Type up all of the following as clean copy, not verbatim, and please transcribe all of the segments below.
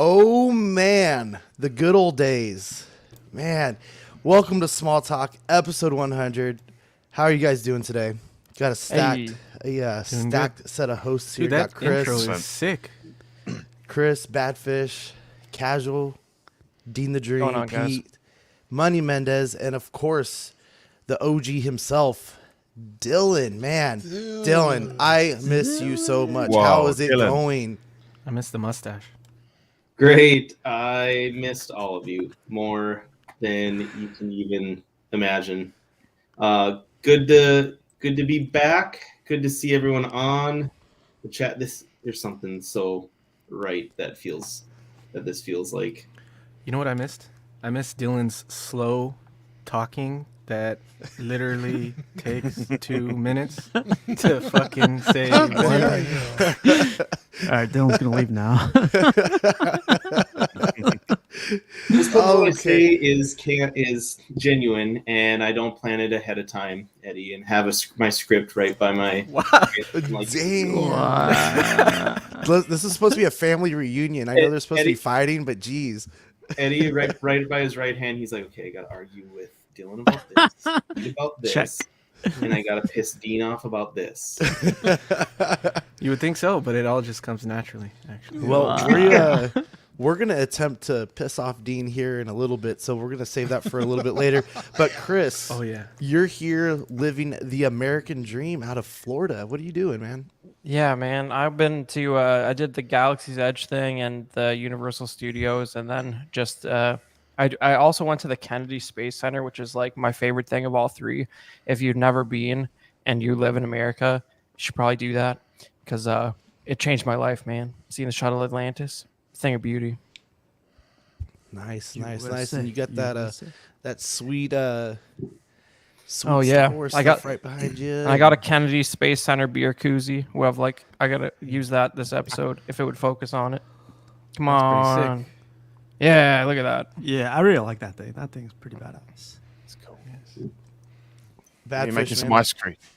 Oh, man. The good old days. Man. Welcome to Small Talk, episode 100. How are you guys doing today? Got a stacked set of hosts here. Dude, that got Chris, intro is sick. Chris, Badfish, Casual, Dean the Dream, Going on, Pete, guys? Money Mendez, and of course, the OG himself, Dylan. Man, Dylan, I miss you so much. Wow, How is it Dylan. going? I miss the mustache. Great. I missed all of you more than you can even imagine. Good to be back. Good to see everyone on the chat. There's something so right that this feels like. You know what I missed? I missed Dylan's slow talking that literally takes 2 minutes to fucking say one thing. All right, Dylan's gonna leave now. This what I say is genuine, and I don't plan it ahead of time, Eddie, and have my script right by my. Wow. Dang. Wow. This is supposed to be a family reunion. I know they're supposed to be fighting, but geez. Eddie, right by his right hand, he's like, okay, I gotta argue with Dylan about this, and I gotta piss Dean off about this. You would think so, but it all just comes naturally, actually. Well, we're going to attempt to piss off Dean here in a little bit, so we're going to save that for a little bit later. But Chris, Oh, yeah. you're here living the American dream out of Florida. What are you doing, man? Yeah, man. I've been to I did the Galaxy's Edge thing and the Universal Studios, and then just I also went to the Kennedy Space Center, which is like my favorite thing of all three. If you've never been and you live in America, you should probably do that because it changed my life, man. Seeing the shuttle Atlantis, thing of beauty. Nice. USA. And you got that sweet Oh, Star yeah. Wars I stuff got- right behind you. And I got a Kennedy Space Center beer koozie. I gotta use that this episode if it would focus on it. Come That's pretty on. sick. Yeah, look at that. Yeah, I really like that thing. That thing's pretty badass. It's cool. Bad You're fish, making some man.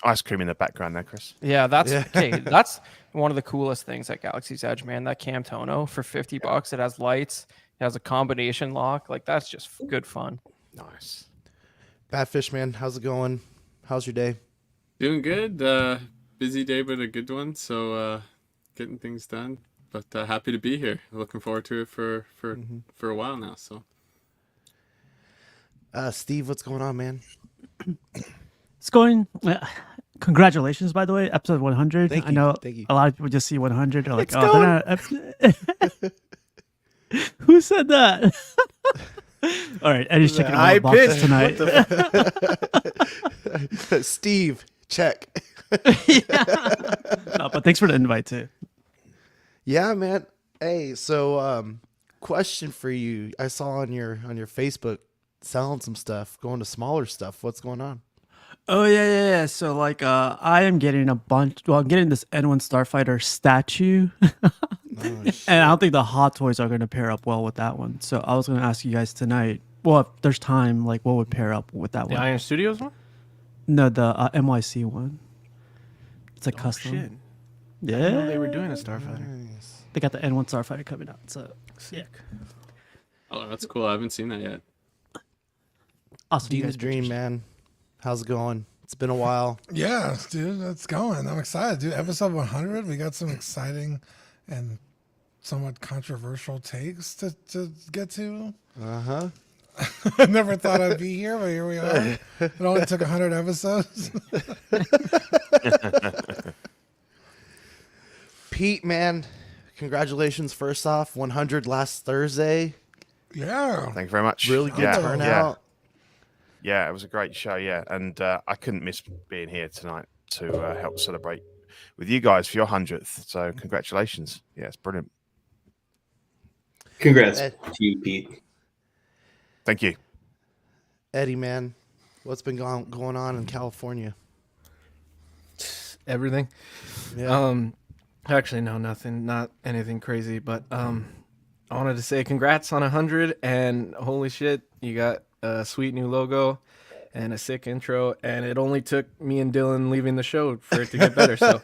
ice cream in the background there, Chris. Yeah, that's Yeah. okay. That's one of the coolest things at Galaxy's Edge, man. That Cam Tono for $50. It has lights. It has a combination lock. Like that's just good fun. Nice. Bad fish, man. How's it going? How's your day? Doing good. Busy day, but a good one. So getting things done. But happy to be here. Looking forward to it for a while now. So Steve, what's going on, man? It's going. Congratulations, by the way, episode 100. Thank I you, know thank you. a lot of people just see 100. They're like, It's they're not. Who said that? All right, Eddie's checking I all the boxes pitched. tonight. Steve, check. No, but thanks for the invite too. Yeah, man. Hey, so question for you. I saw on your Facebook selling some stuff, going to smaller stuff. What's going on? Oh yeah. So like, I am getting a bunch. Well, I'm getting this N1 Starfighter statue, Oh, shit. and I don't think the Hot Toys are going to pair up well with that one. So I was going to ask you guys tonight. Well, if there's time, like, what would pair up with that The one? Iron Studios one? No, the NYC one. It's a custom. Shit. Yeah, I didn't know they were doing a Starfighter. Nice. They got the N1 Starfighter coming out. So Sick. oh, that's cool. I haven't seen that yet. awesome. you Dean's guys dream, pictures. man. How's it going? It's been a while. Yeah, dude, it's going. I'm excited, dude. Episode 100, we got some exciting and somewhat controversial takes to get to. Uh-huh. I never thought I'd be here, but here we are. It only took 100 episodes. Pete, man, congratulations first off. 100 last Thursday. Yeah. Thank you very much. Really good yeah, turnout. Yeah, it was a great show. Yeah, and I couldn't miss being here tonight to help celebrate with you guys for your 100th. So congratulations. Yeah, it's brilliant. Congrats to you, Pete. Thank you. Eddie, man, what's been going on in California? Everything. Yeah. Actually, no, nothing. Not anything crazy. But I wanted to say congrats on 100. And holy shit, you got a sweet new logo and a sick intro. And it only took me and Dylan leaving the show for it to get better. So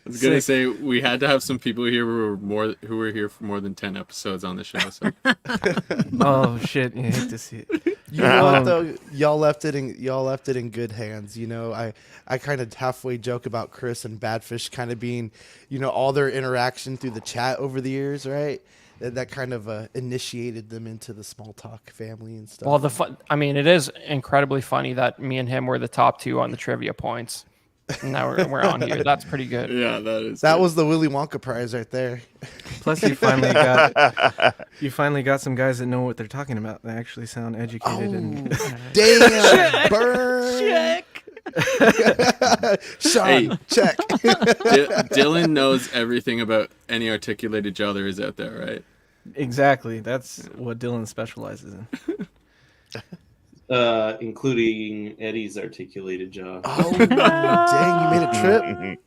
was gonna say we had to have some people here who were here for more than 10 episodes on the show. So Oh shit! You hate to see it. You know what though? Y'all left it in good hands. You know, I kind of halfway joke about Chris and Badfish kind of being, you know, all their interaction through the chat over the years, right? That kind of initiated them into the Small Talk family and stuff. Well, I mean, it is incredibly funny that me and him were the top two on the trivia points. And now we're on here. That's pretty good. yeah, that that was the Willy Wonka prize right there. Plus, you finally got some guys that know what they're talking about. They actually sound educated. And Damn, burn. Check. Sean, check. Dylan knows everything about any articulated jaw there is out there, right? Exactly. That's what Dylan specializes in. Including Eddie's articulated jaw. Oh, dang, you made a trip?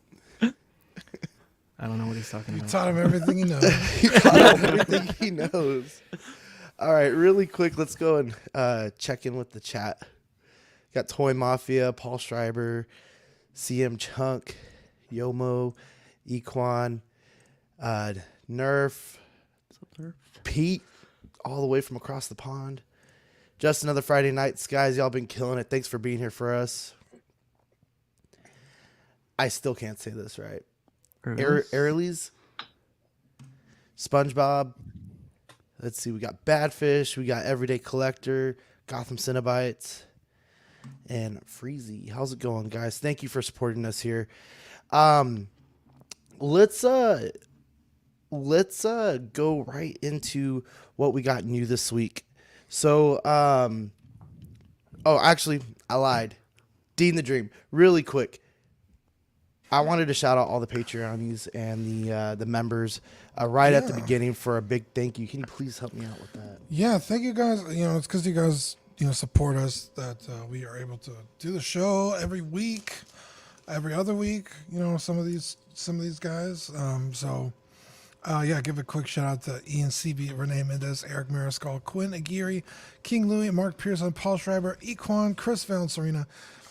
I don't know what he's talking You about. taught him everything he knows. He taught him everything he knows. All right, really quick, let's go and check in with the chat. Got Toy Mafia, Paul Schreiber, CM Chunk, Yomo, Equan, Nerf, Pete, all the way from across the pond. Just another Friday nights, guys. Y'all been killing it. Thanks for being here for us. I still can't say this right. Airlies, SpongeBob. Let's see. We got Badfish. We got Everyday Collector, Gotham Cinnabites, and Freezy. How's it going, guys? Thank you for supporting us here. Let's go right into what we got new this week. So, actually, I lied. Dean the Dream, really quick. I wanted to shout out all the Patreonies and the members right at the beginning for a big thank you. Can you please help me out with that? Yeah, thank you guys. You know, it's because you guys, support us that we are able to do the show every week, every other week. You know, some of these guys. Give a quick shout out to Ian CB, Renee Mendez, Eric Mariscal, Quinn Aguirre, King Louis, Mark Pearson, Paul Schreiber, Equan, Chris Valencerina,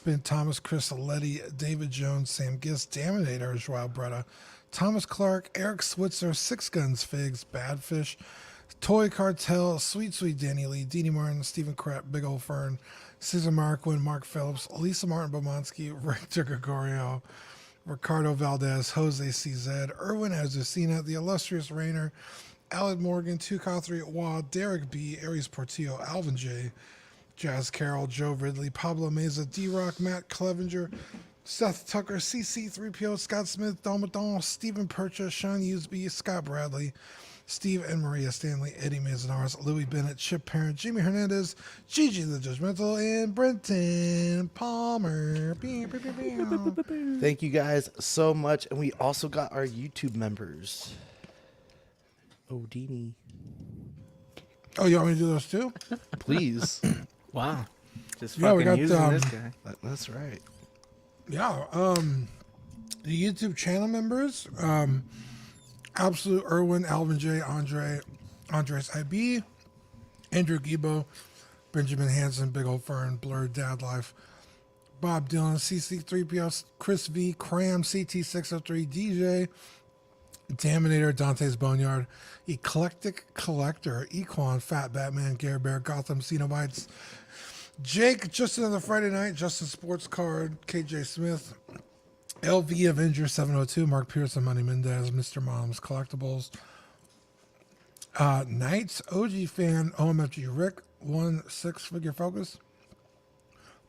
Ben Thomas, Chris Aletti, David Jones, Sam Gist, Daminator, Joao Bretta, Thomas Clark, Eric Switzer, Six Guns Figs, Badfish, Toy Cartel, Sweet Danny Lee, Deanie Martin, Stephen Krapp, Big Ol' Fern, Cesar Marquin, Mark Phillips, Lisa Martin Bomansky, Victor Gregorio, Ricardo Valdez, Jose CZ, Erwin Azucena, The Illustrious Rainer, Aled Morgan, 2Cow3 Wad, Derek B, Aries Portillo, Alvin J, Jazz Carroll, Joe Ridley, Pablo Meza, D-Rock, Matt Clevenger, Seth Tucker, CC3PO, Scott Smith, Dalmadon, Stephen Percha, Sean Usby, Scott Bradley, Steve and Maria Stanley, Eddie Mazanares, Louis Bennett, Chip Parent, Jimmy Hernandez, Gigi the Judgmental, and Brenton Palmer. Thank you guys so much. And we also got our YouTube members. Odini. Oh, you want me to do those too? Please. Wow. Just Yeah, we fucking got, using this guy. That's right. Yeah. The YouTube channel members, Absolute Irwin, Alvin J, Andres IB, Andrew Gibo, Benjamin Hansen, Big Ol' Fern, Blurred Dad Life, Bob Dylan, CC3PO, Chris V, Cram, CT603, DJ, Daminator, Dante's Boneyard, Eclectic Collector, Equan, Fat Batman, Gare Bear, Gotham Cenobites, Jake, Just Another Friday Night, Justin Sports Card, KJ Smith, LV Avenger 702, Mark Pearson, Money Mendez, Mr. Mom's Collectibles, Knights, OG Fan, OMFG Rick, 1-6 Figure Focus,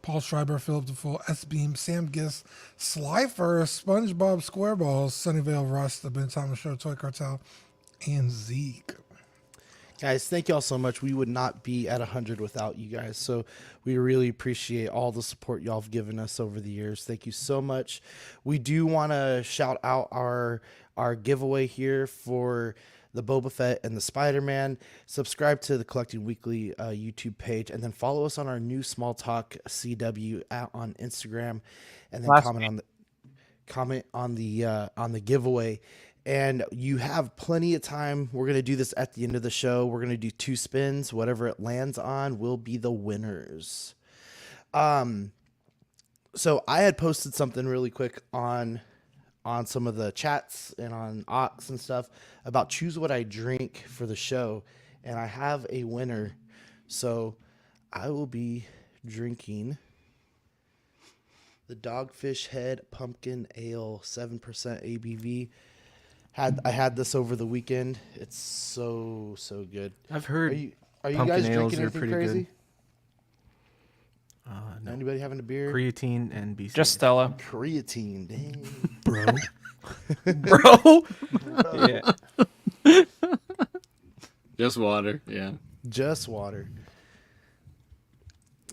Paul Schreiber, Philip DeFull, S-Beam, Sam Giss, Slifer, SpongeBob SquareBalls, Sunnyvale Rust, The Ben Thomas Show, Toy Cartel, and Zeke. Guys, thank y'all so much. We would not be at 100 without you guys. So we really appreciate all the support y'all have given us over the years. Thank you so much. We do want to shout out our giveaway here for the Boba Fett and the Spider-Man. Subscribe to the Collecting Weekly YouTube page, and then follow us on our new Small Talk CW on Instagram, and then comment on the giveaway. And you have plenty of time. We're going to do this at the end of the show. We're going to do 2 spins. Whatever it lands on will be the winners. So I had posted something really quick on on some of the chats and on Ox and stuff about choose what I drink for the show, and I have a winner. So I will be drinking the Dogfish Head Pumpkin Ale, 7% ABV. I had this over the weekend. It's so good. I've heard Are you pumpkin guys ales drinking are anything pretty crazy? good. No. Anybody having a beer? Creatine and BC. Just Stella. Creatine, dang. bro. bro. Yeah. Just water. Yeah. Just water.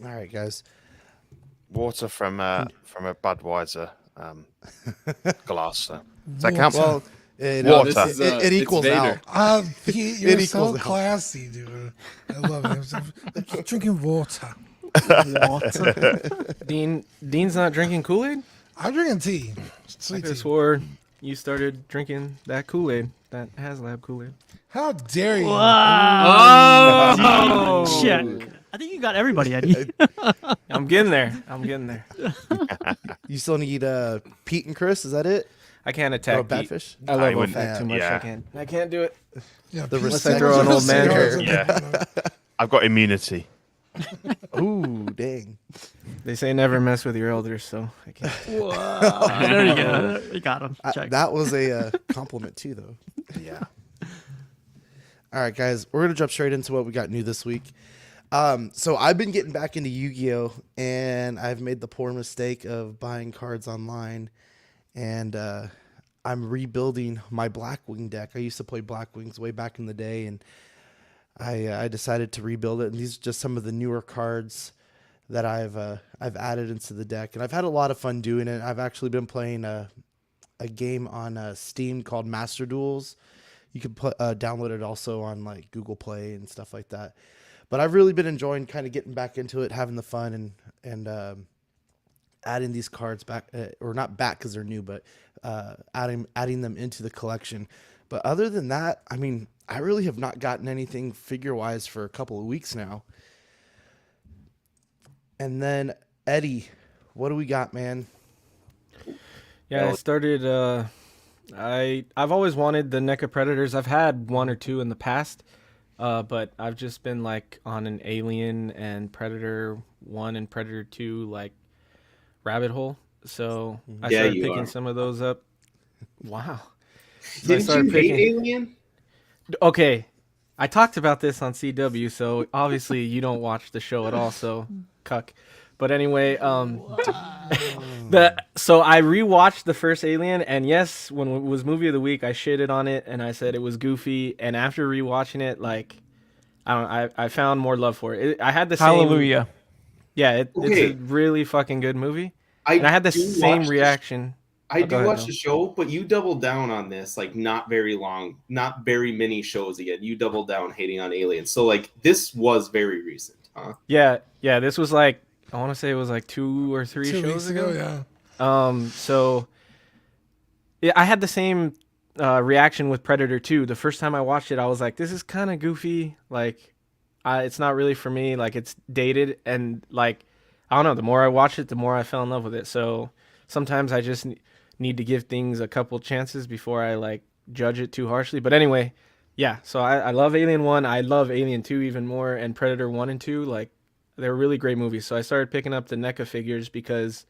All right, guys. Water from a Budweiser glass. So. Does that count? Well, Water. This is, it it's equals Vader. out. You're so equals out. classy, dude. I love it. I'm just drinking water. Dean's not drinking Kool-Aid? I'm drinking tea. I Sweet could have tea. swore you started drinking that Kool-Aid, that HasLab Kool-Aid. How dare you? Oh, shit. I think you got everybody, Eddie. I'm getting there. You still need Pete and Chris. Is that it? I can't Or attack Pete. Badfish? I love wouldn't- Olfat too much. yeah. I can't do it. Yeah, The Pete Unless I Sanchez throw an old is man cigars here. in Yeah. there. I've got immunity. Ooh, dang. They say never mess with your elders, so I can't. There you go. You got him. Check. That was a compliment too, though. Yeah. All right, guys, we're gonna jump straight into what we got new this week. So I've been getting back into Yu-Gi-Oh, and I've made the poor mistake of buying cards online, and I'm rebuilding my Blackwing deck. I used to play Blackwings way back in the day, and I decided to rebuild it. And these are just some of the newer cards that I've added into the deck, and I've had a lot of fun doing it. I've actually been playing a game on Steam called Master Duels. You can download it also on like Google Play and stuff like that. But I've really been enjoying kind of getting back into it, having the fun, and adding these cards back, or not back because they're new, but adding them into the collection. But other than that, I mean, I really have not gotten anything figure-wise for a couple of weeks now. And then, Eddie, what do we got, man? Yeah, I started. I've always wanted the NECA Predators. I've had one or two in the past, but I've just been like on an Alien and Predator 1 and Predator 2 like rabbit hole. So I Yeah, started you picking are. some of those up. Wow. So I Didn't started you hate picking. Alien? Okay, I talked about this on CW, so obviously you don't watch the show at all, so cuck. But anyway, so I rewatched the first Alien, and yes, when it was movie of the week, I shitted on it and I said it was goofy. And after rewatching it, like I found more love for it. I had the same. Hallelujah. Yeah, Okay. it's a really fucking good movie, and I had the do same watch reaction. I go do ahead, watch Noah. the show, but you doubled down on this, like not very long, not very many shows again. You doubled down hating on Aliens. So like this was very recent, huh? Yeah, this was like I want to say it was like 2 or 3 2 shows weeks ago, yeah. So yeah, I had the same reaction with Predator 2. The first time I watched it, I was like, this is kind of goofy. Like, it's not really for me. Like, it's dated. And, like, I don't know. The more I watched it, the more I fell in love with it. So sometimes I just need to give things a couple chances before I, like, judge it too harshly. But anyway, yeah. So I love Alien 1. I love Alien 2 even more. And Predator 1 and 2, like, they're really great movies. So I started picking up the NECA figures because,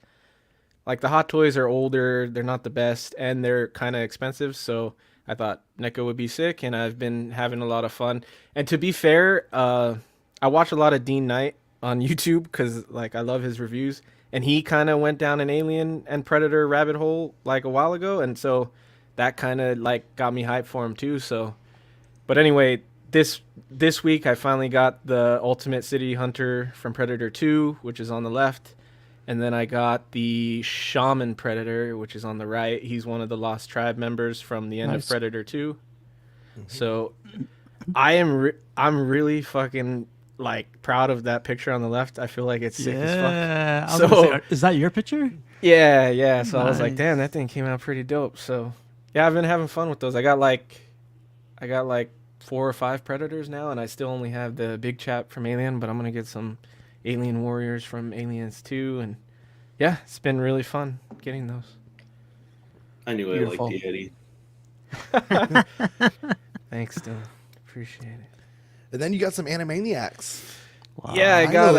like, the Hot Toys are older, they're not the best, and they're kind of expensive. So I thought NECA would be sick, and I've been having a lot of fun. And to be fair, I watch a lot of Dean Knight on YouTube because, like, I love his reviews. And he kind of went down an Alien and Predator rabbit hole, like, a while ago. And so that kind of, like, got me hyped for him, too. So, but anyway, this week I finally got the Ultimate City Hunter from Predator 2, which is on the left. And then I got the Shaman Predator, which is on the right. He's one of the Lost Tribe members from the end of Nice. Predator 2. So I'm really fucking, like, proud of that picture on the left. I feel like it's sick as fuck. Yeah. I was So- gonna say, is that your picture? Yeah. So I was like, Nice. damn, that thing came out pretty dope. So yeah, I've been having fun with those. I got like 4 or 5 Predators now, and I still only have the big chap from Alien, but I'm gonna get some Alien Warriors from Aliens 2, and yeah, it's been really fun getting those. I knew Beautiful. I liked the Eddie. Thanks, Dylan. Appreciate it. And then you got some Animaniacs. Yeah, I got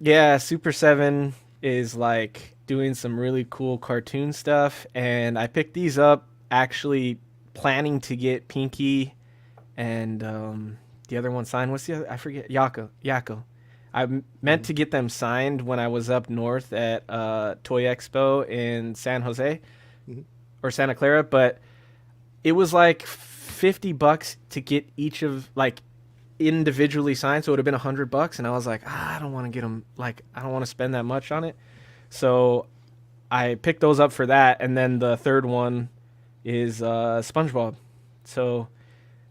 Finally. Super 7 is like doing some really cool cartoon stuff, and I picked these up actually planning to get Pinky and the other one signed. What's the other? I forget. Yako. Meant to get them signed when I was up north at Toy Expo in San Jose or Santa Clara, but it was like $50 to get each of like individually signed, so it would have been $100, and I was like, I don't want to get them, like I don't want to spend that much on it, so I picked those up for that. And then the third one is SpongeBob, so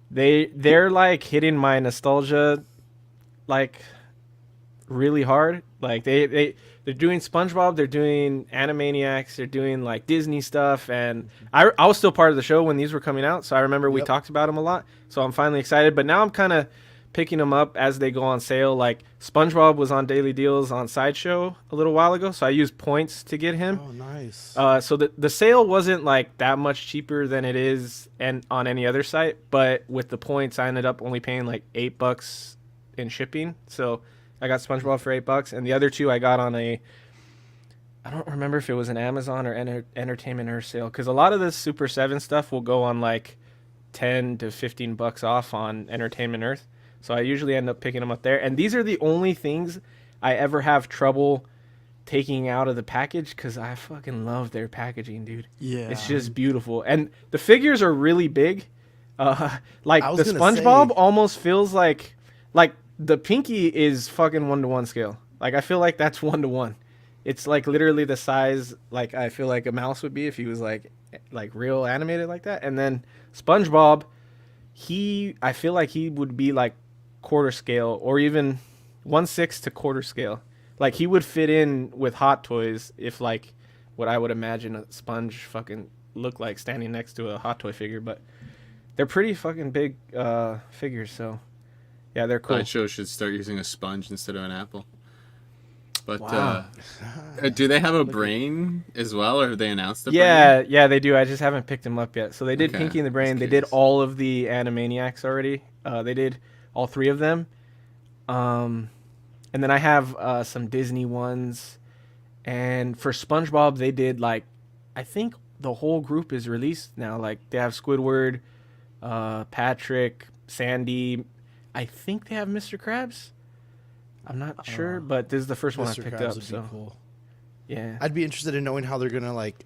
they're like hitting my nostalgia like really hard. Like they're doing SpongeBob, they're doing Animaniacs, they're doing like Disney stuff, and I was still part of the show when these were coming out, so I remember we talked about them a lot, so I'm finally excited. But now I'm kind of picking them up as they go on sale. Like SpongeBob was on daily deals on Sideshow a little while ago, so I used points to get him. Oh, nice. So the sale wasn't like that much cheaper than it is and on any other site, but with the points I ended up only paying like $8 in shipping. So I got SpongeBob for $8, and the other two I got on I don't remember if it was an Amazon or Entertainment Earth sale, because a lot of this Super 7 stuff will go on like $10 to $15 off on Entertainment Earth. So I usually end up picking them up there. And these are the only things I ever have trouble taking out of the package, because I fucking love their packaging, dude. Yeah. It's just beautiful. And the figures are really big. Like I was the gonna SpongeBob say- almost feels like the Pinky is fucking 1-to-1 scale. Like I feel like that's 1-to-1. It's like literally the size like I feel like a mouse would be if he was like real animated like that. And then SpongeBob, I feel like he would be like quarter scale, or even 1/6 to quarter scale. Like he would fit in with Hot Toys if like what I would imagine a sponge fucking look like standing next to a Hot Toy figure. But they're pretty fucking big figures, so yeah, they're cool. Sideshow should start using a sponge instead of an apple. But Wow. do they have a brain as well, or have they announced the Yeah, they do. I just haven't picked them up yet. So they did Okay, Pinky and the Brain. just They did curious. all of the Animaniacs already. They did all 3 of them. And then I have some Disney ones. And for SpongeBob, they did like, I think the whole group is released now. Like they have Squidward, Patrick, Sandy. I think they have Mr. Krabs. I'm not sure, but this is the first one I Mr. picked Krabs up. would So be cool. yeah. I'd be interested in knowing how they're gonna like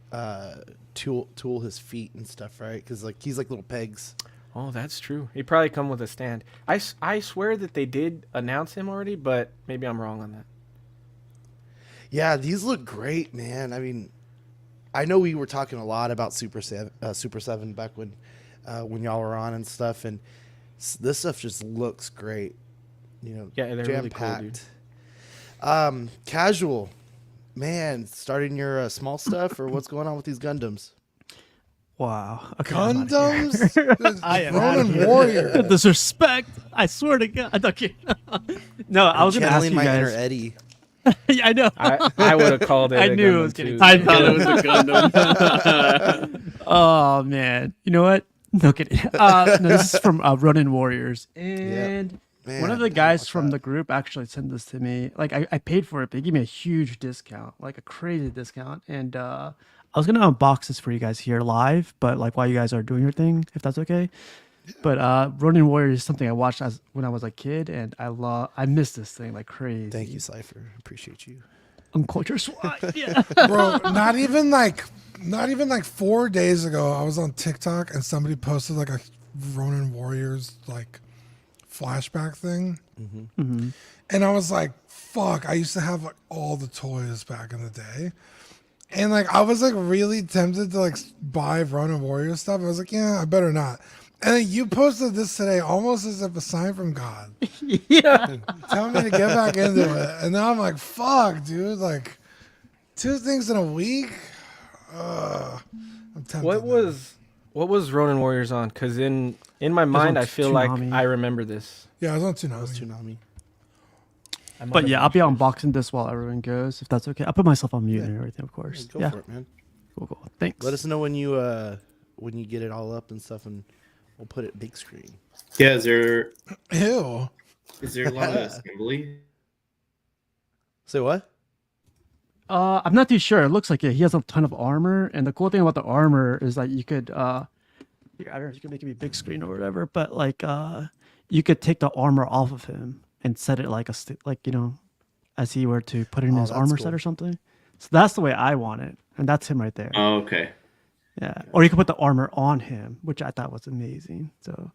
tool his feet and stuff, right? Because like he's like little pegs. Oh, that's true. He'd probably come with a stand. I swear that they did announce him already, but maybe I'm wrong on that. Yeah, these look great, man. I mean, I know we were talking a lot about Super 7 back when y'all were on and stuff, and this stuff just looks great. You know, Yeah, they're really cool, dude. Casual, man, starting your small stuff, or what's going on with these Gundams? Wow. Okay, I'm outta here. Gundams? I am outta Ronin here. Warrior. Disrespect. I swear to God. Okay. No, I was gonna ask Channeling you my inner guys. Eddie. Yeah, I know. I would have called it. I a knew it Gundam was getting too. I thought it was a Gundam. Oh man. You know what? No kidding. No, this is from Ronin Warriors, and Man, one of the I guys watched from that. the group actually sent this to me. Like I paid for it, but they gave me a huge discount, like a crazy discount. And I was gonna unbox this for you guys here live, but like while you guys are doing your thing, if that's okay. But Ronin Warriors is something I watched when I was a kid, and I miss this thing like crazy. Thank you, Cypher. Appreciate you. Unculture SWAT. Yeah. Bro, not even like 4 days ago, I was on TikTok and somebody posted like a Ronin Warriors like flashback thing. Mhm. And I was like, fuck, I used to have like all the toys back in the day. And like I was like really tempted to like buy Ronin Warriors stuff. I was like, yeah, I better not. And then you posted this today almost as if a sign from God. Yeah. Tell me to get back into it. And now I'm like, fuck, dude. Like 2 things in a week? I'm tempted. What was Ronin Warriors on? Because in my mind, on I feel like Toonami. I remember this. Yeah, I was on Toonami. That's Toonami. I might But have yeah, I'll be watched unboxing this while everyone goes, if that's okay. I'll put myself on mute and everything, of course. Go Yeah. for it, man. Cool. Thanks. Let us know when you get it all up and stuff, and we'll put it big screen. Yeah, is there Ew. a lot of assembly? Say what? I'm not too sure. It looks like he has a ton of armor, and the cool thing about the armor is that you could I don't know if you can make it be big screen or whatever, but like you could take the armor off of him and set it like as he were to put it in his that's armor cool. set or something. So that's the way I want it, and that's him right there. Oh, okay. Yeah. Or you could put the armor on him, which I thought was amazing. So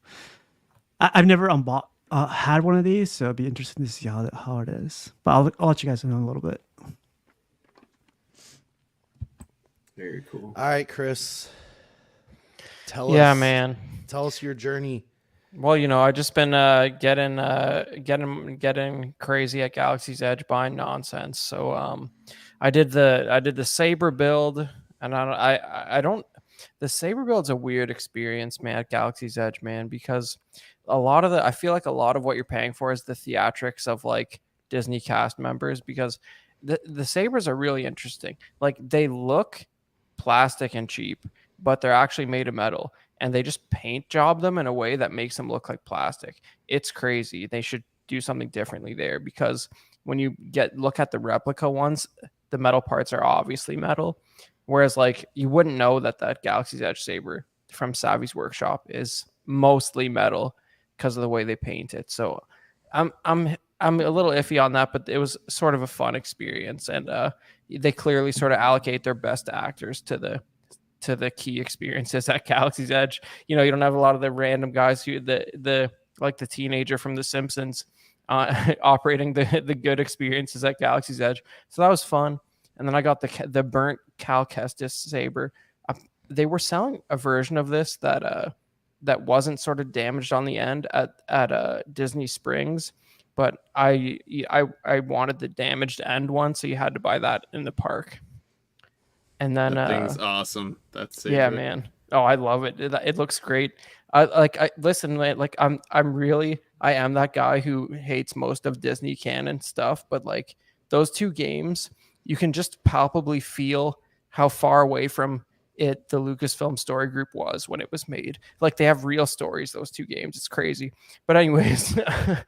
I've never had one of these, so it'd be interesting to see how it is. But I'll let you guys know in a little bit. Very cool. All right, Chris. Tell us. Yeah, man. Tell us your journey. Well, I've just been getting crazy at Galaxy's Edge buying nonsense. So I did the Saber build, and the Saber build's a weird experience, man, at Galaxy's Edge, man, because I feel like a lot of what you're paying for is the theatrics of like Disney cast members, because the Sabers are really interesting. Like, they look plastic and cheap, but they're actually made of metal, and they just paint job them in a way that makes them look like plastic. It's crazy. They should do something differently there, because when you look at the replica ones, the metal parts are obviously metal, whereas like you wouldn't know that Galaxy's Edge Saber from Savvy's workshop is mostly metal because of the way they paint it. So I'm a little iffy on that, but it was sort of a fun experience, and they clearly sort of allocate their best actors to the key experiences at Galaxy's Edge. You don't have a lot of the random guys who like the teenager from The Simpsons operating the good experiences at Galaxy's Edge. So that was fun. And then I got the burnt Cal Kestis saber. They were selling a version of this that wasn't sort of damaged on the end at Disney Springs, but I wanted the damaged end one, so you had to buy that in the park. And then That thing's awesome. That's yeah, man. Oh, I love it. It looks great. Listen, like I am that guy who hates most of Disney canon stuff, but like those two games, you can just palpably feel how far away from it the Lucasfilm Story Group was when it was made. Like, they have real stories, those two games. It's crazy. But anyways, I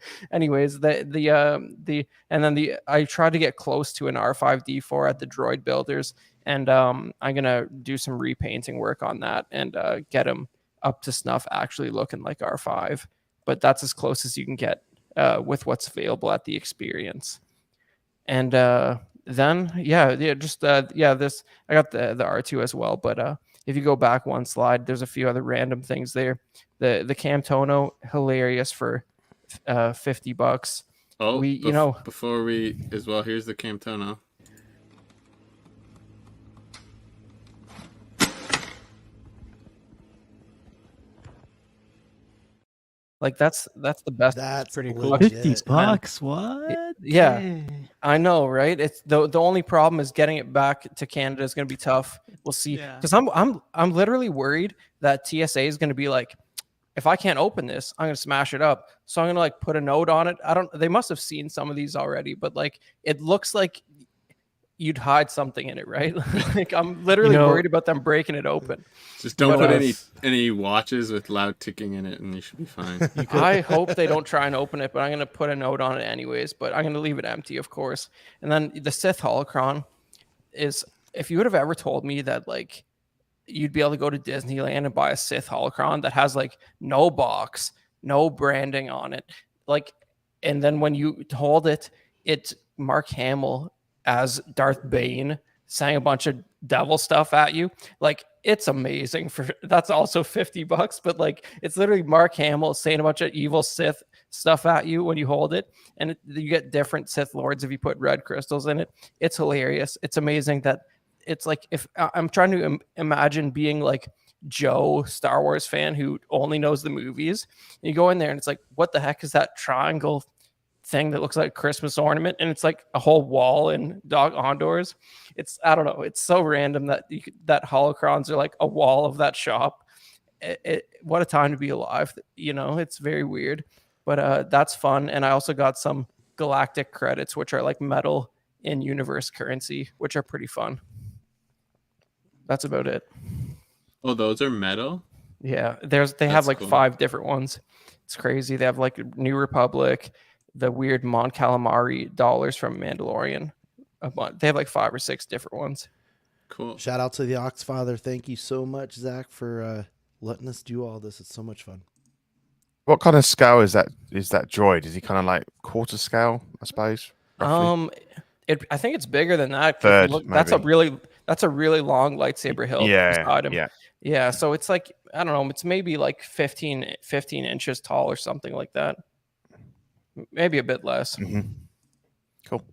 tried to get close to an R5D4 at the Droid Builders, and I'm gonna do some repainting work on that and get them up to snuff, actually looking like R5. But that's as close as you can get with what's available at the experience. And then this I got the R2 as well, but if you go back one slide, there's a few other random things there. The Camtono, hilarious for $50. Oh, before we as well, here's the Camtono. Like, that's the best. That's pretty cool. legit. $50? What? Yeah. Dang. I know, right? It's the only problem is getting it back to Canada is going to be tough. We'll see. Yeah. Because I'm literally worried that TSA is going to be like, if I can't open this, I'm going to smash it up. So I'm going to like put a note on it. They must have seen some of these already, but like it looks like you'd hide something in it, right? Like, I'm literally worried about them breaking it open. Just don't put any watches with loud ticking in it, and you should be fine. I hope they don't try and open it, but I'm going to put a note on it anyways. But I'm going to leave it empty, of course. And then the Sith holocron is, if you would have ever told me that like you'd be able to go to Disneyland and buy a Sith holocron that has like no box, no branding on it, like, and then when you hold it, it's Mark Hamill as Darth Bane saying a bunch of devil stuff at you. Like, it's amazing. That's also $50, but like it's literally Mark Hamill saying a bunch of evil Sith stuff at you when you hold it, and you get different Sith lords if you put red crystals in it. It's hilarious. It's amazing that it's like, if I'm trying to imagine being like Joe, Star Wars fan who only knows the movies, and you go in there and it's like, what the heck is that triangle thing that looks like a Christmas ornament? And it's like a whole wall in Dog Ondor's. I don't know, it's so random that that holocrons are like a wall of that shop. What a time to be alive. It's very weird, but that's fun. And I also got some galactic credits, which are like metal in universe currency, which are pretty fun. That's about it. Oh, those are metal? Yeah, they have That's like cool. 5 different ones. It's crazy. They have like New Republic, the weird Mon Calamari dollars from Mandalorian. They have like 5 or 6 different ones. Cool. Shout out to the Oxfather. Thank you so much, Zach, for letting us do all this. It's so much fun. What kind of scale is that? Is that droid? Is he kind of like quarter scale, I suppose? Roughly? I think it's bigger than that. If you Third, look, maybe. that's a really long lightsaber hilt beside him. Yeah, so it's like, I don't know, it's maybe like 15 inches tall or something like that. Maybe a bit less. Mm-hmm. Cool.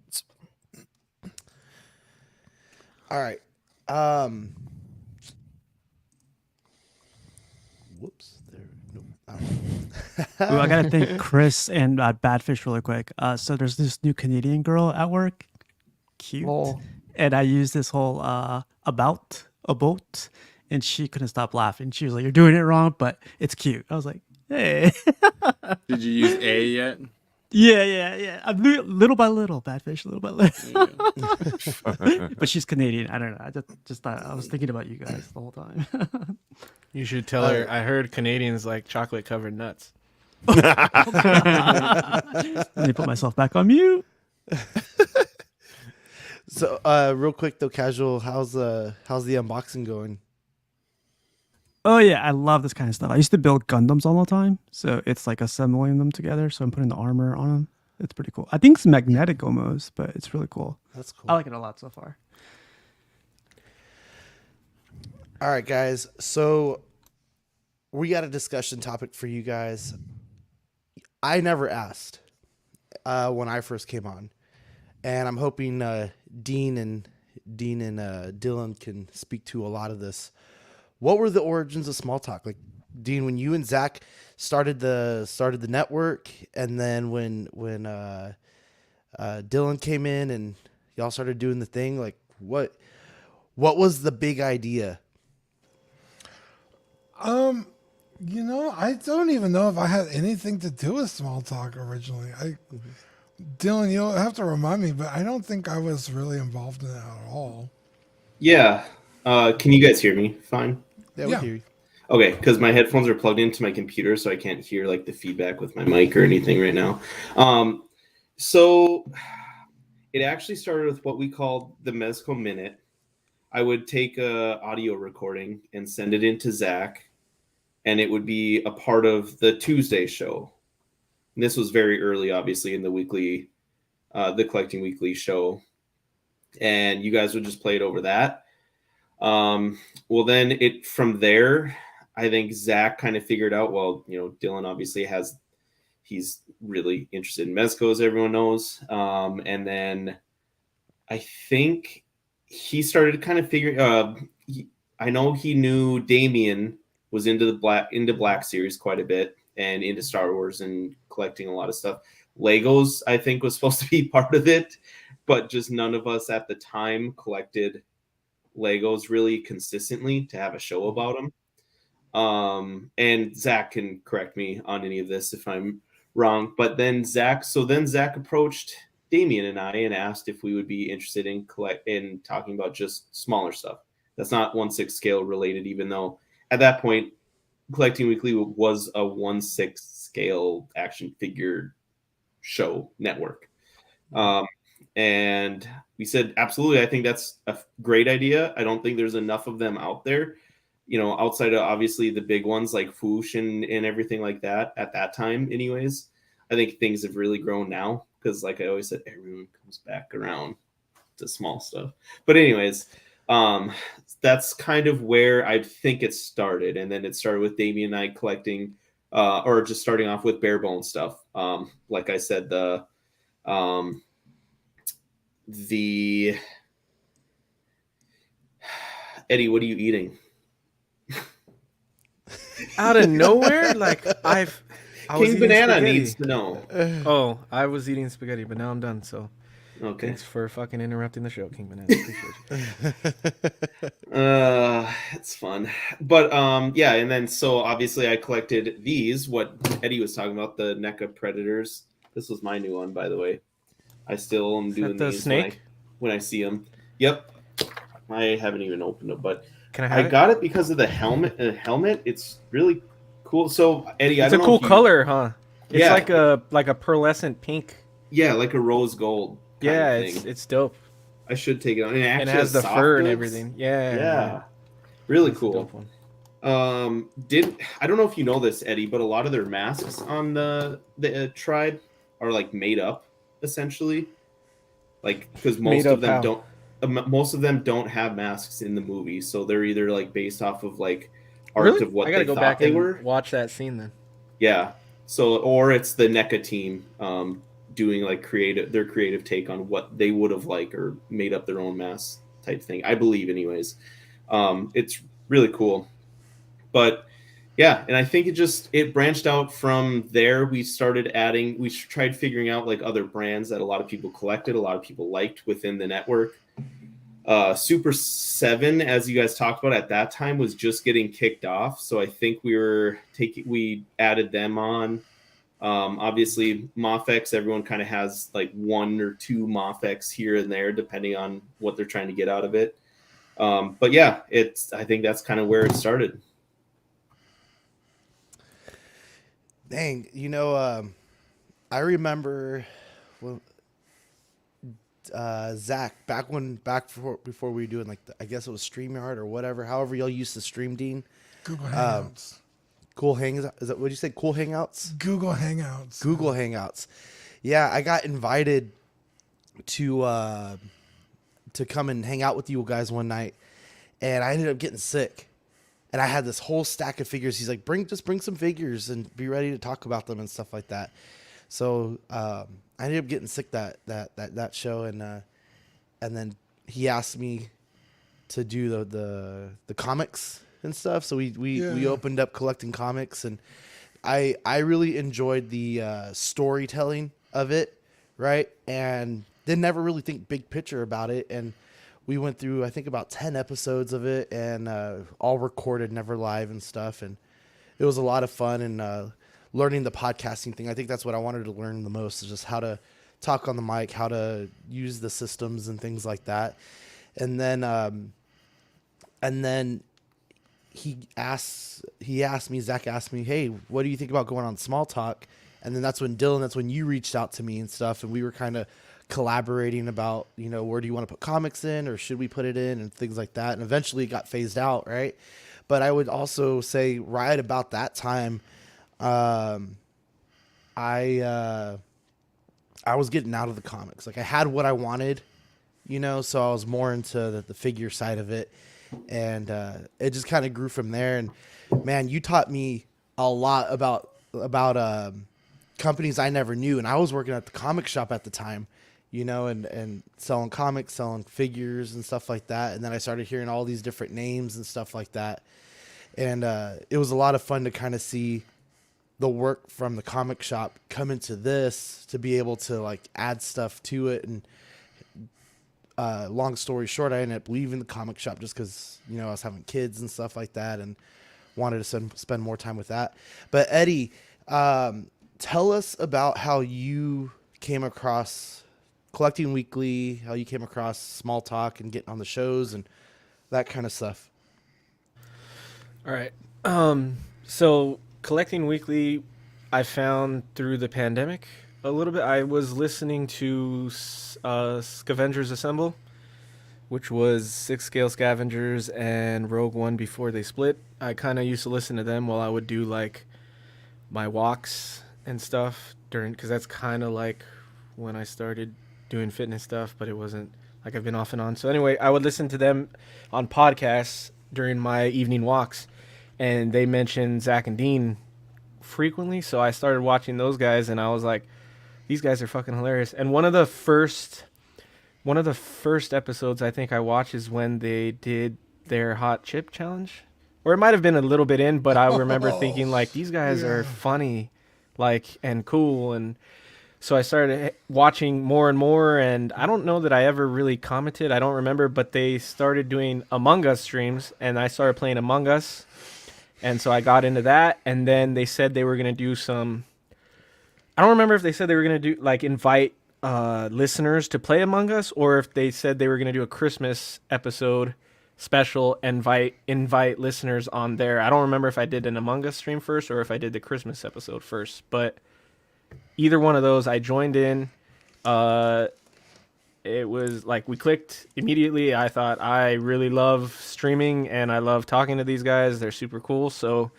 All right. Whoops. There. Nope. Ooh, I gotta thank Chris and Badfish really quick. So there's this new Canadian girl at work, cute, Lol. and I used this whole about a boat, and she couldn't stop laughing. She was like, "You're doing it wrong, but it's cute." I was like, "Hey." Did you use A yet? Yeah. I'm little by little, Badfish, little by little. Yeah. But she's Canadian. I don't know. I just thought I was thinking about you guys the whole time. You should tell her. I heard Canadians like chocolate covered nuts. Let me put myself back on mute. So, real quick though, casual. How's the unboxing going? Oh yeah, I love this kind of stuff. I used to build Gundams all the time, so it's like assembling them together. So I'm putting the armor on them. It's pretty cool. I think it's magnetic almost, but it's really cool. That's cool. I like it a lot so far. All right, guys. So we got a discussion topic for you guys. I never asked when I first came on, and I'm hoping Dean and Dylan can speak to a lot of this. What were the origins of Small Talk? Like, Dean, when you and Zach started the network, and then when Dylan came in and y'all started doing the thing, like what was the big idea? I don't even know if I had anything to do with Small Talk originally. Dylan, you'll have to remind me, but I don't think I was really involved in that at all. Yeah. Can you guys hear me fine? Yeah, we hear you. Okay, because my headphones are plugged into my computer, so I can't hear like the feedback with my mic or anything right now. So it actually started with what we called the Mezco Minute. I would take a audio recording and send it into Zach, and it would be a part of the Tuesday show. And this was very early, obviously, in the weekly, the Collecting Weekly show, and you guys would just play it over that. Well, then from there, I think Zach kind of figured out, well, Dylan obviously he's really interested in Mezco, as everyone knows. And then I think he started kind of figuring, I know he knew Damien was into Black Series quite a bit and into Star Wars and collecting a lot of stuff. Legos, I think, was supposed to be part of it, but just none of us at the time collected Legos really consistently to have a show about them. And Zach can correct me on any of this if I'm wrong, but then Zach approached Damien and I and asked if we would be interested in talking about just smaller stuff that's not 1/6 scale related, even though at that point Collecting Weekly was a 1/6 scale action figure show network. And we said, absolutely, I think that's a great idea. I don't think there's enough of them out there, outside of obviously the big ones like Foosh and everything like that at that time. Anyways, I think things have really grown now because, like I always said, everyone comes back around to small stuff. But anyways, that's kind of where I think it started. And then it started with Damien and I collecting, or just starting off with bare bone stuff. Like I said, Eddie, what are you eating? Out of nowhere, like I was King eating Banana spaghetti. needs to know. Oh, I was eating spaghetti, but now I'm done. So Okay. thanks for fucking interrupting the show, King Banana. Appreciate you. It's fun. But yeah, and then so obviously I collected these, what Eddie was talking about, the NECA Predators. This was my new one, by the way. I still am doing the these snake when I see them. Yep. I haven't even opened them, but Can I I have it? got it because of the helmet. Helmet. It's really cool. So Eddie, I It's a don't know cool if you, color, huh? It's Yeah, like a pearlescent pink. yeah, like a rose gold kind Yeah, of thing. it's dope. I should take it on. And it And it actually has has the soft fur and goods. everything. Yeah, Yeah, really that's a dope cool. one. Did I don't know if you know this, Eddie, but a lot of their masks on the tribe are like made up, essentially. Like because Made up how? most of them don't have masks in the movie, so they're either like based off of like art Really? of what I gotta they go thought back they and were. watch that scene then. Yeah. So or it's the NECA team doing like their creative take on what they would have liked or made up their own mask type thing. I believe anyways. It's really cool. But yeah, and I think it branched out from there. We tried figuring out like other brands that a lot of people collected, a lot of people liked within the network. Super 7, as you guys talked about at that time, was just getting kicked off. So I think we added them on. Obviously, Mofex, everyone kind of has like one or two Mofex here and there, depending on what they're trying to get out of it. But yeah, I think that's kind of where it started. Dang, I remember when Zach before we were doing like I guess it was StreamYard or whatever, however y'all used to stream, Dean. Google Hangouts. Cool Hangouts. Is that what you say? Cool Hangouts. Google Hangouts. Google Hangouts. Yeah, I got invited to come and hang out with you guys one night, and I ended up getting sick. And I had this whole stack of figures. He's like, bring some figures and be ready to talk about them and stuff like that. So I ended up getting sick that show, and then he asked me to do the comics and stuff. So we opened up collecting comics, and I really enjoyed the storytelling of it, right? And didn't ever really think big picture about it, and we went through, I think, about 10 episodes of it, and all recorded, never live and stuff. And it was a lot of fun, and learning the podcasting thing. I think that's what I wanted to learn the most, is just how to talk on the mic, how to use the systems and things like that. And then Zach asked me, hey, what do you think about going on Small Talk? And then that's when you reached out to me and stuff, and we were kind of collaborating about, where do you want to put comics in, or should we put it in, and things like that. And eventually it got phased out, right? But I would also say right about that time, I was getting out of the comics. Like I had what I wanted, so I was more into the figure side of it, and it just kind of grew from there. And man, you taught me a lot about companies I never knew, and I was working at the comic shop at the time, and selling comics, selling figures and stuff like that. And then I started hearing all these different names and stuff like that. And it was a lot of fun to kind of see the work from the comic shop come into this, to be able to like add stuff to it. And long story short, I ended up leaving the comic shop just because, I was having kids and stuff like that, and wanted to spend more time with that. But Eddie, tell us about how you came across Collecting Weekly, how you came across Small Talk and getting on the shows and that kind of stuff. All right. So Collecting Weekly, I found through the pandemic a little bit. I was listening to Scavengers Assemble, which was 6 Scale Scavengers and Rogue One before they split. I kind of used to listen to them while I would do like my walks and stuff because that's kind of like when I started doing fitness stuff, but it wasn't like I've been off and on. So anyway, I would listen to them on podcasts during my evening walks, and they mentioned Zach and Dean frequently. So I started watching those guys, and I was like, these guys are fucking hilarious. And one of the first episodes I think I watched is when they did their hot chip challenge, or it might have been a little bit in, but I remember thinking like, these guys are funny, like, and cool. And so I started watching more and more, and I don't know that I ever really commented. I don't remember, but they started doing Among Us streams, and I started playing Among Us. And so I got into that, and then they said they were going to do some... I don't remember if they said they were going to do like invite listeners to play Among Us, or if they said they were going to do a Christmas episode special, invite listeners on there. I don't remember if I did an Among Us stream first or if I did the Christmas episode first, but either one of those, I joined in. It was like we clicked immediately. I thought I really love streaming and I love talking to these guys. They're super cool. So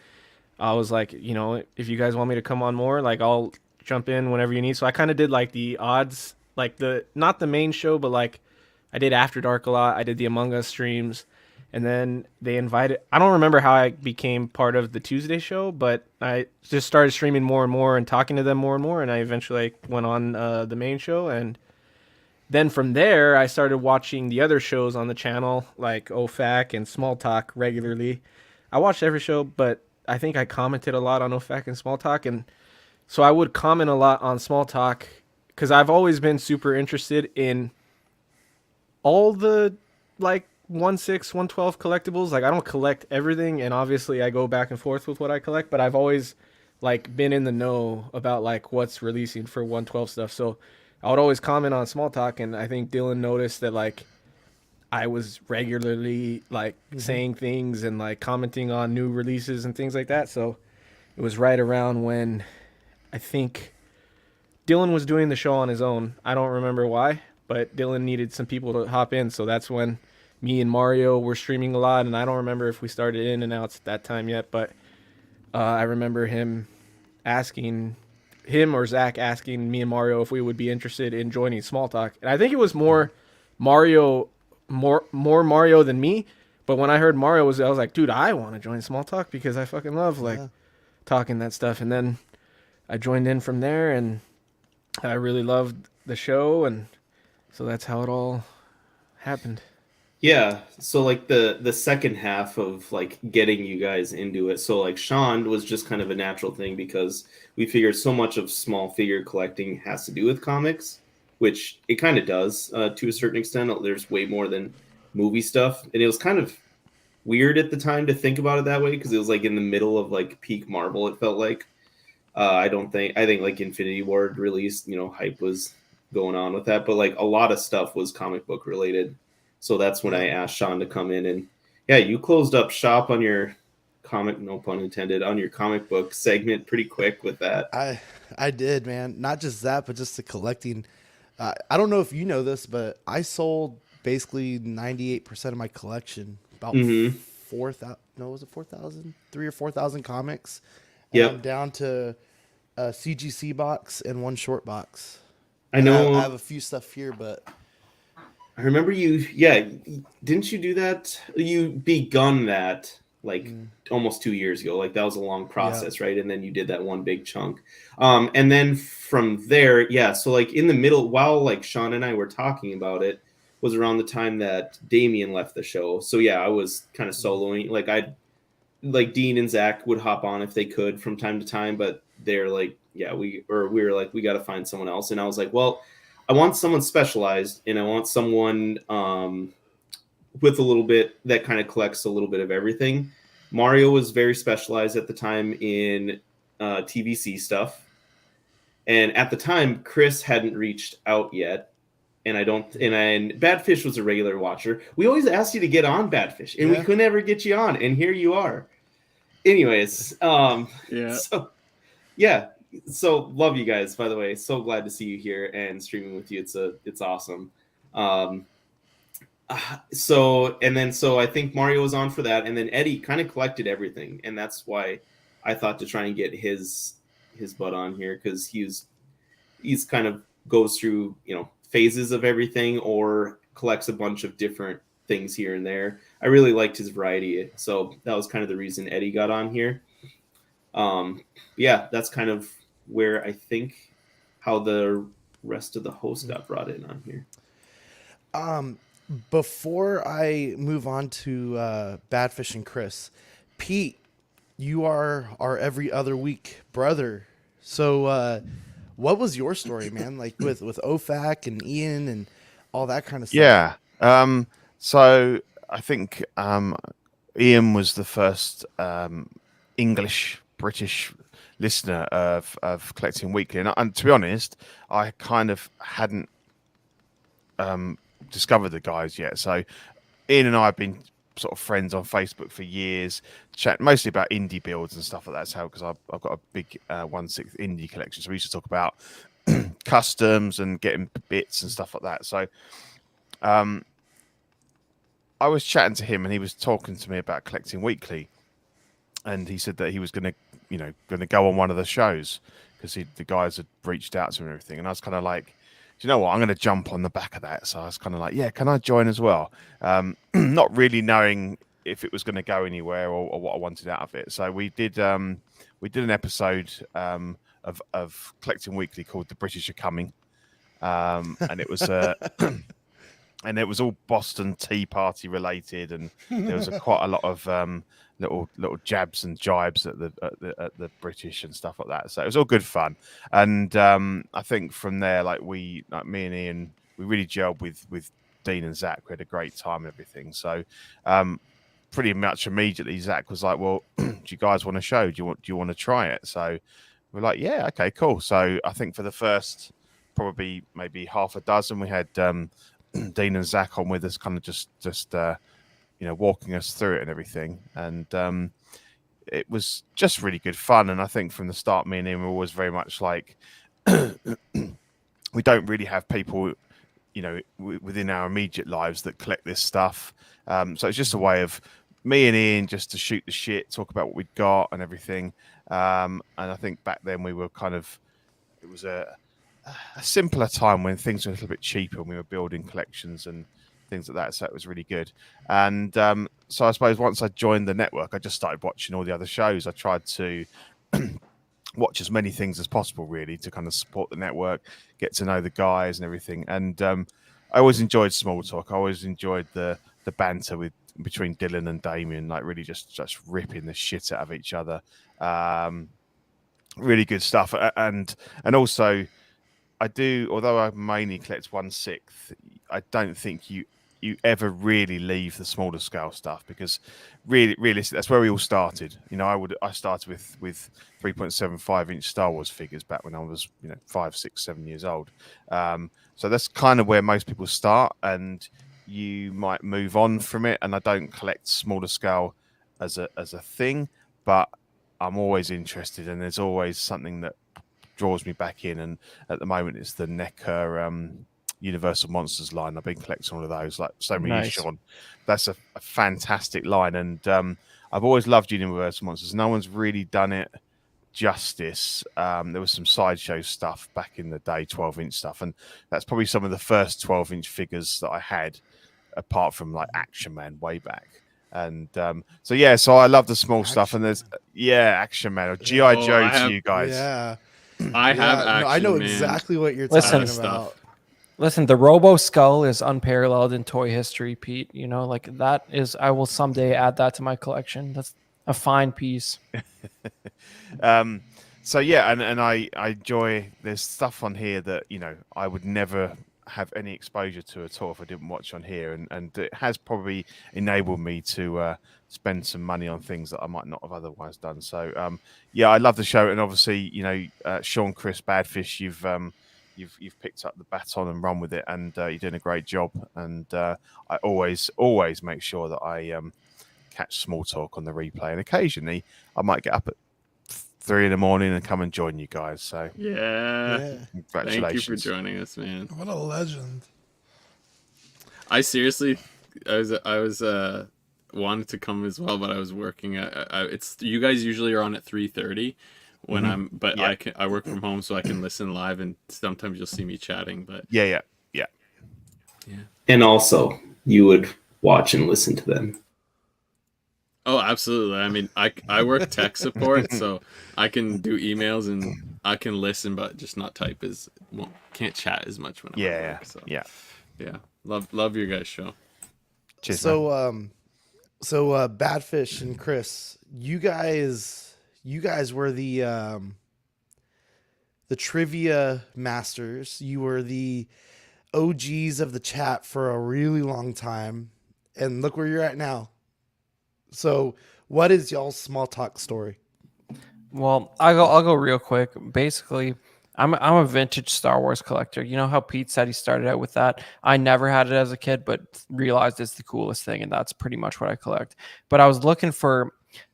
I was like, if you guys want me to come on more, like I'll jump in whenever you need. So I kind of did like the odds, like not the main show, but like I did After Dark a lot. I did the Among Us streams, and then they invited. I don't remember how I became part of the Tuesday show, but I just started streaming more and more and talking to them more and more, and I eventually went on the main show. And then from there, I started watching the other shows on the channel, like OFAC and Small Talk regularly. I watched every show, but I think I commented a lot on OFAC and Small Talk, and so I would comment a lot on Small Talk because I've always been super interested in all the like 1/6, 1/12 collectibles. Like I don't collect everything, and obviously I go back and forth with what I collect, but I've always like been in the know about like what's releasing for 1/12 stuff. So I would always comment on Small Talk, and I think Dylan noticed that like I was regularly like saying things and like commenting on new releases and things like that. So it was right around when I think Dylan was doing the show on his own. I don't remember why, but Dylan needed some people to hop in. So that's when me and Mario were streaming a lot. And I don't remember if we started in and outs at that time yet, but I remember him or Zach asking me and Mario if we would be interested in joining Small Talk. And I think it was more Mario than me. But when I heard Mario I was like, dude, I want to join Small Talk because I fucking love like talking that stuff. And then I joined in from there, and I really loved the show, and so that's how it all happened. Yeah, so like the second half of like getting you guys into it. So like Sean was just kind of a natural thing because we figured so much of small figure collecting has to do with comics, which it kind of does to a certain extent. There's way more than movie stuff, and it was kind of weird at the time to think about it that way because it was like in the middle of like peak Marvel. It felt like I think like Infinity War released, hype was going on with that, but like a lot of stuff was comic book related. So that's when I asked Sean to come in, and yeah, you closed up shop on your comic, no pun intended, on your comic book segment pretty quick with that. I did, man. Not just that, but just the collecting. I don't know if you know this, but I sold basically 98% of my collection. About 4,000. No, was it 4,000? 3,000 or 4,000 comics. And I'm down to a CGC box and one short box. I know. I have a few stuff here, but I remember you. Yeah, didn't you do that? You begun that like almost 2 years ago. Like that was a long process, right? And then you did that one big chunk. And then from there, yeah. So like in the middle, while like Sean and I were talking about it, was around the time that Damien left the show. So yeah, I was kind of soloing. Like Dean and Zach would hop on if they could from time to time, but they're like, yeah, we were like, we got to find someone else. And I was like, well, I want someone specialized, and I want someone with a little bit that kind of collects a little bit of everything. Mario was very specialized at the time in TVC stuff. And at the time, Chris hadn't reached out yet. And Badfish was a regular watcher. We always asked you to get on Badfish, and we could never get you on. And here you are. Anyways, so love you guys, by the way. So glad to see you here and streaming with you. It's awesome. So I think Mario was on for that, and then Eddie kind of collected everything, and that's why I thought to try and get his butt on here, because he's kind of goes through phases of everything or collects a bunch of different things here and there. I really liked his variety, so that was kind of the reason Eddie got on here. That's kind of where I think how the rest of the hosts got brought in on here. Before I move on to Badfish and Chris, Pete, you are our every other week brother. So what was your story, man? Like with OFAC and Ian and all that kind of stuff? Yeah. So I think Ian was the first English British listener of Collecting Weekly, and to be honest, I kind of hadn't discovered the guys yet. So Ian and I have been sort of friends on Facebook for years, chat mostly about indie builds and stuff like that. So because I've got a big 1/6 indie collection, so we used to talk about customs and getting bits and stuff like that. So I was chatting to him and he was talking to me about collecting weekly, and he said that he was going to go on one of the shows because the guys had reached out to him and everything. And I was kind of like, do you know what? I'm going to jump on the back of that. So I was kind of like, yeah, can I join as well? Not really knowing if it was going to go anywhere or what I wanted out of it. So we did an episode of Collecting Weekly called "The British Are Coming," and it was and it was all Boston Tea Party related, and there was quite a lot of little jabs and jibes at the British and stuff like that. So it was all good fun, and I think from there, me and Ian, we really gelled with Dean and Zach. We had a great time and everything. So pretty much immediately, Zach was like, "Well, do you guys want a show? Do you want to try it?" So we're like, "Yeah, okay, cool." So I think for the first probably maybe half a dozen, we had Dean and Zach on with us, kind of just walking us through it and everything, and it was just really good fun. And I think from the start, me and him were always very much like we don't really have people within our immediate lives that collect this stuff, so it's just a way of me and Ian just to shoot the shit, talk about what we'd got and everything, and I think back then it was a simpler time when things were a little bit cheaper and we were building collections and things like that. So it was really good. And so I suppose once I joined the network, I just started watching all the other shows. I tried to watch as many things as possible, really, to kind of support the network, get to know the guys and everything. And I always enjoyed small talk. I always enjoyed the banter between Dylan and Damien, like really just ripping the shit out of each other. Really good stuff. And also, I do, although I mainly collect 1/6, I don't think you ever really leave the smaller scale stuff, because realistically, that's where we all started. I started with 3.75-inch Star Wars figures back when I was 5, 6, 7 years old. So that's kind of where most people start, and you might move on from it. And I don't collect smaller scale as a thing, but I'm always interested, and there's always something that draws me back in. And at the moment it's the NECA Universal Monsters line. I've been collecting all of those, like so many Nice. Sean. That's a fantastic line, and I've always loved Universal Monsters. No one's really done it justice. There was some sideshow stuff back in the day, 12-inch stuff, and that's probably some of the first 12-inch figures that I had, apart from like Action Man way back. And so I love the small stuff, and there's Action Man or G.I. Joe to you guys. Yeah. I have Action I know Man. exactly what you're Listen. talking about. Listen, the Robo Skull is unparalleled in toy history, Pete. That is, I will someday add that to my collection. That's a fine piece. So yeah, and I enjoy, there's stuff on here that I would never have any exposure to at all if I didn't watch on here, and it has probably enabled me to spend some money on things that I might not have otherwise done. So I love the show, and obviously Sean, Chris, Badfish, you've picked up the baton and run with it, and you're doing a great job. And I always make sure that I catch Small Talk on the replay, and occasionally I might get up at 3 a.m. and come and join you guys. So Yeah. congratulations. Thank you for joining us, man. What a legend. I seriously, I was wanted to come as well, but I was working. It's you guys usually are on at 3:30 when I work from home, so I can listen live, and sometimes you'll see me chatting. But Yeah. And also, you would watch and listen to them. Oh, absolutely. I mean, I work tech support, so I can do emails and I can listen, but just not type can't chat as much when I'm at work. So yeah, love your guys' show. Cheers, So Badfish and Chris, you guys were the trivia masters. You were the OGs of the chat for a really long time, and look where you're at now. So what is y'all's small talk story? Well, I'll go real quick. Basically, I'm a vintage Star Wars collector. You know how Pete said he started out with that? I never had it as a kid, but realized it's the coolest thing, and that's pretty much what I collect. But I was looking for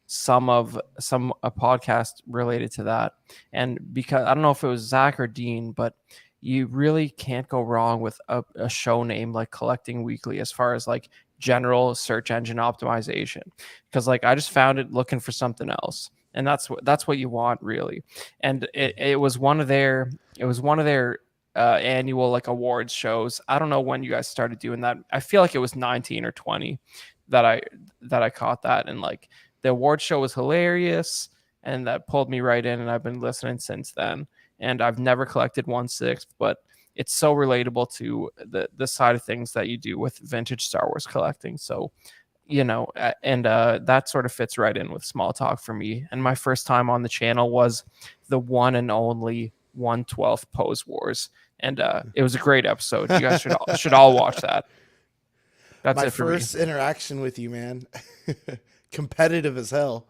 a podcast related to that, and because I don't know if it was Zach or Dean, but you really can't go wrong with a show name like Collecting Weekly as far as like general search engine optimization, because like I just found it looking for something else, and that's what you want really. And it was one of their annual like awards shows. I don't know when you guys started doing that. I feel like it was 19 or 20 that I caught that, and like the award show was hilarious, and that pulled me right in, and I've been listening since then. And I've never collected 1/6, but it's so relatable to the side of things that you do with vintage Star Wars collecting. So, that sort of fits right in with Small Talk for me. And my first time on the channel was the one and only 1/12 Pose Wars, and it was a great episode. You guys should all watch that. That's My it for me. first interaction with you, man. Competitive as hell.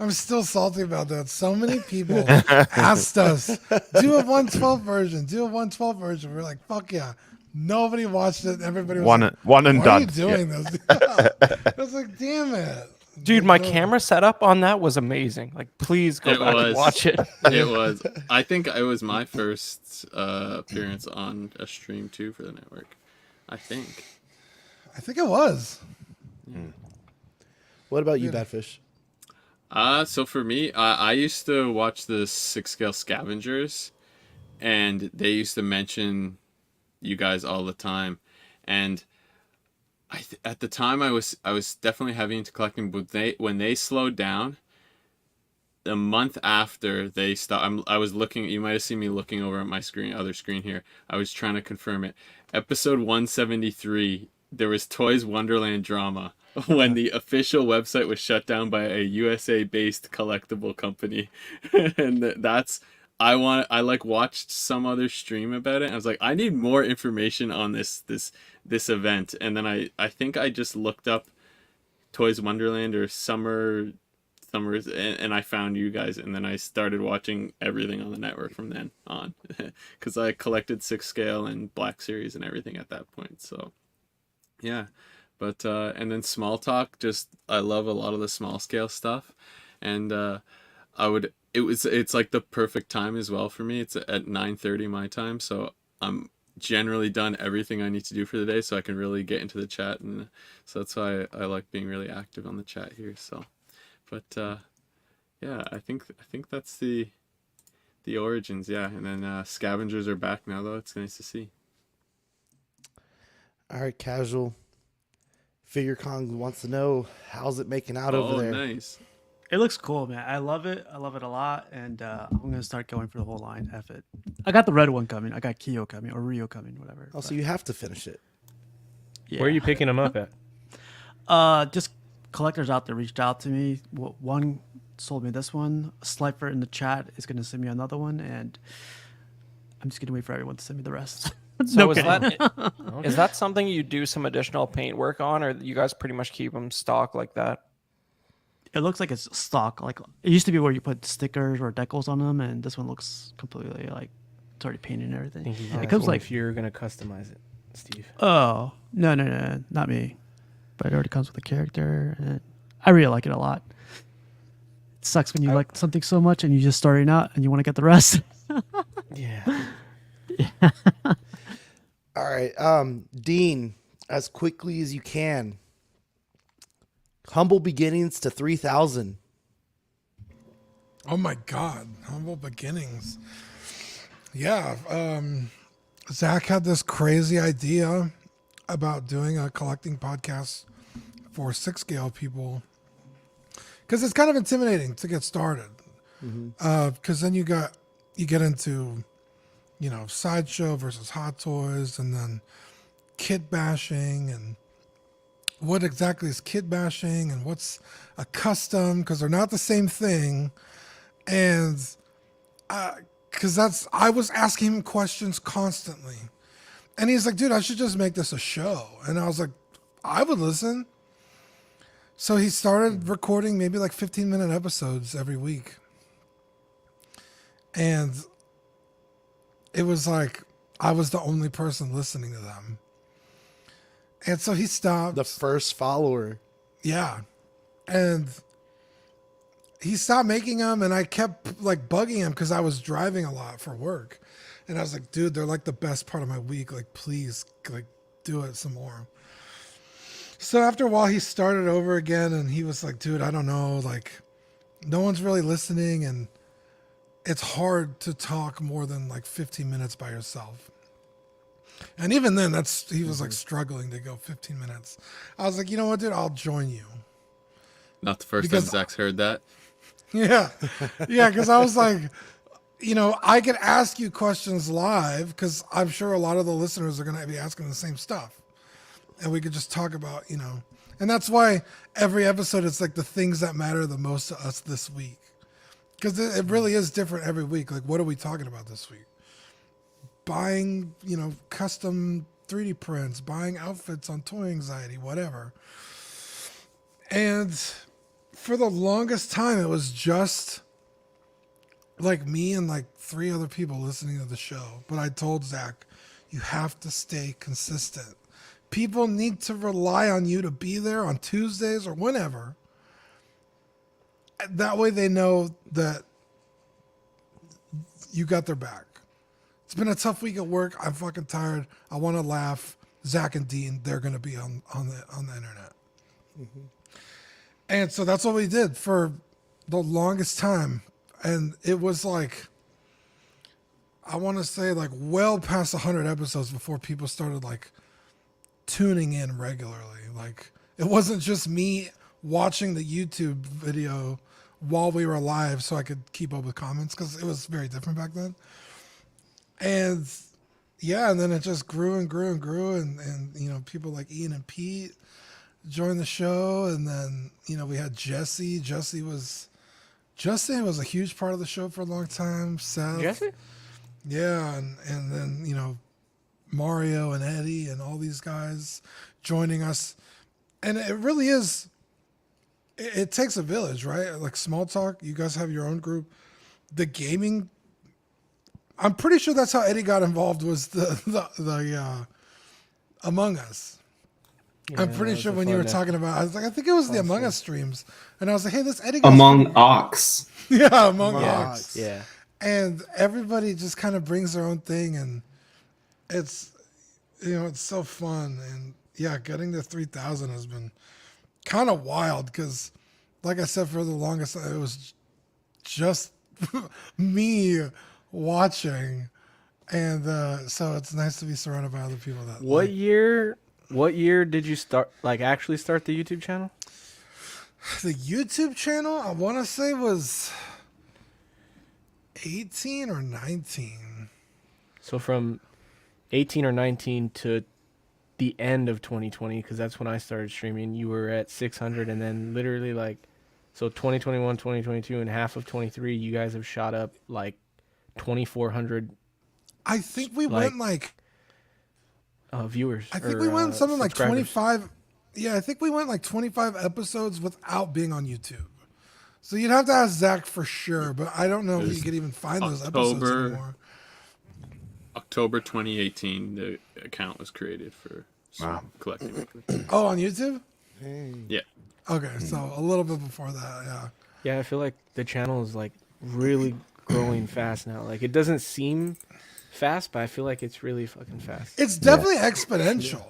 I'm still salty about that. So many people asked us, do a 112 version, do a 112 version. We're like, fuck yeah. Nobody watched it. Everybody was like, one and why done. are you doing this? I was like, damn it. Dude, my camera setup on that was amazing. Like, please go back and watch it. It was. I think it was my first appearance on a stream too for the network. I think it was. What about you, Badfish? So for me, I used to watch the 6-scale scavengers, and they used to mention you guys all the time. And at the time I was definitely heavy into collecting, but when they slowed down, a month after they stopped, I was looking. You might have seen me looking over at my other screen here. I was trying to confirm it. Episode 173. There was Toys Wonderland drama when the official website was shut down by a USA-based collectible company, and I watched some other stream about it. And I was like, I need more information on this event, and then I think I just looked up Toys Wonderland or Summers, and I found you guys, and then I started watching everything on the network from then on, because I collected 6-scale and Black Series and everything at that point. So yeah, but and then Small Talk, just I love a lot of the small scale stuff, and it's like the perfect time as well for me. It's at 9:30 my time, so I'm generally done everything I need to do for the day, so I can really get into the chat, and so that's why I like being really active on the chat here. So, but yeah, I think that's the origins, yeah. And then scavengers are back now, though. It's nice to see. All right, Casual. Figure Kong wants to know, how's it making out over there? Oh, nice. It looks cool, man. I love it. I love it a lot, and I'm gonna start going for the whole line. F it. I got the red one coming. I got Kyo coming or Rio coming, whatever. Oh, so you have to finish it. Yeah. Where are you picking them up at? Just collectors out there reached out to me. One sold me this one. Slifer in the chat is gonna send me another one, and I'm just gonna wait for everyone to send me the rest. So is that something you do some additional paint work on, or you guys pretty much keep them stock like that? It looks like it's stock. Like it used to be where you put stickers or decals on them, and this one looks completely like it's already painted and everything. It comes like if you're gonna customize it, Steve. Oh no, not me. But it already comes with a character, and I really like it a lot. It sucks when you like something so much and you just starting out and you want to get the rest. Yeah. All right, Dean, as quickly as you can. Humble beginnings to 3,000. Oh my God, humble beginnings. Yeah, Zach had this crazy idea about doing a collecting podcast for 6-scale people, because it's kind of intimidating to get started. Because then you get into, sideshow versus hot toys, and then kit bashing, and what exactly is kit bashing and what's a custom, because they're not the same thing. And because I was asking him questions constantly, and he's like, dude, I should just make this a show. And I was like, I would listen. So he started recording maybe like 15-minute episodes every week. and it was like I was the only person listening to them. And so he stopped. The first follower. Yeah. And he stopped making them, and I kept like bugging him because I was driving a lot for work. And I was like, dude, they're like the best part of my week. Like, please, like, do it some more. So after a while, he started over again, and he was like, dude, I don't know. Like, no one's really listening, and it's hard to talk more than like 15 minutes by yourself. And even then, he was like struggling to go 15 minutes. I was like, you know what, dude, I'll join you. Not the first time Zach's heard that. Yeah. Yeah, because I was like, you know, I could ask you questions live because I'm sure a lot of the listeners are going to be asking the same stuff. And we could just talk about, you know, and that's why every episode it's like the things that matter the most to us this week. Because it really is different every week. Like, what are we talking about this week? Buying, you know, custom 3D prints, buying outfits on Toy Anxiety, whatever. And for the longest time, it was just like me and like 3 other people listening to the show. But I told Zach, you have to stay consistent. People need to rely on you to be there on Tuesdays or whenever. That way they know that you got their back. It's been a tough week at work. I'm fucking tired. I want to laugh. Zach and Dean, they're going to be on the internet. Mm-hmm. And so that's what we did for the longest time. And it was like, I want to say like well past 100 episodes before people started like tuning in regularly. Like, it wasn't just me watching the YouTube video while we were live so I could keep up with comments, because it was very different back then. And yeah, and then it just grew and grew and grew, and you know, people like Ian and Pete joined the show, and then, you know, we had Jesse. Jesse was a huge part of the show for a long time. Seth. Jesse? Yeah, and then, you know, Mario and Eddie and all these guys joining us. And it really is, it takes a village, right? Like Small Talk, you guys have your own group. The gaming, I'm pretty sure that's how Eddie got involved, was the Among Us. Yeah, I'm pretty sure when you were talking about, I was like, I think it was the Among Us streams. And I was like, hey, this Eddie guy's Among Ox. Yeah, Among Ox. Yeah. And everybody just kind of brings their own thing, and it's, you know, it's so fun. And yeah, getting to 3,000 has been kind of wild because, like I said, for the longest time, it was just me watching. And so it's nice to be surrounded by other people that What year did you actually start the YouTube channel? The YouTube channel, I want to say, was 18 or 19. So from 18 or 19 to the end of 2020, because that's when I started streaming, you were at 600, and then literally so 2021, 2022, and half of 23, you guys have shot up like 2,400. I think we went viewers. I think we went something like 25. Yeah, I think we went like 25 episodes without being on YouTube. So you'd have to ask Zach for sure, but I don't know if you could even find those episodes anymore. October 2018, the account was created for Collecting. Oh, on YouTube? Yeah. Okay, so a little bit before that, yeah. Yeah, I feel like the channel is like really growing fast now. Like, it doesn't seem fast, but I feel like it's really fucking fast. It's definitely exponential.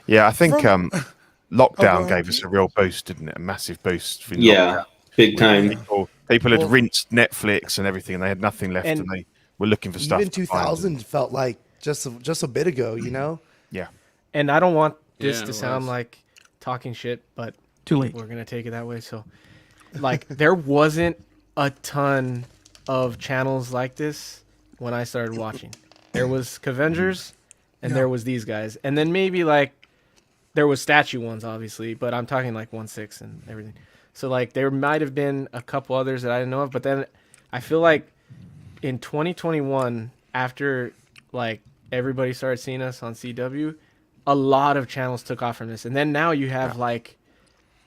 Yeah, I think lockdown gave us a real boost, didn't it? A massive boost. For lockdown. Big time. People had rinsed Netflix and everything, and they had nothing left, and they were looking for stuff. Even 2000 felt like just a bit ago, you know? Yeah. And I don't want this to sound like talking shit, but too late. We're gonna take it that way. So, like, there wasn't a ton of channels like this when I started watching. There was Cavengers, and there was these guys, and then maybe like there was statue ones, obviously, but I'm talking like 1.6 and everything. So like there might have been a couple others that I didn't know of, but then I feel like in 2021, after like everybody started seeing us on CW, a lot of channels took off from this, and then now you have like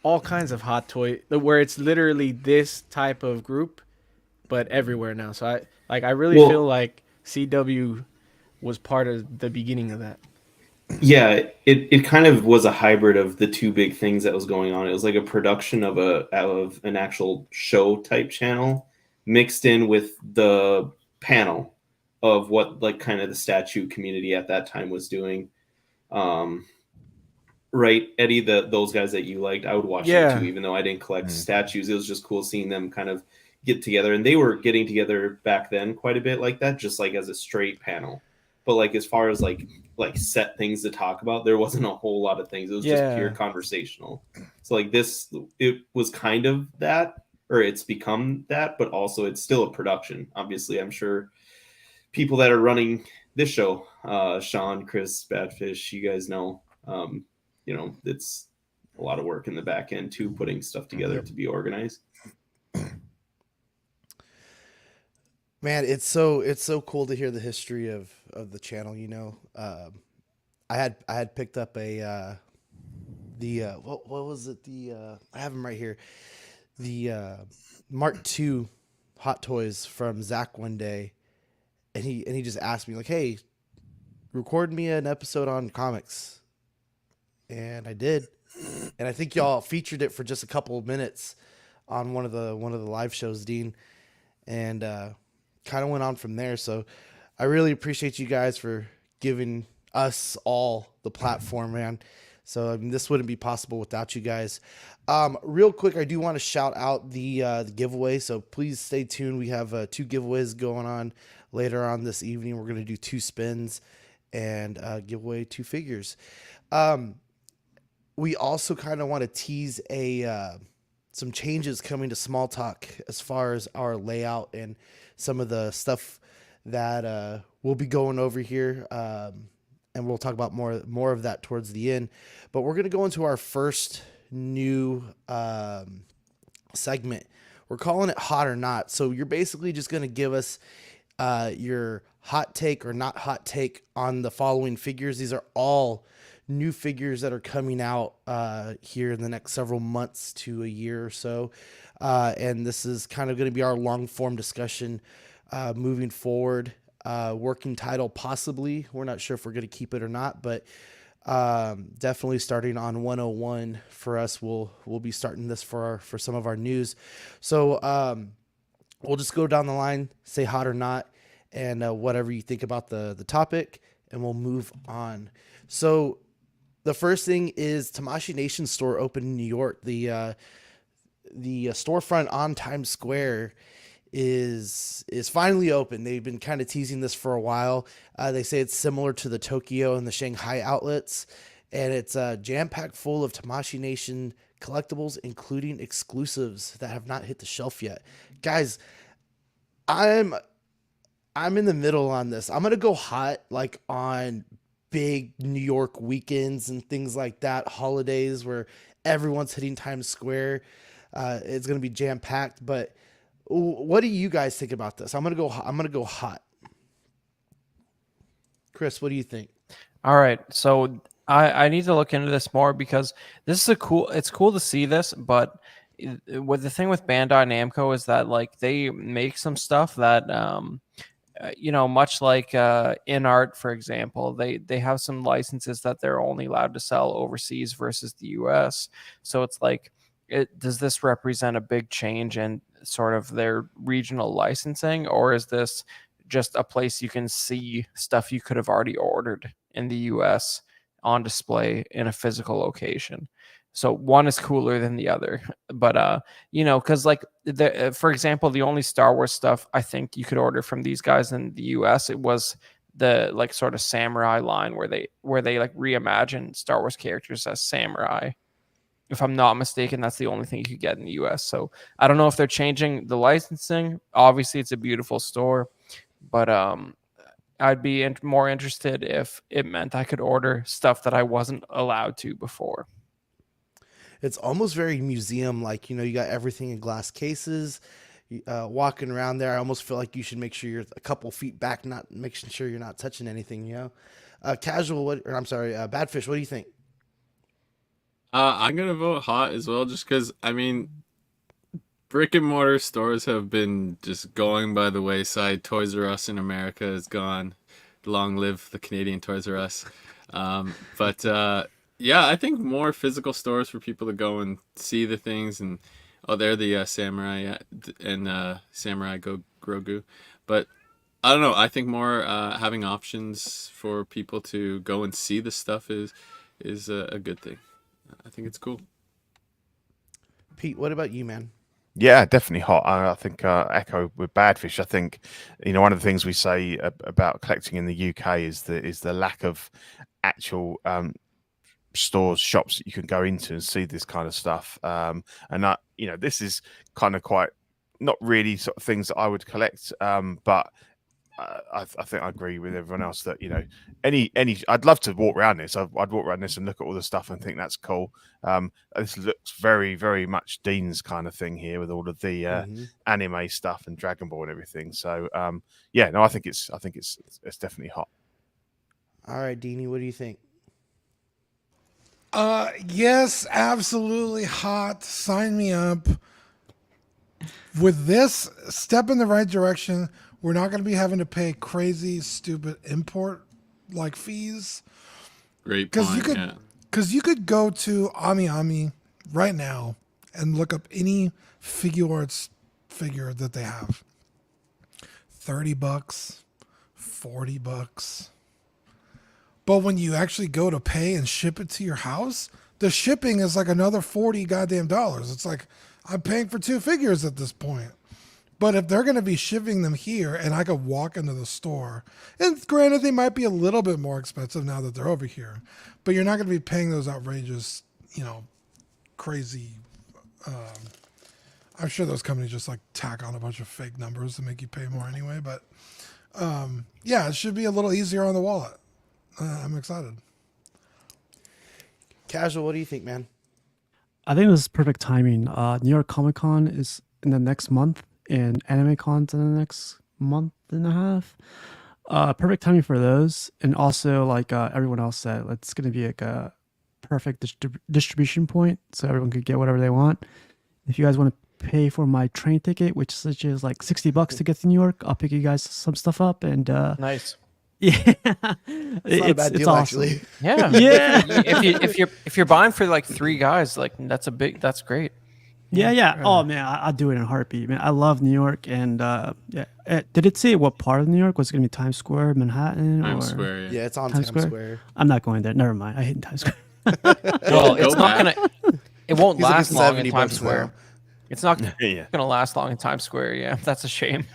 all kinds of hot toy where it's literally this type of group but everywhere now. So I really Well, feel like CW was part of the beginning of that. yeah, it kind of was a hybrid of the two big things that was going on. It was like a production of an actual show type channel mixed in with the panel of what like kind of the statue community at that time was doing. Um, right, Eddie, those guys that you liked, I would watch them too, Yeah, even though I didn't collect statues. It was just cool seeing them kind of get together, and they were getting together back then quite a bit like that, just like as a straight panel. But like as far as like set things to talk about, there wasn't a whole lot of things. It was just pure yeah, conversational. So like this, it was kind of that, or it's become that, but also it's still a production. Obviously, I'm sure people that are running this show, Sean, Chris, Badfish, you guys know, it's a lot of work in the back end too, putting stuff together to be organized. Man, it's so cool to hear the history of the channel. I had picked up what was it, I have them right here, the Mark II Hot Toys from Zach one day, and he just asked me like, hey, record me an episode on comics, and I did, and I think y'all featured it for just a couple of minutes on one of the live shows, Dean, and kind of went on from there. So I really appreciate you guys for giving us all the platform, man. So I mean, this wouldn't be possible without you guys. Real quick, I do want to shout out the giveaway. So please stay tuned. We have 2 giveaways going on later on this evening. We're going to do 2 spins and give away 2 figures. We also kind of want to tease some changes coming to Small Talk as far as our layout and some of the stuff that we'll be going over here. And we'll talk about more of that towards the end. But we're going to go into our first new segment. We're calling it Hot or Not. So you're basically just going to give us your hot take or not hot take on the following figures. These are all new figures that are coming out here in the next several months to a year or so. And this is kind of going to be our long form discussion moving forward. Working title possibly. We're not sure if we're going to keep it or not, but definitely starting on 101 for us. We'll be starting this for some of our news. So we'll just go down the line, say hot or not, and whatever you think about the topic, and we'll move on. So the first thing is Tamashii Nation store opened in New York. The storefront on Times Square is finally open. They've been kind of teasing this for a while. They say it's similar to the Tokyo and the Shanghai outlets, and it's jam-packed full of Tamashii Nation collectibles, including exclusives that have not hit the shelf yet. Guys, I'm in the middle on this. I'm gonna go hot, like on big New York weekends and things like that, holidays where everyone's hitting Times Square. It's gonna be jam-packed, but what do you guys think about this? I'm gonna go hot. Chris, what do you think? All right, so I need to look into this more because this is it's cool to see this, but what the thing with Bandai Namco is that like they make some stuff that much like in art, for example, they have some licenses that they're only allowed to sell overseas versus the US. So it's like, does this represent a big change in sort of their regional licensing, or is this just a place you can see stuff you could have already ordered in the US on display in a physical location? So one is cooler than the other, but because like for example, the only Star Wars stuff I think you could order from these guys in the US, it was the like sort of samurai line where they like reimagined Star Wars characters as samurai. If I'm not mistaken, that's the only thing you could get in the US. So I don't know if they're changing the licensing. Obviously, it's a beautiful store, but I'd be more interested if it meant I could order stuff that I wasn't allowed to before. It's almost very museum like. You got everything in glass cases. Walking around there, I almost feel like you should make sure you're a couple feet back, not making sure you're not touching anything. Casual. Badfish. What do you think? I'm gonna vote hot as well, just because I mean, brick and mortar stores have been just going by the wayside. Toys R Us in America is gone. Long live the Canadian Toys R Us. But yeah, I think more physical stores for people to go and see the things. And oh, they're the Samurai and Samurai Grogu. But I don't know. I think more having options for people to go and see the stuff is a good thing. I think it's cool. Pete, what about you, man? Yeah, definitely hot. I think echo with Badfish. I think one of the things we say about collecting in the UK is the lack of actual stores, shops that you can go into and see this kind of stuff. And that this is kind of quite not really sort of things that I would collect, but I think I agree with everyone else that any I'd love to walk around this. I'd walk around this and look at all the stuff and think that's cool. This looks very, very much Dean's kind of thing here with all of the anime stuff and Dragon Ball and everything. So yeah, no, I think it's definitely hot. All right, Deanie, what do you think? Yes, absolutely hot. Sign me up. With this step in the right direction, we're not going to be having to pay crazy, stupid import like fees. Great point. Because you could go to AmiAmi right now and look up any figure arts figure that they have. $30, $40. But when you actually go to pay and ship it to your house, the shipping is like another $40 goddamn dollars. It's like I'm paying for 2 figures at this point. But if they're going to be shipping them here and I could walk into the store, and granted, they might be a little bit more expensive now that they're over here, but you're not going to be paying those outrageous, crazy. I'm sure those companies just like tack on a bunch of fake numbers to make you pay more anyway. But yeah, it should be a little easier on the wallet. I'm excited. Casual, what do you think, man? I think this is perfect timing. New York Comic Con is in the next month, and Anime Con's in the next month and a half. Perfect timing for those, and also like everyone else said, it's going to be like a perfect distribution point, so everyone could get whatever they want. If you guys want to pay for my train ticket, which is like $60 to get to New York, I'll pick you guys some stuff up and Nice. Yeah, It's not a bad deal, awesome. actually. Yeah. Yeah. if you're buying for like 3 guys, like that's great. Yeah. Oh man, I'll do it in a heartbeat, man. I love New York, and yeah. Did it say what part of New York? Was it gonna be Times Square, Manhattan, Times or Square. Yeah. Yeah, it's on Times Times Square? Square. I'm not going there. Never mind. I hate Times Square. Well, it's not gonna. It won't He's like, last it's long in $70 Times now. Square. It's not Yeah. gonna last long in Times Square. Yeah, that's a shame.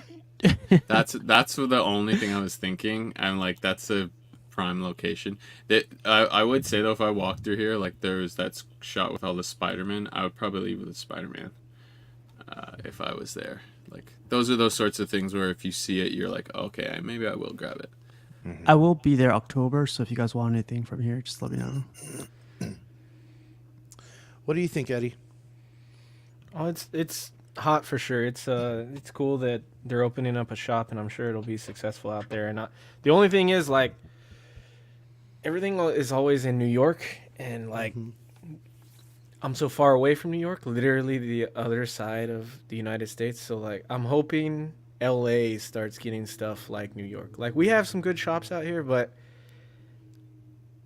That's the only thing I was thinking. I'm like, that's a prime location. That I would say though, if I walked through here, like there's that shot with all the Spider-Man, I would probably leave with the Spider-Man. If I was there, like those are those sorts of things where if you see it, you're like, okay, maybe I will grab it. I will be there October, so if you guys want anything from here, just let me know. What do you think, Eddie? Oh, it's hot for sure. It's cool that they're opening up a shop, and I'm sure it'll be successful out there. And the only thing is, like, everything is always in New York, and like I'm so far away from New York, literally the other side of the United States. So like I'm hoping LA starts getting stuff like New York. Like we have some good shops out here,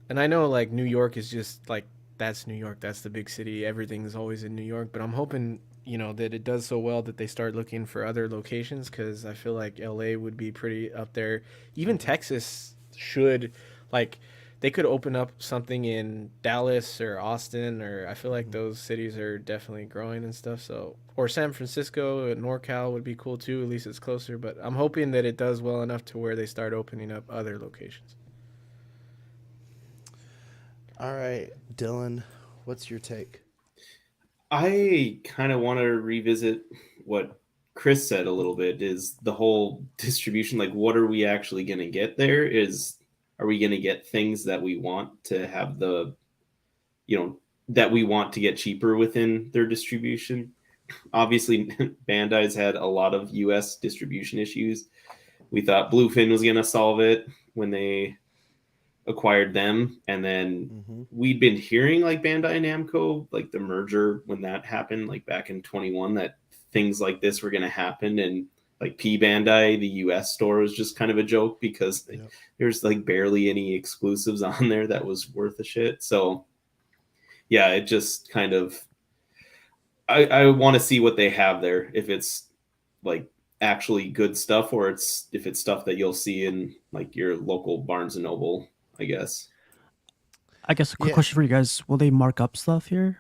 and I know like New York is just like that's New York, that's the big city. Everything's always in New York, but I'm hoping that it does so well that they start looking for other locations, because I feel like LA would be pretty up there. Even Texas should, like, they could open up something in Dallas or Austin, or I feel like those cities are definitely growing and stuff. So, or San Francisco, NorCal would be cool too. At least it's closer. But I'm hoping that it does well enough to where they start opening up other locations. All right, Dylan, what's your take? I kind of want to revisit what Chris said a little bit, is the whole distribution. Like, what are we actually going to get there? Are we going to get things that we want to have that we want to get cheaper within their distribution? Obviously, Bandai's had a lot of US distribution issues. We thought Bluefin was going to solve it when they acquired them. And then we'd been hearing like Bandai Namco, like the merger when that happened, like back in 21, that things like this were going to happen. And like P Bandai, the US store, was just kind of a joke because there's like barely any exclusives on there that was worth a shit. So yeah, it just kind of, I want to see what they have there. If it's like actually good stuff, or if it's stuff that you'll see in like your local Barnes and Noble, I guess. I guess a quick question for you guys: will they mark up stuff here?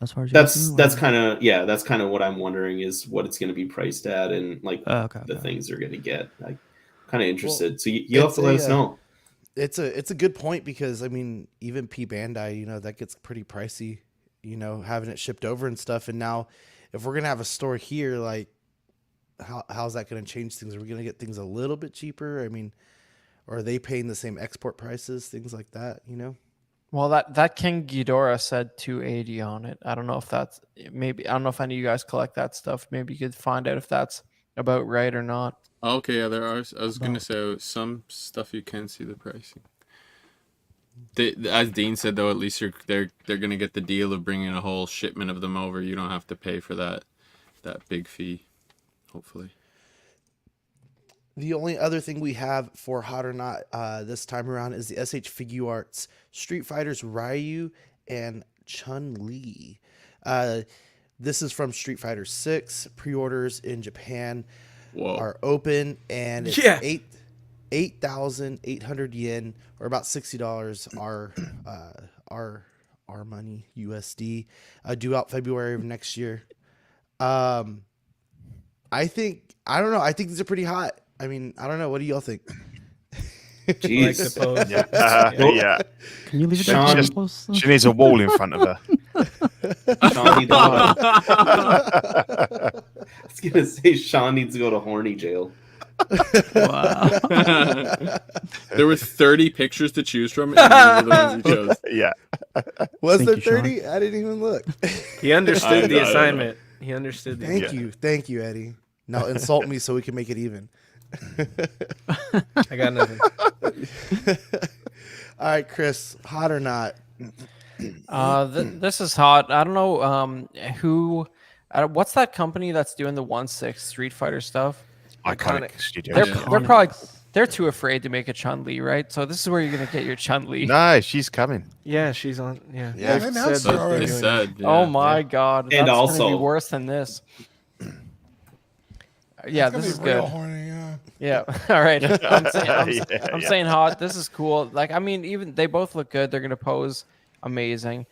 As far as That's kind of what I'm wondering, is what it's going to be priced at, and like the things they're going to get. I'm kind of interested. So you'll have to let us know. It's a good point, because I mean, even P Bandai, that gets pretty pricey, having it shipped over and stuff. And now, if we're gonna have a store here, like, how's that gonna change things? Are we gonna get things a little bit cheaper? I mean, or are they paying the same export prices, things like that? Well, that King Ghidorah said 280 on it. I don't know if that's maybe. I don't know if any of you guys collect that stuff. Maybe you could find out if that's about right or not. Okay, yeah, there are. I was gonna say some stuff you can see the pricing. As Dean said, though, at least they're gonna get the deal of bringing a whole shipment of them over. You don't have to pay for that big fee, hopefully. The only other thing we have for Hot or Not this time around is the SH Figuarts Street Fighters Ryu and Chun-Li. This is from Street Fighter 6. Pre-orders in Japan are open, and it's 8,800 yen, or about $60 our money, USD, due out February of next year. I don't know. I think these are pretty hot. I mean, I don't know. What do y'all think? Jeez. Yeah. Can you leave it Sean, that close? She needs a wall in front of her. Sean needs I was gonna say Sean needs to go to horny jail. Wow. There were 30 pictures to choose from, and these are the ones he chose. Yeah. Was Thank there you, Sean. 30? I didn't even look. He understood the I know. assignment. He understood the Thank you, Eddie. Now insult me so we can make it even. I got nothing. All right, Chris, hot or not? This is hot. I don't know who. What's that company that's doing the 1/6 Street Fighter stuff? Iconic Studios. They're probably too afraid to make a Chun-Li, right? So this is where you're gonna get your Chun-Li. No, she's coming. Yeah, she's on. Yeah, Yeah, they announced it already. They said, yeah. Oh my god, And that's also- gonna be worse than this. Yeah, It's gonna this is be real good. horny, yeah. Yeah, all right. I'm Yeah. saying hot. This is cool. Like, I mean, even they both look good. They're gonna pose amazing.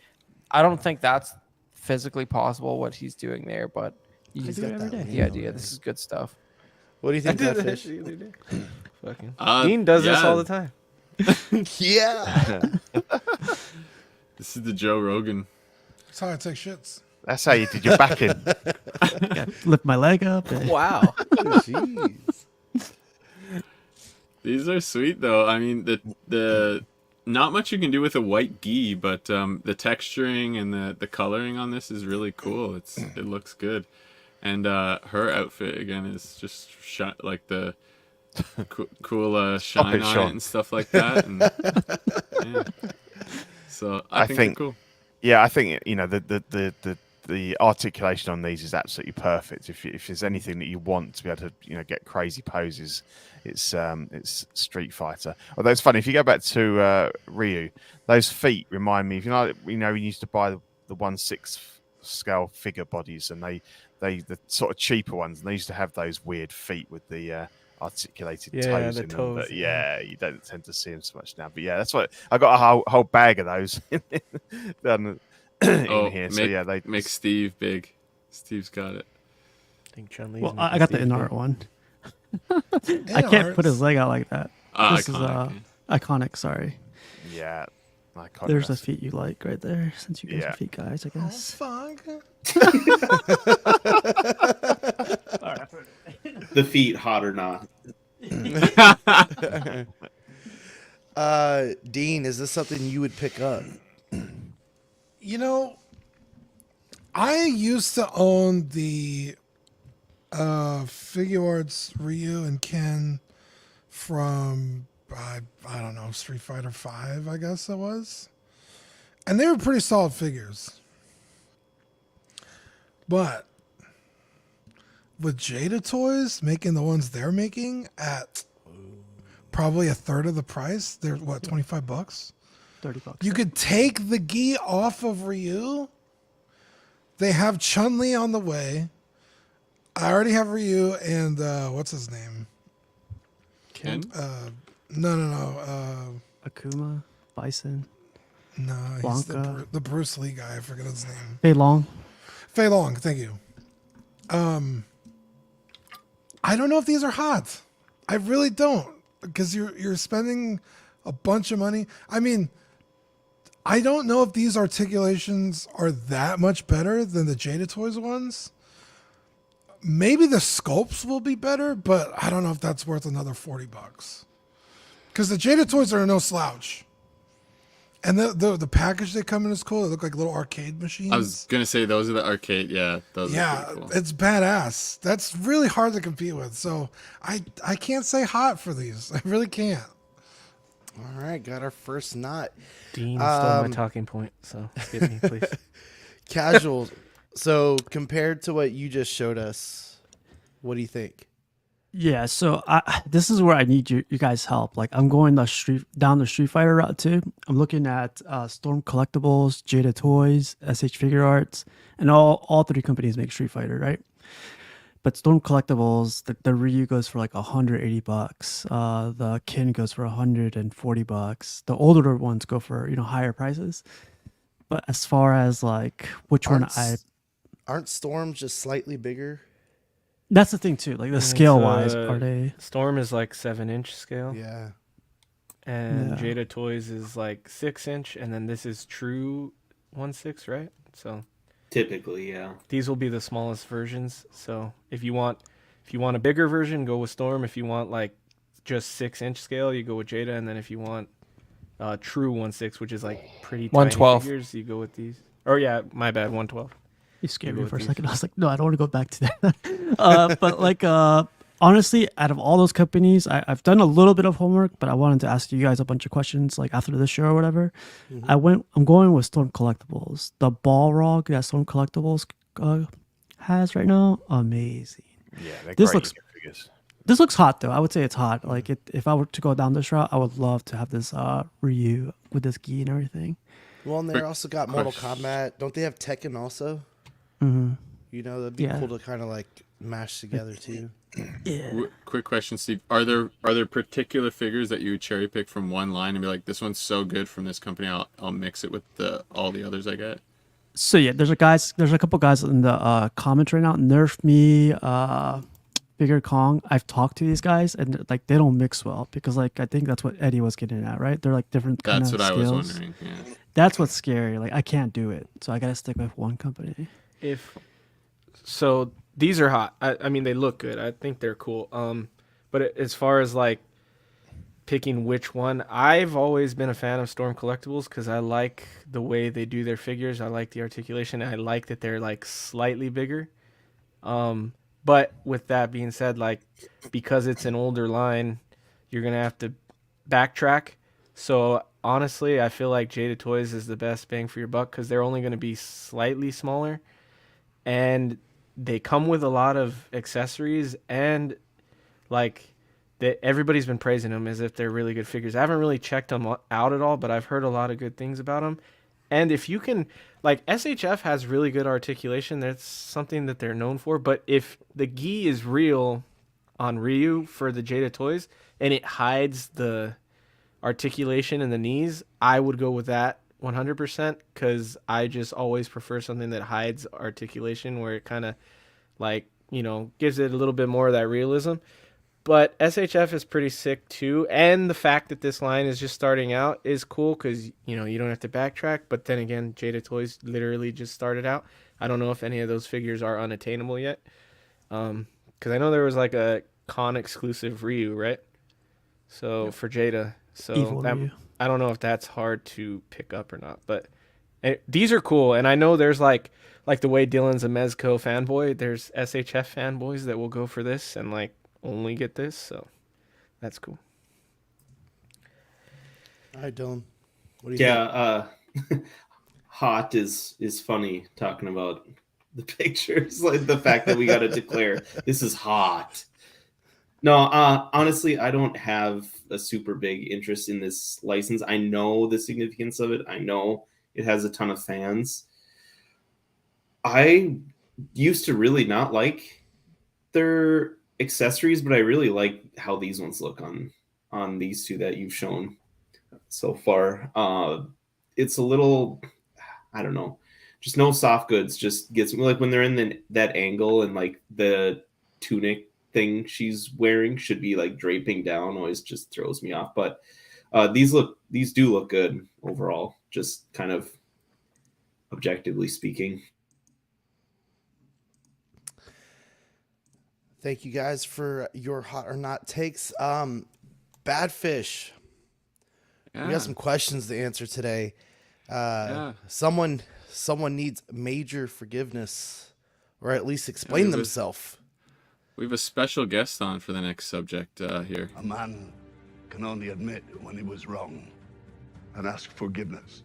I don't think that's physically possible what he's doing there, but I he's do it every day. the idea. This is good stuff. What do you I think, did that that fish? shit the other day. Fucking Dean does this all the time. Yeah. This is the Joe Rogan. That's how I take shits. That's how you did your backing. Yeah, lift my leg up. Wow. Jeez. These are sweet though. I mean, the not much you can do with a white gi, but the texturing and the coloring on this is really cool. It looks good, and her outfit again is just like the cool shine on Sean. it and stuff like that. And, yeah. So I think they're cool. Yeah, I think the articulation on these is absolutely perfect. If there's anything that you want to be able to get crazy poses, it's Street Fighter. Although it's funny, if you go back to Ryu, those feet remind me. We used to buy the 1/6 scale figure bodies, and they the sort of cheaper ones, and they used to have those weird feet with the articulated toes the in toes, them. But you don't tend to see them so much now. But yeah, that's what I got a whole bag of those in here. So yeah, they make Steve big. Steve's got it. I think Chun-Li's Well, making I got the Steve in-art big. one. I can't put his leg out like that. This Iconic. is iconic. Sorry. yeah. Iconic. There's the feet you like right there. Since you guys Yeah. are feet guys, I Oh, guess. fuck. The feet, hot or not. Dean, is this something you would pick up? I used to own the Figuarts Ryu and Ken from I don't know, Street Fighter 5, I guess it was. And they were pretty solid figures. But with Jada Toys making the ones they're making at probably a third of the price. They're what, $25? $30. You could take the gi off of Ryu. They have Chun-Li on the way. I already have Ryu and what's his name? Ken? No. Akuma, Bison, No, he's Blanca. the Bruce Lee guy. I forget his name. Fei Long. Fei Long, thank you. I don't know if these are hot. I really don't, because you're spending a bunch of money. I mean, I don't know if these articulations are that much better than the Jada Toys ones. Maybe the sculpts will be better, but I don't know if that's worth another $40. Because the Jada Toys are no slouch. And the package they come in is cool. They look like little arcade machines. I was gonna say those are the arcade. Yeah, those. Yeah, are pretty cool. it's badass. That's really hard to compete with. So I can't say hot for these. I really can't. All right, got our first knot. Dean stole my talking point, so skip me, please. Casual. So compared to what you just showed us, what do you think? Yeah, so this is where I need you guys' help. Like, I'm going down the Street Fighter route too. I'm looking at Storm Collectibles, Jada Toys, SH Figure Arts, and all three companies make Street Fighter, right? But Storm Collectibles, the Ryu goes for like $180. The Kin goes for $140. The older ones go for higher prices. But as far as like which one aren't Storms just slightly bigger? That's the thing too. Like the scale wise, are they? Storm is like 7-inch scale. Yeah. And Jada Toys is like 6-inch, and then this is true 1/6, right? So Typically, yeah. these will be the smallest versions. So if you want a bigger version, go with Storm. If you want like just 6-inch scale, you go with Jada, and then if you want true 1/6, which is like pretty tiny 112 figures, you go with these. Or yeah, my bad, 112. You scared You me go for a with second. I was like, no, I don't want to go back to that. But like, honestly, out of all those companies, I've done a little bit of homework, but I wanted to ask you guys a bunch of questions like after the show or whatever. Mm-hmm. I'm going with Storm Collectibles. The Balrog that Storm Collectibles has right now, amazing. Yeah, they're This great looks- figures. This looks hot though. I would say it's hot. Like if I were to go down this route, I would love to have this Ryu with this gi and everything. Well, and they also got Mortal Kombat. Don't they have Tekken also? Mm-hmm. That'd be Yeah. cool to kind of like mash together too. Yeah. Quick question, Steve. Are there particular figures that you would cherry pick from one line and be like, this one's so good from this company, I'll mix it with all the others I get? So yeah, there's a couple guys in the comments right now. Nerf me, Bigger Kong. I've talked to these guys and like they don't mix well because like I think that's what Eddie was getting at, right? They're like different kind That's of what skills. I was wondering. Yeah. That's what's scary. Like I can't do it, so I gotta stick with one company. So these are hot. I mean, they look good. I think they're cool. But as far as like picking which one, I've always been a fan of Storm Collectibles because I like the way they do their figures. I like the articulation. I like that they're like slightly bigger. But with that being said, like because it's an older line, you're gonna have to backtrack. So honestly, I feel like Jada Toys is the best bang for your buck because they're only going to be slightly smaller, and they come with a lot of accessories, and like everybody's been praising them as if they're really good figures. I haven't really checked them out at all, but I've heard a lot of good things about them. And if you can, like SHF has really good articulation. That's something that they're known for. But if the gi is real on Ryu for the Jada Toys and it hides the articulation in the knees, I would go with that 100% because I just always prefer something that hides articulation where it kind of like, gives it a little bit more of that realism. But SHF is pretty sick too. And the fact that this line is just starting out is cool because, you don't have to backtrack. But then again, Jada Toys literally just started out. I don't know if any of those figures are unattainable yet. Because I know there was like a con exclusive Ryu, right? So for Jada. So Ryu. I don't know if that's hard to pick up or not. But these are cool. And I know there's like the way Dylan's a Mezco fanboy, there's SHF fanboys that will go for this and like only get this, so that's cool. All right, Dylan. What do you think? Yeah, hot is funny talking about the pictures, like the fact that we got to declare this is hot. No, honestly, I don't have a super big interest in this license. I know the significance of it. I know it has a ton of fans. I used to really not like their accessories, but I really like how these ones look on these two that you've shown so far. It's a little, I don't know, just no soft goods. Just gets me like when they're in that angle and like the tunic thing she's wearing should be like draping down. Always just throws me off. But these do look good overall. Just kind of objectively speaking. Thank you guys for your hot or not takes. Badfish. Yeah. We got some questions to answer today. Someone needs major forgiveness, or at least explain themselves. We have a special guest on for the next subject here. A man can only admit when he was wrong and ask forgiveness.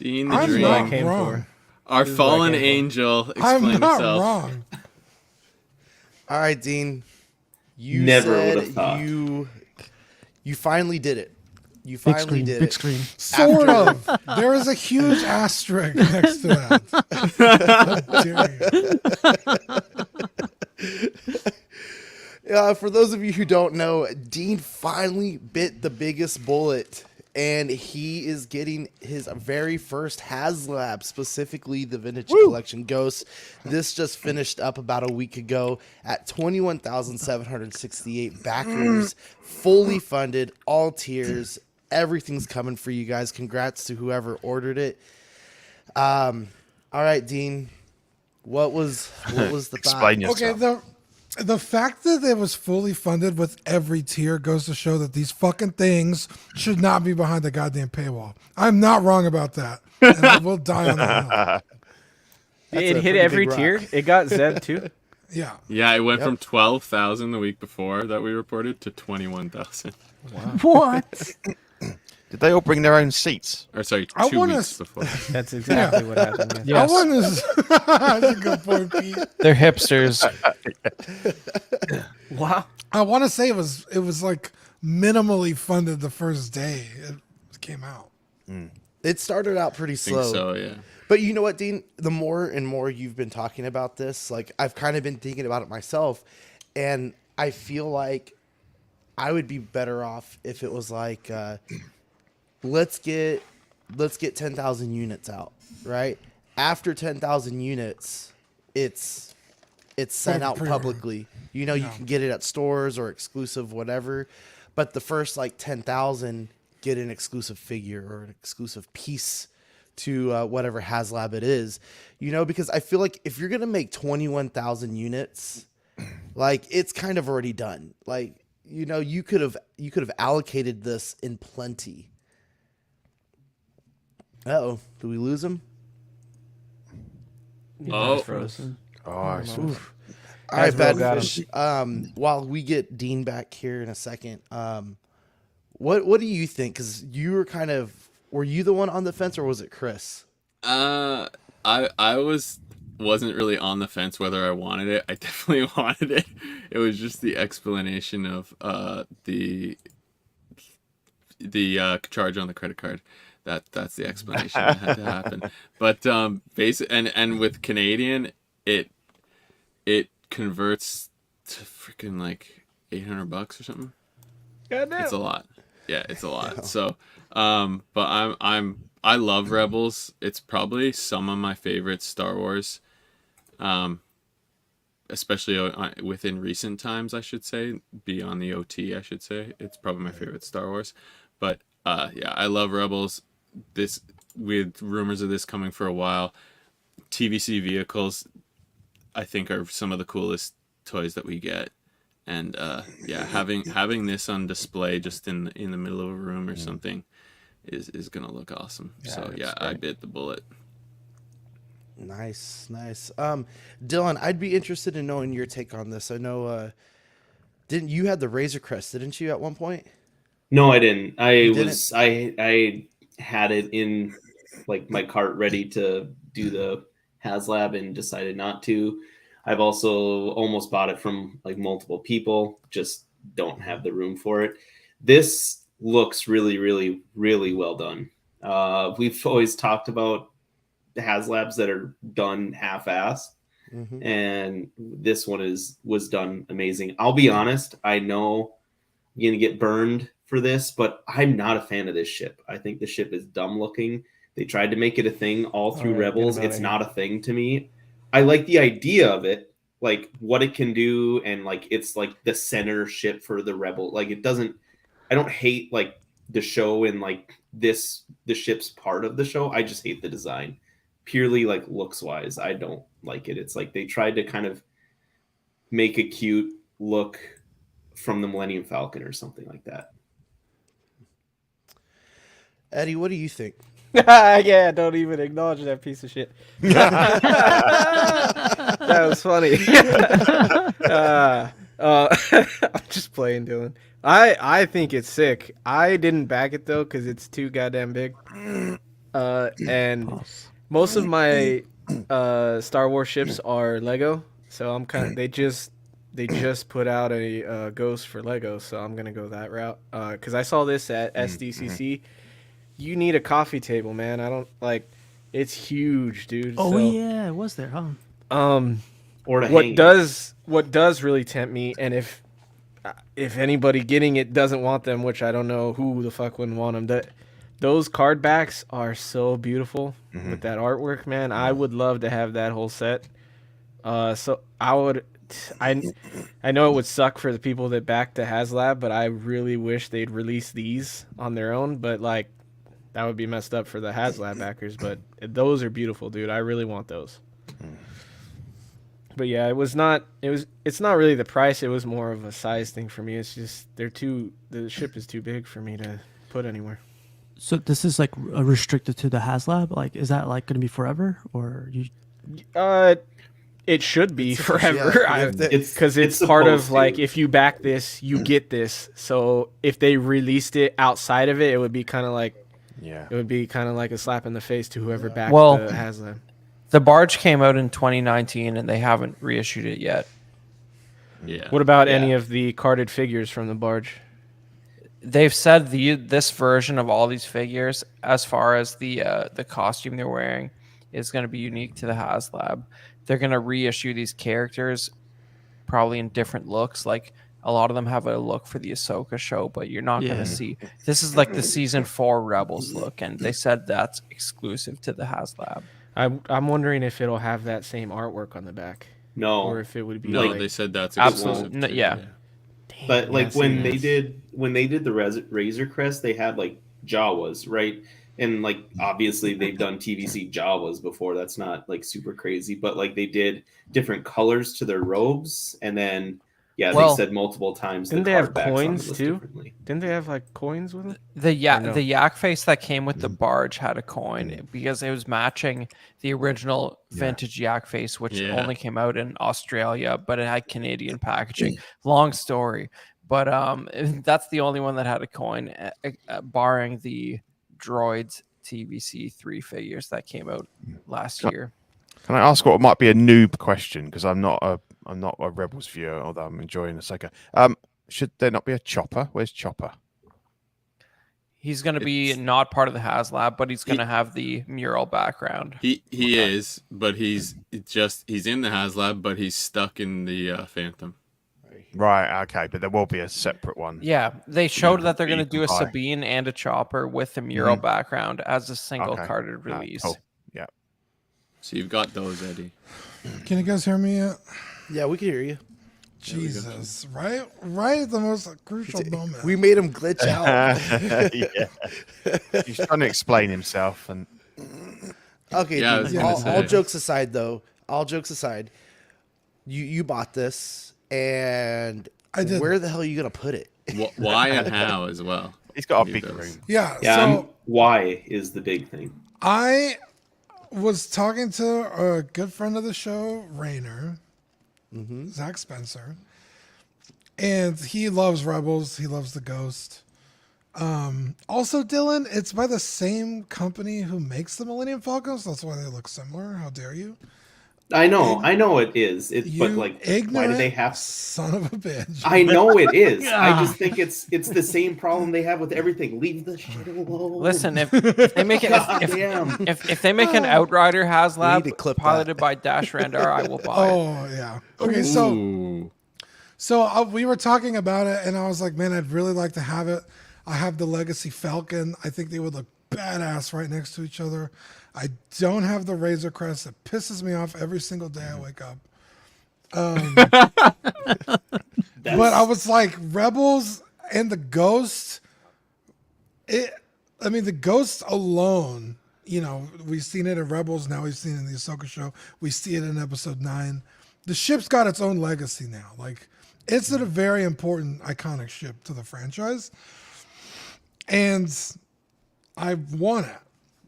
Dean the I'm Dream, not wrong. our fallen angel, I'm explain not himself. wrong. All right, Dean. You Never said would've thought. you finally did it. You finally did big it. screen. Sort of. There is a huge asterisk next to that. For those of you who don't know, Dean finally bit the biggest bullet, and he is getting his very first HasLab, specifically the Vintage Collection Ghost. This just finished up about a week ago at 21,768 backers, fully funded, all tiers. Everything's coming for you guys. Congrats to whoever ordered it. All right, Dean. What was the thought? Explain yourself. Okay, the fact that it was fully funded with every tier goes to show that these fucking things should not be behind the goddamn paywall. I'm not wrong about that. And I will die on that hill. It hit every tier. It got Zed too. Yeah. Yeah, it went from 12,000 the week before that we reported to 21,000. What? Did they all bring their own seats? Or sorry, I 2 wanna weeks before. That's exactly what happened. Yeah. I Yes, want to. That's a good point, Pete. they're hipsters. Wow. I want to say it was like minimally funded the first day it came out. It started out pretty I think slow. so, yeah. But you know what, Dean? The more and more you've been talking about this, like I've kind of been thinking about it myself, and I feel like I would be better off if it was like, let's get 10,000 units out, right? After 10,000 units, it's sent out Pre-order. publicly. You know, you can get it at stores or exclusive, whatever. But the first like 10,000 get an exclusive figure or an exclusive piece to whatever HasLab it is. You know, because I feel like if you're gonna make 21,000 units, like it's kind of already done. Like, you know, you could have allocated this in plenty. Uh-oh, did we lose him? Oh. Frozen. Oh, I see. All right, Hasbro got Badfish. While we get Dean back here in a second, what do you think? Because you were you the one on the fence, or was it Chris? I wasn't really on the fence whether I wanted it. I definitely wanted it. It was just the explanation of the charge on the credit card. That's the explanation that had to happen. But and with Canadian, it converts to freaking like $800 or something. Goddamn. It's a lot. Yeah, it's a lot. So, but I love Rebels. It's probably some of my favorite Star Wars. Especially within recent times, I should say, beyond the OT, I should say. It's probably my favorite Star Wars. But yeah, I love Rebels. This, with rumors of this coming for a while, TVC vehicles, I think, are some of the coolest toys that we get. And yeah, having this on display just in the middle of a room or something is gonna look awesome. Yeah, So it's yeah, great. I bit the bullet. Nice. Dylan, I'd be interested in knowing your take on this. I know, didn't you had the Razor Crest, didn't you, at one point? No, I didn't. didn't? I had it in like my cart ready to do the HasLab and decided not to. I've also almost bought it from like multiple people, just don't have the room for it. This looks really, really, really well done. We've always talked about HasLabs that are done half-assed, and this one was done amazing. I'll be honest, I know you're gonna get burned for this, but I'm not a fan of this ship. I think the ship is dumb looking. They tried to make it a thing all through Rebels. It's not a thing to me. I like the idea of it, like what it can do, and like it's like the center ship for the Rebel. Like it doesn't. I don't hate like the show and like this the ship's part of the show. I just hate the design, purely like looks wise. I don't like it. It's like they tried to kind of make a cute look from the Millennium Falcon or something like that. Eddie, what do you think? Yeah, don't even acknowledge that piece of shit. That was funny. I'm just playing, Dylan. I think it's sick. I didn't back it though because it's too goddamn big. And most of my Star Wars ships are Lego, so I'm kind of they just put out a Ghost for Lego, so I'm gonna go that route. Because I saw this at SDCC. You need a coffee table, man. I don't like. It's huge, dude. Oh so, yeah, it was there, huh? Or to what hang does really tempt me, and if anybody getting it doesn't want them, which I don't know who the fuck wouldn't want them, those card backs are so beautiful with that artwork, man. I would love to have that whole set. So I would. I know it would suck for the people that back the HasLab, but I really wish they'd release these on their own. But like, that would be messed up for the HasLab backers. But those are beautiful, dude. I really want those. But yeah, it's not really the price. It was more of a size thing for me. It's just the ship is too big for me to put anywhere. So this is like restricted to the HasLab. Like, is that like going to be forever, or you? It should be forever. Yeah, because it's part of like if you back this, you get this. So if they released it outside of it, it would be kind of like it would be kind of like a slap in the face to whoever backed the HasLab. The barge came out in 2019 and they haven't reissued it yet. Yeah. What about any of the carded figures from the barge? They've said this version of all these figures, as far as the costume they're wearing, is going to be unique to the HasLab. They're going to reissue these characters probably in different looks. Like a lot of them have a look for the Ahsoka show, but you're not going to see. This is like the season 4 Rebels look, and they said that's exclusive to the HasLab. I'm wondering if it'll have that same artwork on the back. No. Or if it would be No, like, they said that's absolutely exclusive. yeah. But like when they did the Razor Crest, they had like Jawas, right? And like obviously they've done TVC Jawas before. That's not like super crazy, but like they did different colors to their robes, and then they said multiple times. Didn't they have coins too? Didn't they have like coins with it? The yak face that came with the barge had a coin because it was matching the original vintage yak face, which only came out in Australia, but it had Canadian packaging. Long story, but that's the only one that had a coin, barring the Droids TVC 3 figures that came out last year. Can I ask what might be a noob question? Because I'm not a Rebels viewer, although I'm enjoying Ahsoka. Should there not be a Chopper? Where's Chopper? He's going to be not part of the HasLab, but he's going to have the mural background. He is, but he's in the HasLab, but he's stuck in the Phantom. Right, okay, but there will be a separate one. Yeah, they showed that they're going to do a Sabine and a Chopper with the mural background as a single carded release. Cool. Yeah. So you've got those, Eddie. Can you guys hear me yet? Yeah, we can hear you. Jesus, right at the most crucial moment. We made him glitch out. He's trying to explain himself. And okay, Yeah, dude, all jokes aside, you bought this, and I did. Where the hell are you gonna put it? Why and how as well? He's got a big room. Yeah. So why is the big thing? I was talking to a good friend of the show, Rainer, Zach Spencer, and he loves Rebels. He loves the Ghost. Also, Dylan, it's by the same company who makes the Millennium Falcons. That's why they look similar. How dare you? I know it is. But You like, ignorant why do they have? son of a bitch. I know it is. I Ah. just think it's the same problem they have with everything. Leave the shit alone. Listen, if they make it, Goddamn. if they make an Outrider We need HasLab to clip piloted by Dash Rendar, I will buy it. Oh yeah. Okay, so Ooh. we were talking about it, and I was like, man, I'd really like to have it. I have the Legacy Falcon. I think they would look badass right next to each other. I don't have the Razor Crest. It pisses me off every single day I wake up. But I was like, Rebels and the Ghost. The Ghost alone. You know, we've seen it in Rebels. Now we've seen it in the Ahsoka show. We see it in Episode 9. The ship's got its own legacy now. Like, it's a very important, iconic ship to the franchise. And I want it.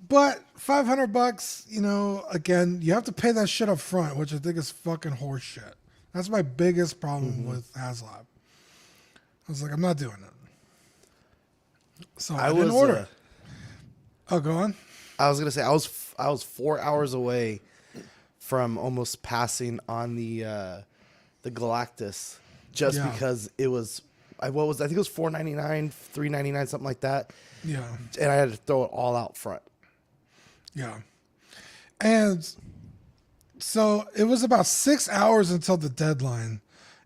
But $500, you know, again, you have to pay that shit up front, which I think is fucking horse shit. That's my biggest problem with HasLab. I was like, I'm not doing it. So I didn't order it. Oh, go on. I was gonna say I was 4 hours away from almost passing on the Galactus just because it was I think it was $4.99, $3.99, something like that. Yeah. And I had to throw it all out front. Yeah. And so it was about 6 hours until the deadline,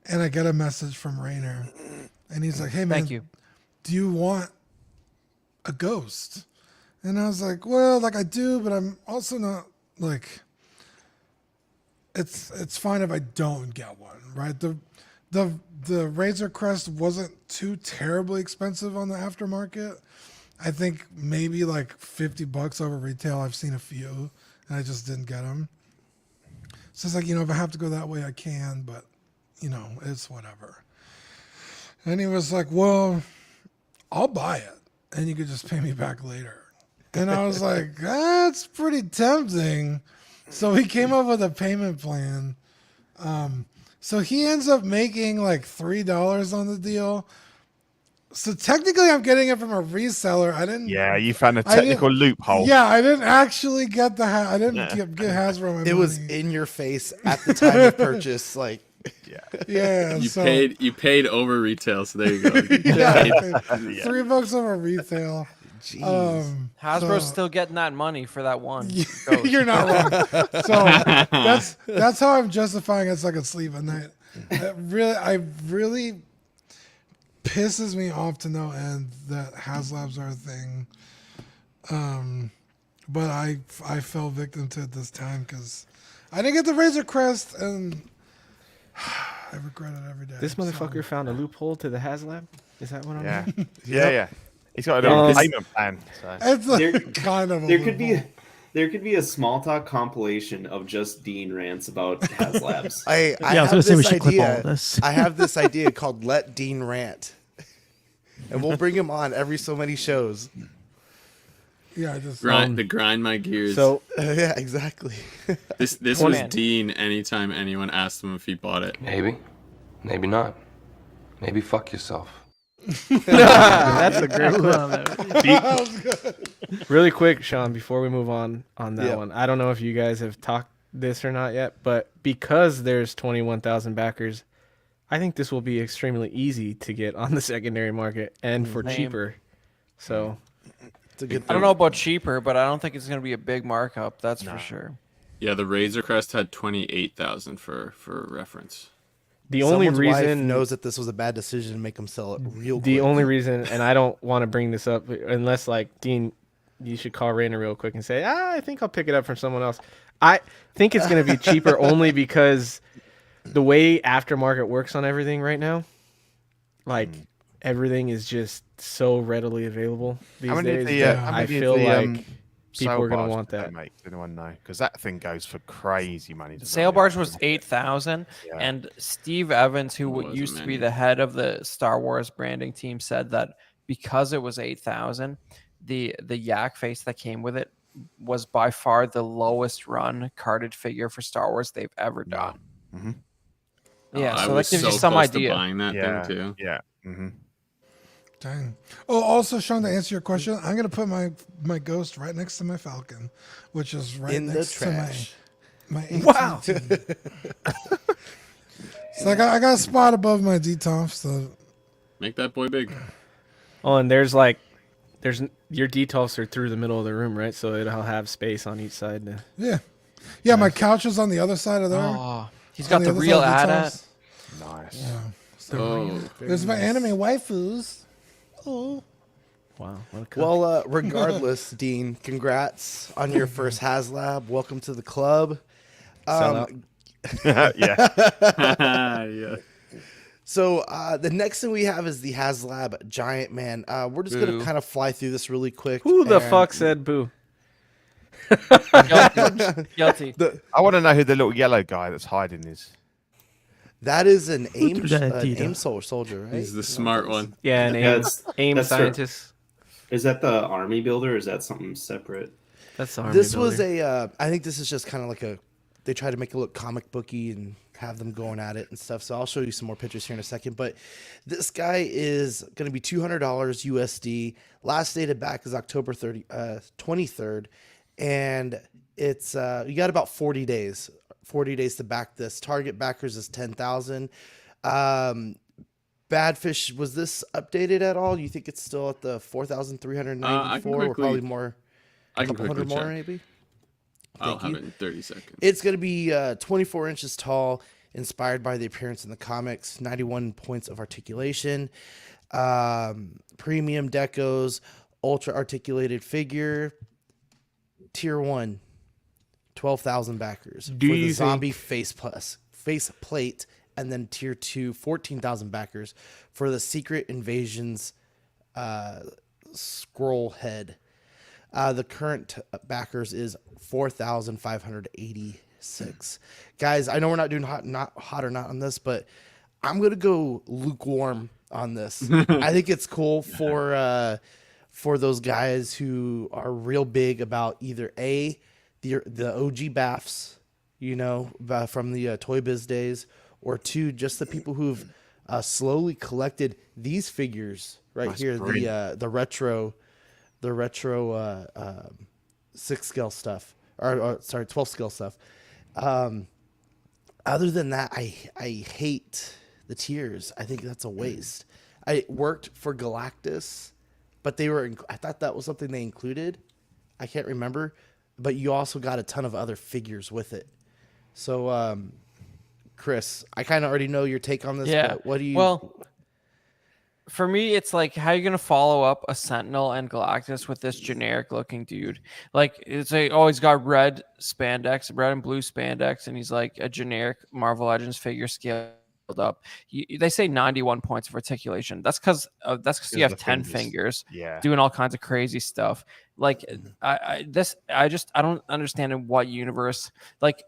and I get a message from Rainer, and he's like, hey, man, Thank you. do you want a Ghost? And I was like, well, like I do, but I'm also not like, it's fine if I don't get one, right? The Razor Crest wasn't too terribly expensive on the aftermarket. I think maybe like $50 over retail. I've seen a few, and I just didn't get them. So it's like, you know, if I have to go that way, I can, but, you know, it's whatever. And he was like, well, I'll buy it, and you could just pay me back later. And I was like, that's pretty tempting. So he came up with a payment plan. So he ends up making like $3 on the deal. So technically, I'm getting it from a reseller. I didn't. Yeah, you found a technical loophole. Yeah, I didn't actually get I didn't get Hasbro my money. It was in your face at the time of purchase. Like, yeah. You paid over retail, so there you go. Yeah, $3 over retail. jeez. Hasbro's still getting that money for that one. You're not wrong. So that's how I'm justifying it so I can sleep at night. It really pisses me off to no end that HasLabs are a thing. But I fell victim to it this time because I didn't get the Razor Crest, and I regret it every day. This motherfucker found a loophole to the HasLab? Is that what I'm hearing? Yeah. He's got a payment plan. So. It's kind of there could be a small talk compilation of just Dean rants about HasLabs. I was have gonna say we this should clip all idea. of this. I have this idea called "Let Dean Rant," and we'll bring him on every so many shows. Yeah, just grind my gears. So Yeah, exactly. this was Dean anytime anyone asked him if he bought it. Maybe. Maybe not. Maybe fuck yourself. that's a great that was good. Really quick, Sean, before we move on that Yep. one. I don't know if you guys have talked this or not yet, but because there's 21,000 backers, I think this will be extremely easy to get on the secondary market and for cheaper. So It's a good. I don't know about cheaper, but I don't think it's going to be a big markup. That's for sure. Yeah, the Razor Crest had 28,000 for reference. the only Someone's wife reason knows that this was a bad decision to make him sell it real quick. the only reason, and I don't want to bring this up unless like Dean, you should call Rainer real quick and say, I think I'll pick it up from someone else. I think it's going to be cheaper only because the way aftermarket works on everything right now, like everything is just so readily available these days. I feel like people are going to want that. Mate, does anyone know? Because that thing goes for crazy money. Sail barge was 8,000, and Steve Evans, who used to be the head of the Star Wars branding team, said that because it was 8,000, the yak face that came with it was by far the lowest run carded figure for Star Wars they've ever done. Mm-hmm. Yeah, I so that was gives you so some close to idea. buying that thing too. Yeah. Mm-hmm. Dang. Oh, also, Sean, to answer your question, I'm gonna put my Ghost right next to my Falcon, which is right In the next to trash. my AT&T. Wow. So I got a spot above my DTOF. So Make that boy big. Oh, and there's your detofs are through the middle of the room, right? So it'll have space on each side. yeah, my couch is on the other side of there. Oh, he's On got the other real side of AT-AT. DTOFs. Nice. Yeah. Oh, There's my anime waifus. Oh. Wow. What a cook. Well, regardless, Dean, congrats on your first HasLab. Welcome to the club. Sell out. Yeah. yeah. So the next thing we have is the HasLab Giant Man. We're just going Boo. to kind of fly through this really quick. Who the and- fuck said boo? Guilty. I want to know who the little yellow guy that's hiding is. That is an AIM, threw that at an Tito? AIM soldier, right? He's the smart one. Yeah, an Yeah, AIM, AIM that's scientist. Is that the army builder or is that something separate? That's the army This was builder. I think this is just kind of like they try to make it look comic booky and have them going at it and stuff. So I'll show you some more pictures here in a second. But this guy is going to be $200 USD. Last dated back is October 23rd. And it's, you got about 40 days to back this. Target backers is 10,000. Badfish, was this updated at all? You think it's still at the 4,394 or probably more? I can Couple quickly hundred more, check. maybe. I'll Thank have you. it in 30 seconds. It's going to be 24 inches tall, inspired by the appearance in the comics, 91 points of articulation, premium decos, ultra articulated figure, tier 1, 12,000 backers. Do for you the think- zombie face plate, and then tier 2, 14,000 backers for the Secret Invasions scroll head. The current backers is 4,586. Guys, I know we're not doing hot or not on this, but I'm gonna go lukewarm on this. I think it's cool for those guys who are real big about either the OG BAFs, from the Toy Biz days, or two, just the people who've slowly collected these figures right That's here, brilliant. the retro 6 scale stuff, or 12 scale stuff. Other than that, I hate the tiers. I think that's a waste. I worked for Galactus, but I thought that was something they included. I can't remember, but you also got a ton of other figures with it. So, Chris, I kind of already know your take on this. Yeah. But what do you? Well, for me, it's like, how are you gonna follow up a Sentinel and Galactus with this generic looking dude? Like, it's like, oh, he's got red and blue spandex, and he's like a generic Marvel Legends figure scaled up. They say 91 points of articulation. That's because you have the 10 fingers. fingers Yeah. doing all kinds of crazy stuff. Like, I don't understand in what universe. Like,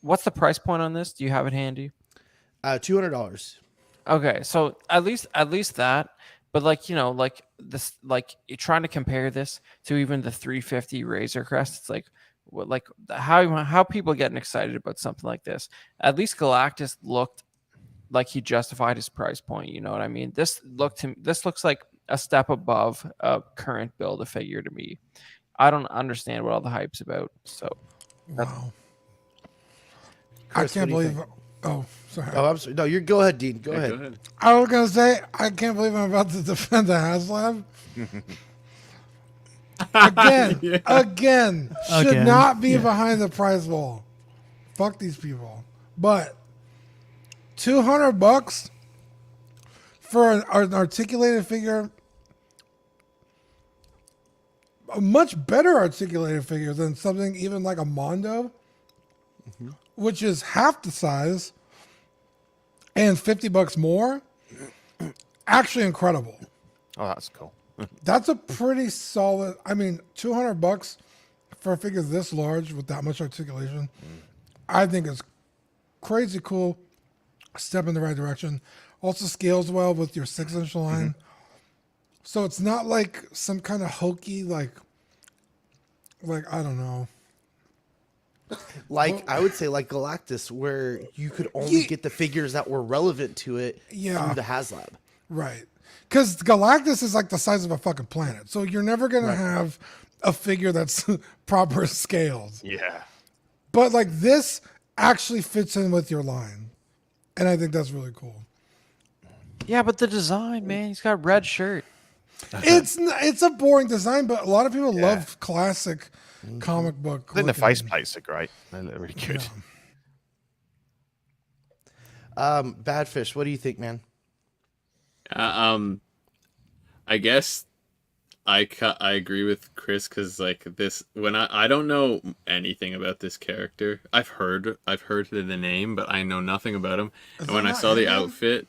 what's the price point on this? Do you have it handy? $200. Okay, so at least that, but like this, like you're trying to compare this to even the 350 Razor Crest. It's like, what, like how people getting excited about something like this? At least Galactus looked like he justified his price point. You know what I mean? This looks like a step above a current build a figure to me. I don't understand what all the hype's about. So Wow. Chris, I can't what do you believe. Oh, sorry. Oh, I'm sorry. No, go ahead, Dean. Go ahead. Go ahead. I was gonna say I can't believe I'm about to defend the HasLab. Again, should Again, not be yeah. behind the prize wall. Fuck these people. But $200 for an articulated figure, a much better articulated figure than something even like a Mondo, which is half the size and $50 more. Actually incredible. Oh, that's cool. That's a pretty solid. I mean, $200 for a figure this large with that much articulation, I think is crazy cool. Step in the right direction. Also scales well with your 6-inch line. So it's not like some kind of hokey, like I don't know. Like I would say, like Galactus, where you could only get the figures that were relevant to it Yeah. through the HasLab. Right. Because Galactus is like the size of a fucking planet. So you're never going to have a figure that's proper scaled. Yeah. But like this actually fits in with your line. And I think that's really cool. Yeah, but the design, man, he's got red shirt. It's a boring design, but a lot of people love classic comic book. Then the faceplates are great. They look really good. Badfish, what do you think, man? I guess I agree with Chris because like this when I don't know anything about this character. I've heard the name, but I know nothing about him. And when I saw the outfit,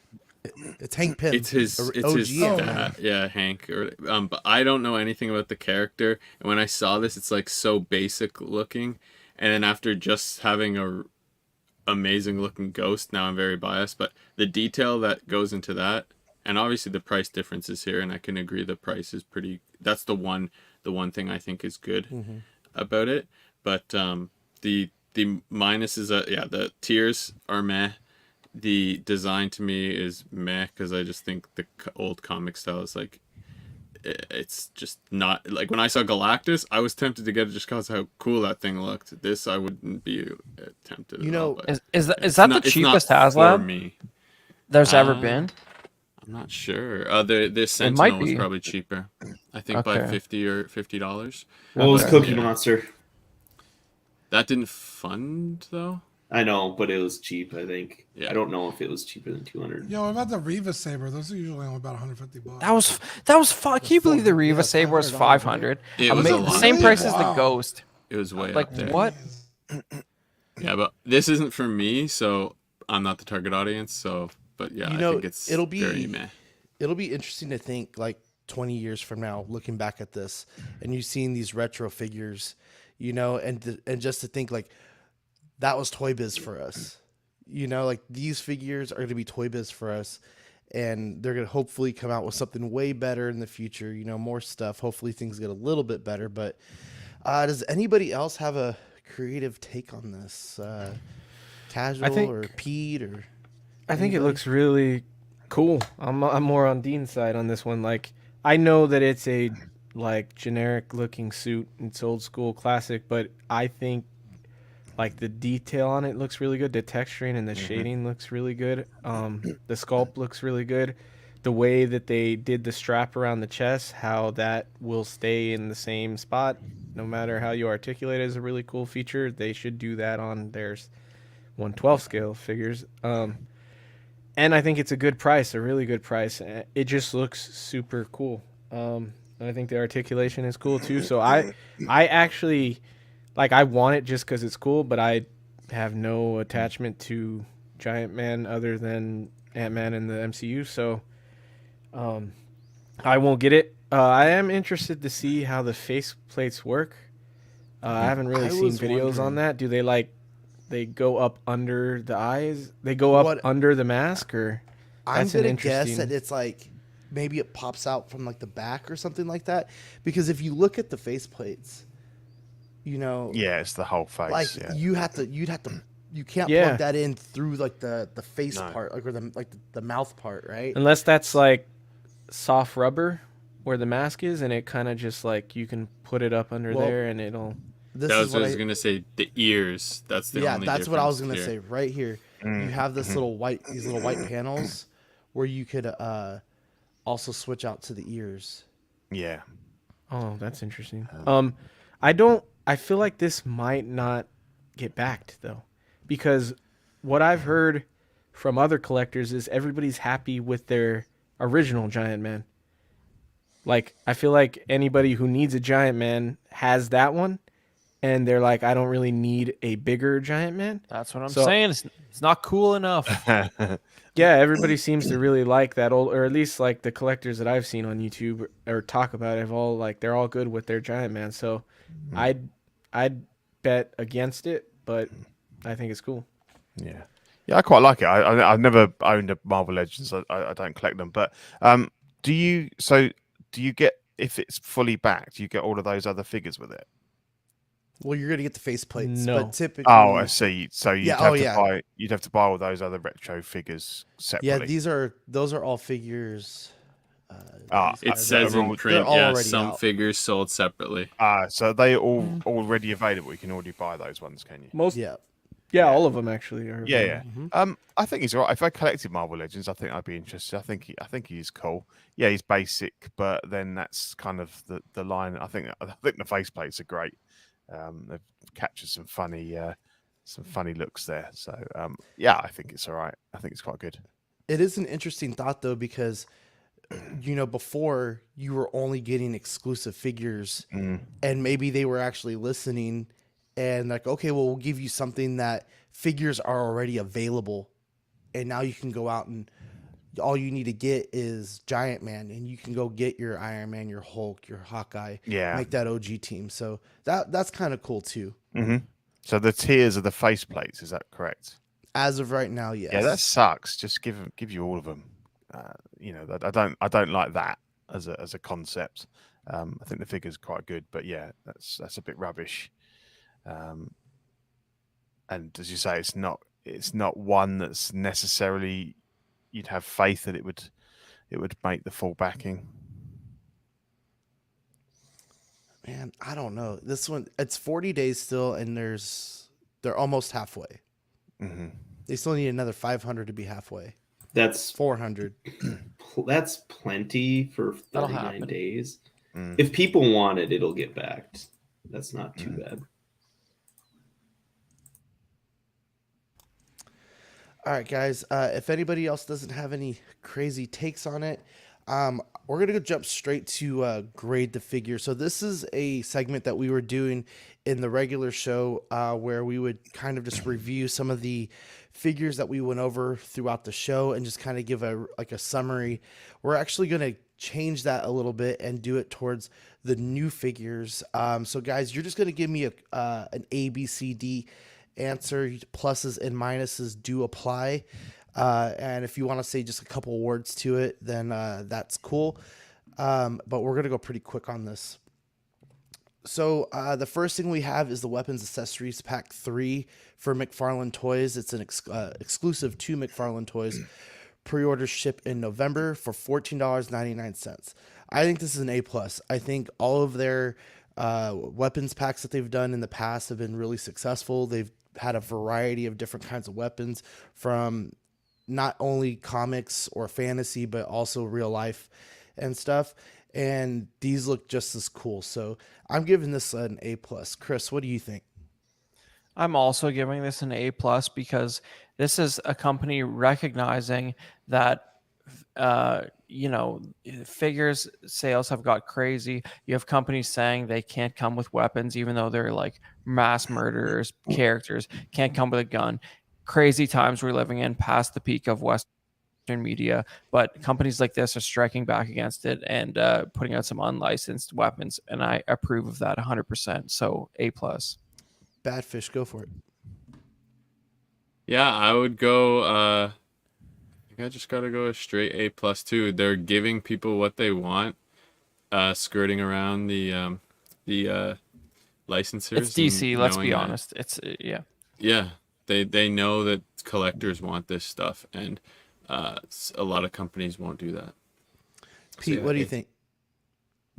it's Hank Pym. It's his dad, yeah, Hank. But I don't know anything about the character. And when I saw this, it's like so basic looking. And then after just having a amazing looking ghost, now I'm very biased. But the detail that goes into that. And obviously the price difference is here, and I can agree the price is pretty. That's the one thing I think is good about it. But the minus is the tiers are meh. The design to me is meh because I just think the old comic style is like it's just not like when I saw Galactus, I was tempted to get it just because how cool that thing looked. This I wouldn't be tempted. You know, is that the cheapest HasLab there's ever been? I'm not sure. The Sentinel was probably cheaper. I think by $50. What was Cookie Monster? That didn't fund though. I know, but it was cheap. I think. Yeah. I don't know if it was cheaper than 200. Yo, what about the Riva Saber? Those are usually only about $150. That was fun. Can you believe the Riva Saber was $500? It was the same price as the Ghost. It was way like up there. What? Yeah, but this isn't for me, so I'm not the target audience. So, but yeah, I think it'll be very meh. It'll be interesting to think like 20 years from now, looking back at this, and you seeing these retro figures, and just to think like that was Toy Biz for us, like these figures are going to be Toy Biz for us, and they're going to hopefully come out with something way better in the future. More stuff. Hopefully things get a little bit better. But does anybody else have a creative take on this? Casual or Pete or? I think it looks really cool. I'm more on Dean's side on this one. Like, I know that it's a like generic looking suit. It's old school classic, but I think like the detail on it looks really good. The texturing and the shading looks really good. The sculpt looks really good. The way that they did the strap around the chest, how that will stay in the same spot no matter how you articulate it, is a really cool feature. They should do that on their 1/12 scale figures. And I think it's a good price, a really good price. It just looks super cool. I think the articulation is cool too. So I actually, like, I want it just because it's cool, but I have no attachment to Giant Man other than Ant-Man in the MCU. So I won't get it. I am interested to see how the face plates work. I haven't really seen videos on that. Do they go up under the eyes? They go up under the mask, or I'm gonna guess that it's like maybe it pops out from like the back or something like that. Because if you look at the face plates, yeah, it's the whole face. Like you can't plug that in through like the face part, like or the mouth part, right? Unless that's like soft rubber where the mask is, and it kind of just like you can put it up under there, and it'll. That was what I was gonna say. The ears. That's the only. Yeah, that's what I was gonna say. Right here, you have these little white panels where you could also switch out to the ears. Yeah. Oh, that's interesting. I feel like this might not get backed though, because what I've heard from other collectors is everybody's happy with their original Giant Man. Like, I feel like anybody who needs a Giant Man has that one. And they're like, I don't really need a bigger Giant Man. That's what I'm saying. It's not cool enough. Yeah, everybody seems to really like that old, or at least like the collectors that I've seen on YouTube or talk about it, they're all good with their Giant Man. So I'd bet against it, but I think it's cool. Yeah, I quite like it. I've never owned a Marvel Legends. I don't collect them, but do you get, if it's fully backed, do you get all of those other figures with it? Well, you're gonna get the face plates, No. but typically. Oh, I see. So you'd Yeah, have oh, to yeah. buy. You'd have to buy all those other retro figures Yeah, separately. those are all figures. It that says are in all- they're print, all yeah, already some out. figures sold separately. So they all already available. You can already buy those ones, can you? Most, Yeah. yeah, all of them actually are. Yeah, available. yeah. I think he's all right. If I collected Marvel Legends, I think I'd be interested. I think he's cool. Yeah, he's basic, but then that's kind of the line. I think the faceplates are great. They've captured some funny looks there. So yeah, I think it's all right. I think it's quite good. It is an interesting thought though, because before you were only getting exclusive figures, and maybe they were actually listening and like, okay, well, we'll give you something that figures are already available, and now you can go out and all you need to get is Giant Man, and you can go get your Iron Man, your Hulk, your Hawkeye, Yeah. make that OG team. So that's kind of cool too. So the tiers of the faceplates, is that correct? As of right now, yes. Yeah, that sucks. Just give you all of them. I don't like that as a concept. I think the figure's quite good, but yeah, that's a bit rubbish. And as you say, it's not one that's necessarily you'd have faith that it would make the full backing. Man, I don't know. This one, it's 40 days still, and they're almost halfway. They still need another 500 to be halfway. That's 400. That's plenty for That'll 39 happen. days. If people want it, it'll get backed. That's not too bad. All right, guys. If anybody else doesn't have any crazy takes on it, we're gonna go jump straight to grade the figure. So this is a segment that we were doing in the regular show, where we would kind of just review some of the figures that we went over throughout the show and just kind of give a summary. We're actually gonna change that a little bit and do it towards the new figures. So guys, you're just gonna give me an A, B, C, D answer. Pluses and minuses do apply. And if you want to say just a couple words to it, then that's cool. But we're going to go pretty quick on this. So the first thing we have is the Weapons Accessories Pack 3 for McFarlane Toys. It's an exclusive to McFarlane Toys. Pre-orders ship in November for $14.99. I think this is an A+. I think all of their weapons packs that they've done in the past have been really successful. They've had a variety of different kinds of weapons, from not only comics or fantasy, but also real life and stuff. And these look just as cool. So I'm giving this an A+. Chris, what do you think? I'm also giving this an A+ because this is a company recognizing that figures sales have got crazy. You have companies saying they can't come with weapons, even though they're like mass murderers, characters, can't come with a gun. Crazy times we're living in, past the peak of Western media, but companies like this are striking back against it and putting out some unlicensed weapons, and I approve of that 100%. So A+. Badfish, go for it. Yeah, I would go. I think I just gotta go a straight A+ too. They're giving people what they want, skirting around the licensors. It's DC. and Let's be knowing that- honest. It's yeah. Yeah, they know that collectors want this stuff, and a lot of companies won't do that. Pete, yeah, what do you A. think?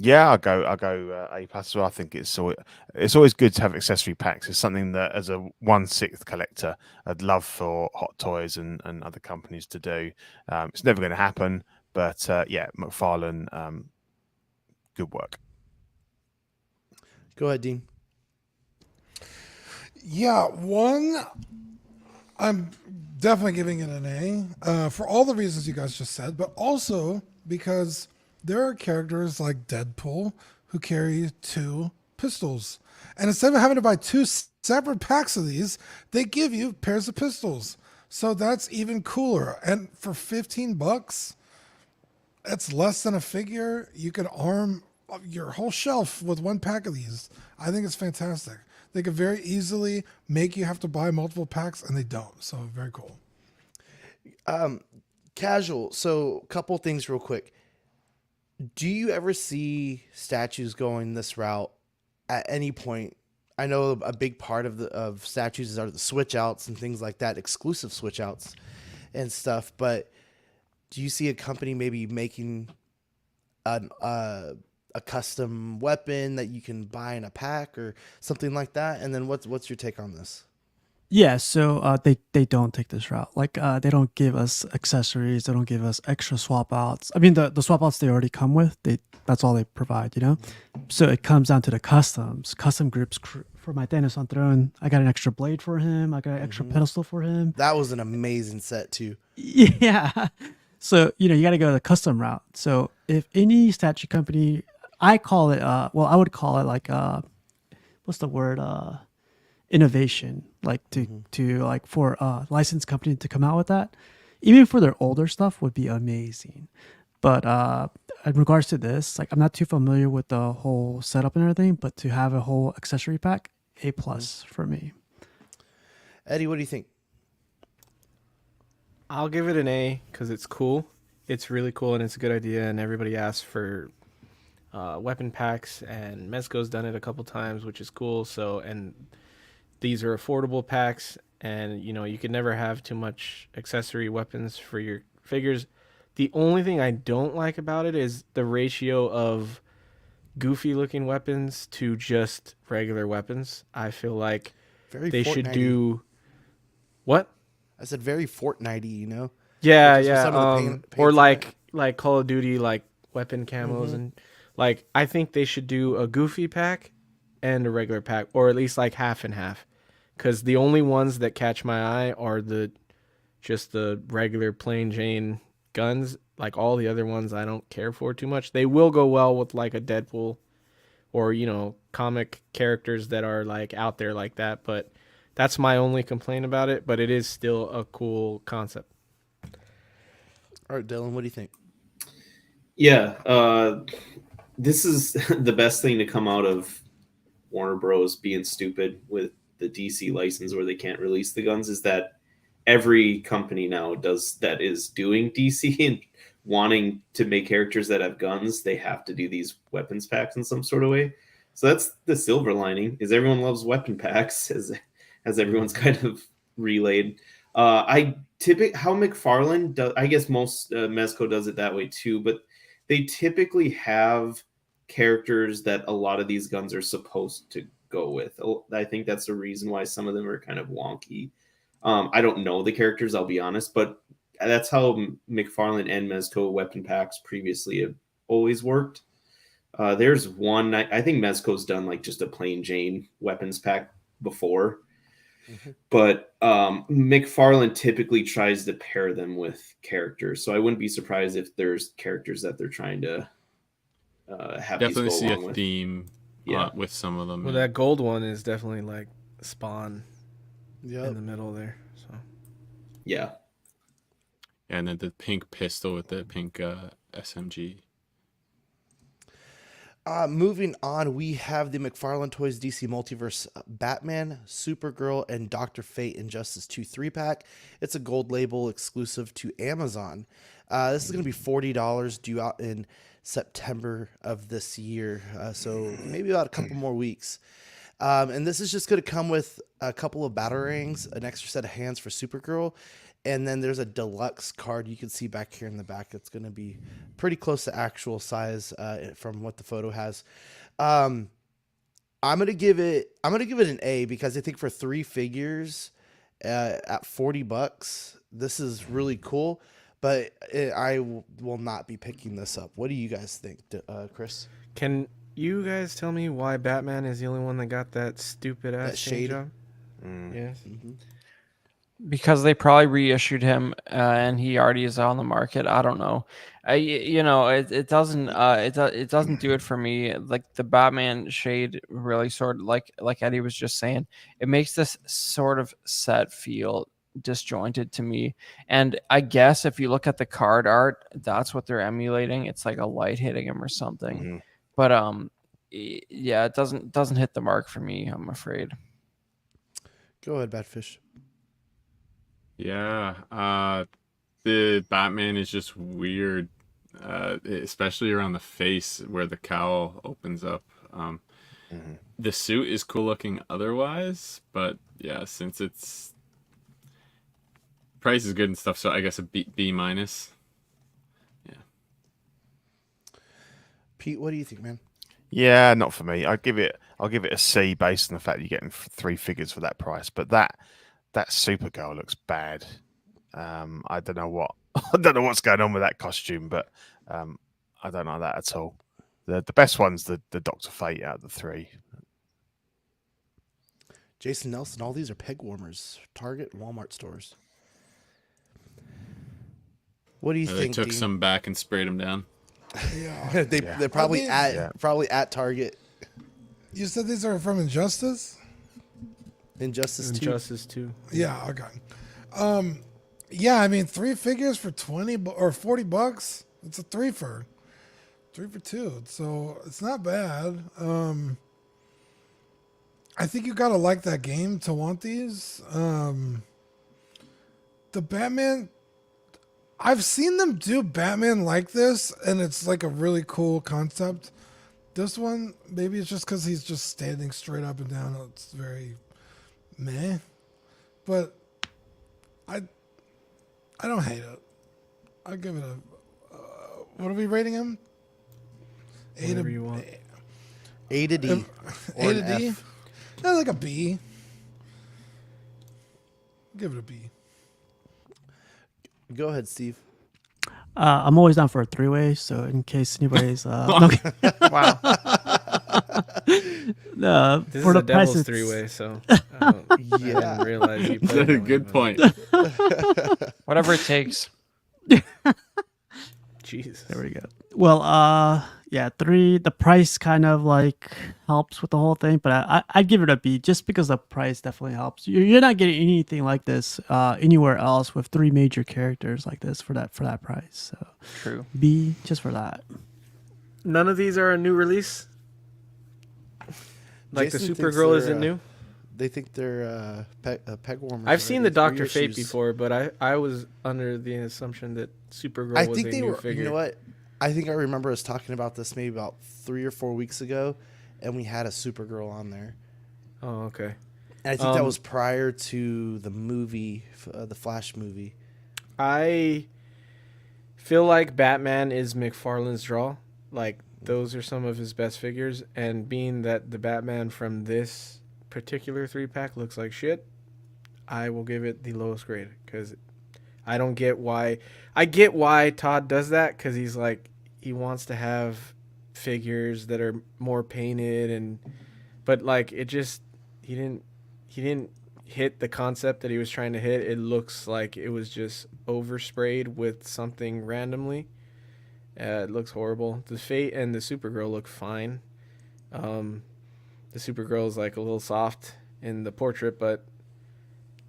Yeah, I'll go A+ as well. I think it's always good to have accessory packs. It's something that, as a 1/6 collector, I'd love for Hot Toys and other companies to do. It's never going to happen, but yeah, McFarlane, good work. Go ahead, Dean. Yeah, I'm definitely giving it an A for all the reasons you guys just said, but also because there are characters like Deadpool who carry 2 pistols. And instead of having to buy 2 separate packs of these, they give you pairs of pistols. So that's even cooler. And for $15, that's less than a figure. You can arm your whole shelf with 1 pack of these. I think it's fantastic. They could very easily make you have to buy multiple packs, and they don't. So very cool. Casual. So a couple things real quick. Do you ever see statues going this route at any point? I know a big part of statues are the switch outs and things like that, exclusive switch outs and stuff. But do you see a company maybe making an a custom weapon that you can buy in a pack or something like that? And then what's your take on this? Yeah, so they don't take this route. Like they don't give us accessories. They don't give us extra swap outs. I mean, the swap outs they already come with. That's all they provide. So it comes down to the customs, custom grips for my Thanos on throne. I got an extra blade for him. I got an extra pedestal for him. That was an amazing set too. Yeah. So you got to go the custom route. So if any statue company, I call it I would call it like what's the word innovation, like to like for a licensed company to come out with that, even for their older stuff would be amazing. But in regards to this, like I'm not too familiar with the whole setup and everything, but to have a whole accessory pack, A plus for me. Eddie, what do you think? I'll give it an A because it's cool. It's really cool and it's a good idea. And everybody asks for weapon packs, and Mezco's done it a couple times, which is cool. So, and these are affordable packs, and you can never have too much accessory weapons for your figures. The only thing I don't like about it is the ratio of goofy looking weapons to just regular weapons. I feel like they should do what? I said very Fortnite-y, Yeah, Like, yeah. some of the paints Or on like Call of Duty, like weapon camos, and like I think they should do a goofy pack and a regular pack, or at least like half and half. Because the only ones that catch my eye are just the regular plain Jane guns. Like all the other ones, I don't care for too much. They will go well with like a Deadpool or comic characters that are like out there like that. But that's my only complaint about it. But it is still a cool concept. All right, Dylan, what do you think? Yeah, this is the best thing to come out of Warner Bros. Being stupid with the DC license where they can't release the guns is that every company now that is doing DC and wanting to make characters that have guns, they have to do these weapons packs in some sort of way. So that's the silver lining, is everyone loves weapon packs as everyone's kind of relayed. How McFarlane does, I guess most Mezco does it that way too, but they typically have characters that a lot of these guns are supposed to go with. I think that's the reason why some of them are kind of wonky. I don't know the characters, I'll be honest, but that's how McFarlane and Mezco weapon packs previously have always worked. There's one, I think Mezco's done like just a plain Jane weapons pack before, but McFarlane typically tries to pair them with characters. So I wouldn't be surprised if there's characters that they're trying to have Definitely these go see a along with. theme with some of them. Well, that gold one is definitely like Spawn in Yep. the middle there. So Yeah. And then the pink pistol with the pink SMG. Moving on, we have the McFarlane Toys DC Multiverse Batman, Supergirl, and Dr. Fate Injustice 2 3-pack. It's a gold label exclusive to Amazon. This is going to be $40, due out in September of this year, so maybe about a couple more weeks. And this is just going to come with a couple of batarangs, an extra set of hands for Supergirl, and then there's a deluxe card you can see back here in the back. It's going to be pretty close to actual size from what the photo has. I'm gonna give it an A because I think for 3 figures at $40, this is really cool. But I will not be picking this up. What do you guys think, Chris? can you guys tell me why Batman is the only one that got that stupid ass shade? job? Yes. Because they probably reissued him and he already is on the market. I don't know. It doesn't it doesn't do it for me. Like the Batman shade really sort of like Eddie was just saying, it makes this sort of set feel disjointed to me. And I guess if you look at the card art, that's what they're emulating. It's like a light hitting him or something. But yeah, it doesn't hit the mark for me, I'm afraid. Go ahead, Badfish. Yeah, the Batman is just weird, especially around the face where the cowl opens up. The suit is cool looking otherwise, but yeah, since it's price is good and stuff, so I guess a B minus. Yeah. Pete, what do you think, man? Yeah, not for me. I'll give it a C based on the fact you're getting 3 figures for that price. But that Supergirl looks bad. I don't know what I don't know what's going on with that costume, but I don't like that at all. The best one's the Doctor Fate out of the 3. Jason Nelson, all these are peg warmers. Target and Walmart stores. What do you think? They took Dean? some back and sprayed them down. Yeah. They're probably probably at Target. You said these are from Injustice? Injustice 2. Injustice 2. Yeah, okay. Yeah, I mean 3 figures for 20 or $40. It's a 3 for 2. So it's not bad. I think you gotta like that game to want these. The Batman, I've seen them do Batman like this, and it's like a really cool concept. This one, maybe it's just because he's just standing straight up and down. It's very meh, but I don't hate it. I'll give it a. What are we rating him? Whatever you want. A to D. A to D. Yeah, like a B. Give it a B. Go ahead, Steve. I'm always down for a 3-way, so in case anybody's Wow. This for is the a price, devil's it's- 3-way, so I didn't realize you played that way, Good but- point. Whatever it takes. Jesus. There we go. Well, yeah, 3. The price kind of like helps with the whole thing, but I'd give it a B just because the price definitely helps. You're not getting anything like this anywhere else with 3 major characters like this for that price. So True. B just for that. None of these are a new release? Like Jason the thinks Supergirl they're, isn't new? They think they're peg warmers. I've seen the already, Dr. 3 Fate issues. before, but I was under the assumption that Supergirl I was think a they new were. figure. You know what? I think I remember us talking about this maybe about 3 or 4 weeks ago, and we had a Supergirl on there. Oh, okay. And I think that was prior to the movie, the Flash movie. I feel like Batman is McFarlane's draw. Like, those are some of his best figures. And being that the Batman from this particular 3-pack looks like shit, I will give it the lowest grade. Because I don't get why. I get why Todd does that, because he's like, he wants to have figures that are more painted. But, like, it just, he didn't hit the concept that he was trying to hit. It looks like it was just oversprayed with something randomly. It looks horrible. The Fate and the Supergirl look fine. The Supergirl is like a little soft in the portrait, but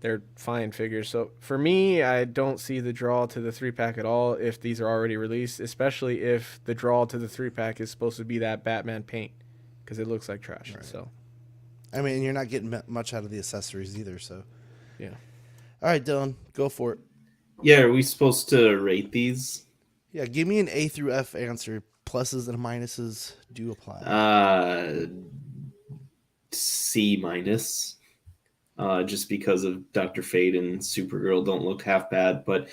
they're fine figures. So for me, I don't see the draw to the 3-pack at all if these are already released, especially if the draw to the 3-pack is supposed to be that Batman paint, because it looks like trash. Right. So, I mean, you're not getting much out of the accessories either. So, yeah. All right, Dylan, go for it. Yeah, are we supposed to rate these? Yeah, give me an A through F answer. Pluses and minuses do apply. C minus. Just because of Dr. Fate and Supergirl don't look half bad. But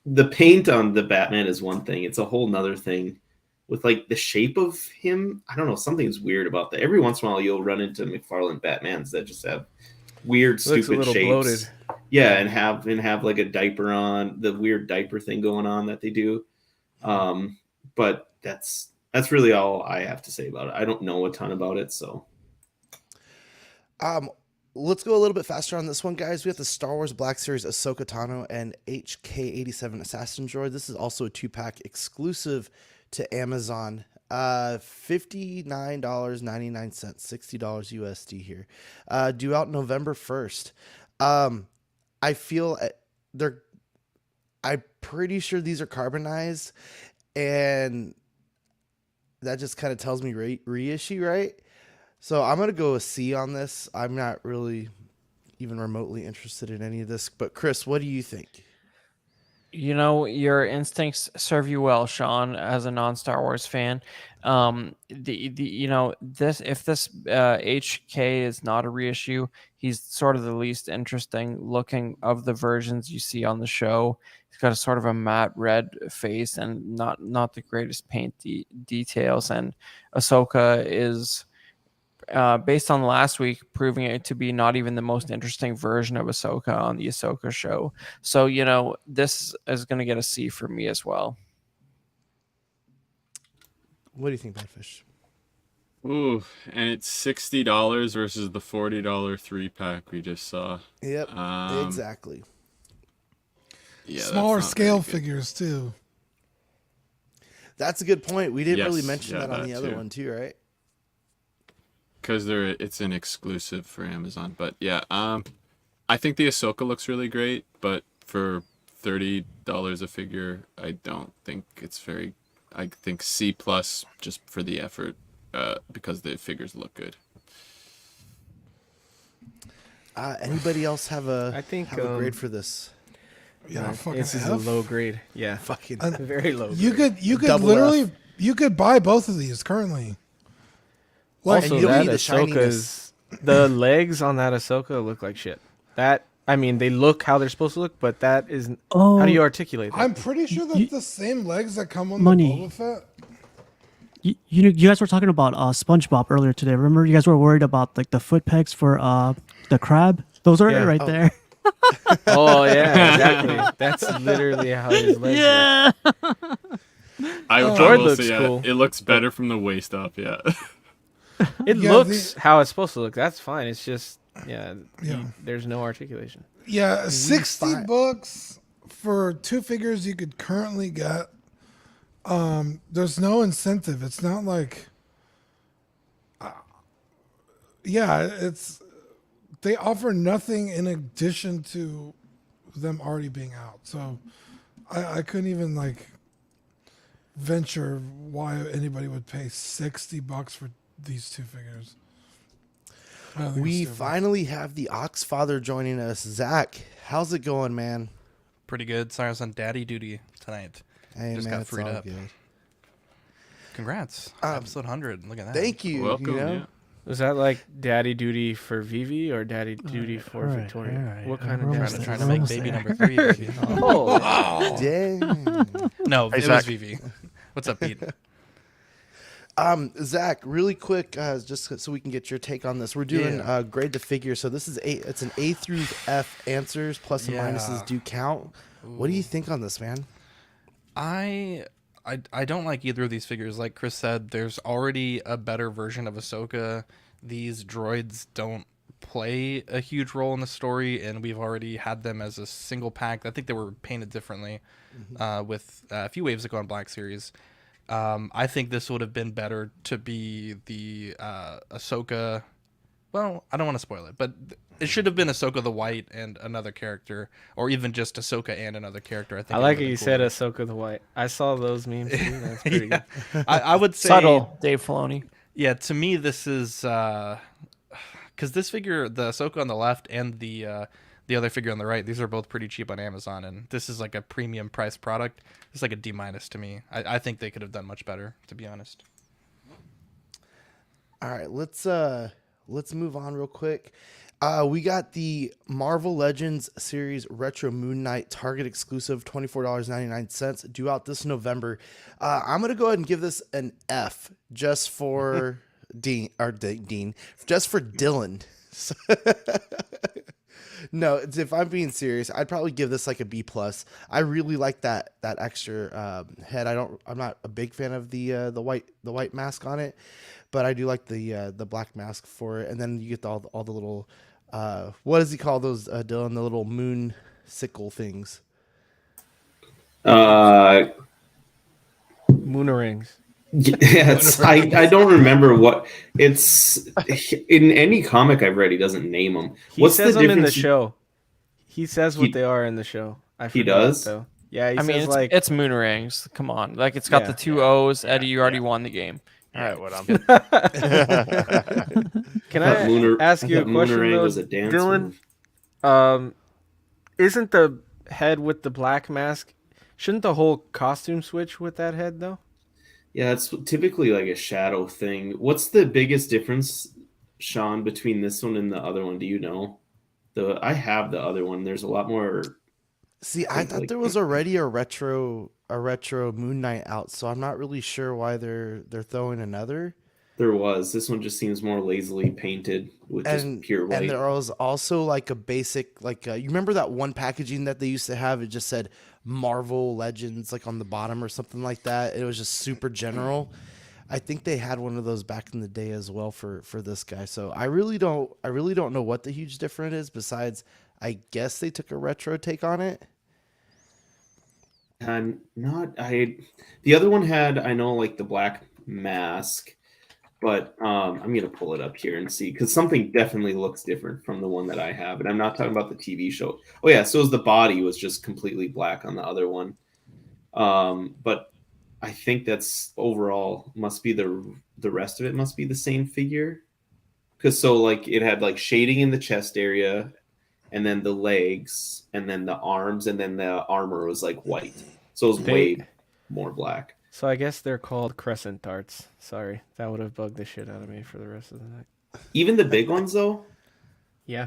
the paint on the Batman is one thing. It's a whole nother thing with like the shape of him. I don't know. Something's weird about that. Every once in a while you'll run into McFarlane Batmans that just have weird, stupid shapes. Bloated. Yeah, and have like a diaper on, the weird diaper thing going on that they do. But that's really all I have to say about it. I don't know a ton about it, so. Let's go a little bit faster on this one, guys. We have the Star Wars Black Series Ahsoka Tano and HK-87 Assassin Droid. This is also a 2-pack exclusive to Amazon. $59.99, $60 USD here. Due out November 1st. I feel I'm pretty sure these are carbonized, and that just kind of tells me reissue, right? So I'm going to go a C on this. I'm not really even remotely interested in any of this. But Chris, what do you think? You know, your instincts serve you well, Sean, as a non-Star Wars fan. The you know this if this HK is not a reissue, he's sort of the least interesting looking of the versions you see on the show. He's got a sort of a matte red face and not the greatest paint details. And Ahsoka is based on last week, proving it to be not even the most interesting version of Ahsoka on the Ahsoka show. So, you know, this is going to get a C for me as well. What do you think, Badfish? Ooh, and it's $60 versus the $40 3-pack we just saw. Yep, exactly. Yeah, smaller scale figures too. That's a good point. We didn't really Yes, mention yeah, that on that the other too. one too, right? Because it's an exclusive for Amazon. But yeah, I think the Ahsoka looks really great, but for $30 a figure, I don't think it's very. I think C+ just for the effort, because the figures look good. Anybody else have a grade for this? Yeah, fucking this is F. a low grade. Yeah, Fucking very low. You grade. could Double literally F. you could buy both of these currently. Like, Also, you don't that need the Ahsoka's the legs on that Ahsoka look like shit. That I mean, they look how they're supposed to look, but that is how do you articulate that? I'm pretty sure that's the same legs that come on Money. the Boba Fett. You guys were talking about SpongeBob earlier today. Remember, you guys were worried about like the foot pegs for the crab. Those are Yeah. right there. Oh yeah, exactly. That's literally how his legs look. I Droid will looks say, cool. It looks better from the waist up. Yeah. It Yeah, looks how it's supposed to look. That's fine. It's just Yeah. there's no articulation. Yeah, $60 for two figures you could currently get. There's no incentive. It's not like, they offer nothing in addition to them already being out. So I couldn't even like venture why anybody would pay $60 for these two figures. I think We it's stupid. finally have the Oxfather joining us. Zach, how's it going, man? Pretty good. Sorry, I was on daddy duty tonight. Hey, Just man, got it's freed all up. good. Congrats. Episode 100. Look at that. Thank you. Welcome. You know? Yeah. Was that like daddy duty for Vivi or daddy duty for all right, Victoria? all right. What kind of We're daddy? almost Trying there. to make Almost baby there. number 3, baby. Oh, Dang. No, Hey, it was Zach. Vivi. What's up, Pete? Zach, really quick, just so we can get your take on this. We're doing grade the figure. So this is it's an A through F answers, plus and minuses do count. What do you think on this, man? I don't like either of these figures. Like Chris said, there's already a better version of Ahsoka. These droids don't play a huge role in the story, and we've already had them as a single pack. I think they were painted differently with a few waves ago on Black Series. I think this would have been better to be the Ahsoka. Well, I don't want to spoil it, but it should have been Ahsoka the White and another character, or even just Ahsoka and another character. I think I it like would it. have You been said cooler. Ahsoka the White. I saw those memes. Too. That's pretty Yeah. good. I would say Subtle, Dave Filoni. Yeah, to me this is because this figure, the Ahsoka on the left and the other figure on the right, these are both pretty cheap on Amazon, and this is like a premium price product. It's like a D- to me. I think they could have done much better, to be honest. All right, let's move on real quick. We got the Marvel Legends series Retro Moon Knight Target exclusive, $24.99, due out this November. I'm gonna go ahead and give this an F just for Dean, just for Dylan. No, if I'm being serious, I'd probably give this like a B+. I really like that extra head. I'm not a big fan of the white mask on it, but I do like the black mask for it. And then you get all the little what does he call those, Dylan? The little moon sickle things. Moonerings. Yes, I don't remember what it's in any comic I've read. He doesn't name them. He What's says the them in the difference? show. He says what they are in the show. I He forget, does? though. Yeah, he I mean, says it's, like it's Moonerangs. Come on, like it's got Yeah. the two O's. Eddie, you already won the game. Yeah, what I'm. Can I ask you a question Moonerang though, was a dance Dylan? move. Isn't the head with the black mask Shouldn't the whole costume switch with that head though? Yeah, it's typically like a shadow thing. What's the biggest difference, Sean, between this one and the other one? Do you know? I have the other one. There's a lot more. See, I thought like, there was already a retro Moon Knight out, so I'm not really sure why they're throwing another. There was. This one just seems more lazily painted with just pure white. And there was also like a basic, like you remember that one packaging that they used to have? It just said Marvel Legends like on the bottom or something like that. It was just super general. I think they had one of those back in the day as well for this guy. So I really don't know what the huge difference is, besides I guess they took a retro take on it. The other one had, I know, like the black mask, but I'm gonna pull it up here and see, because something definitely looks different from the one that I have, and I'm not talking about the TV show. Oh yeah, so the body was just completely black on the other one, but I think that's overall must be the rest of it must be the same figure, because so like it had like shading in the chest area, and then the legs, and then the arms, and then the armor was like white, so it was way more black. So I guess they're called crescent darts. Sorry, that would have bugged the shit out of me for the rest of the night. Even the big ones, though. Yeah.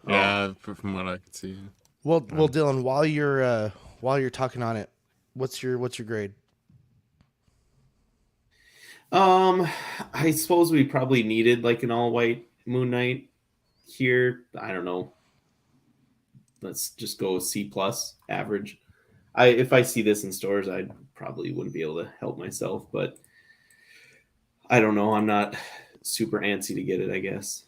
Yeah, from what I could see. Well, Dylan, while you're talking on it, what's your grade? I suppose we probably needed like an all white Moon Knight here. I don't know. Let's just go C+ average. If I see this in stores, I probably wouldn't be able to help myself, but I don't know. I'm not super antsy to get it, I guess.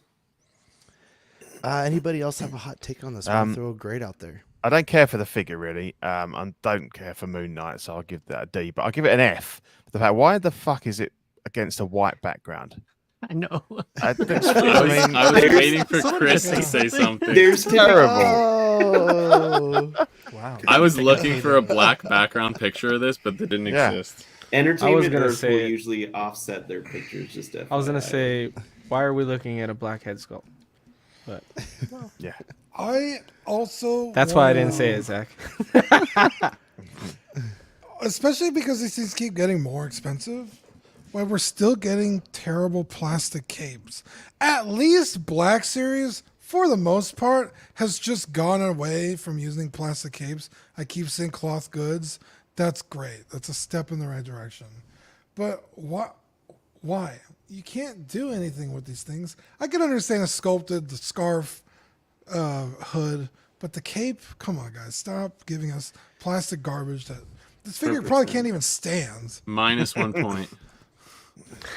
Anybody else have a hot take on this? I'll throw a grade out there. I don't care for the figure really. I don't care for Moon Knight, so I'll give that a D. But I'll give it an F. The fact, why the fuck is it against a white background? I know. I was waiting for Chris to say something. There's terrible. Oh. Wow. I was looking for a black background picture of this, but they didn't exist. Entertainment Earth will usually offset their pictures. Just I was gonna say, why are we looking at a black head sculpt? But yeah, I also. That's why I didn't say it, Zach. Especially because these things keep getting more expensive. Why we're still getting terrible plastic capes. At least Black Series, for the most part, has just gone away from using plastic capes. I keep seeing cloth goods. That's great. That's a step in the right direction. But why? You can't do anything with these things. I can understand a sculpted the scarf, hood, but the cape, come on, guys. Stop giving us plastic garbage that this figure probably can't even stand. -1 point.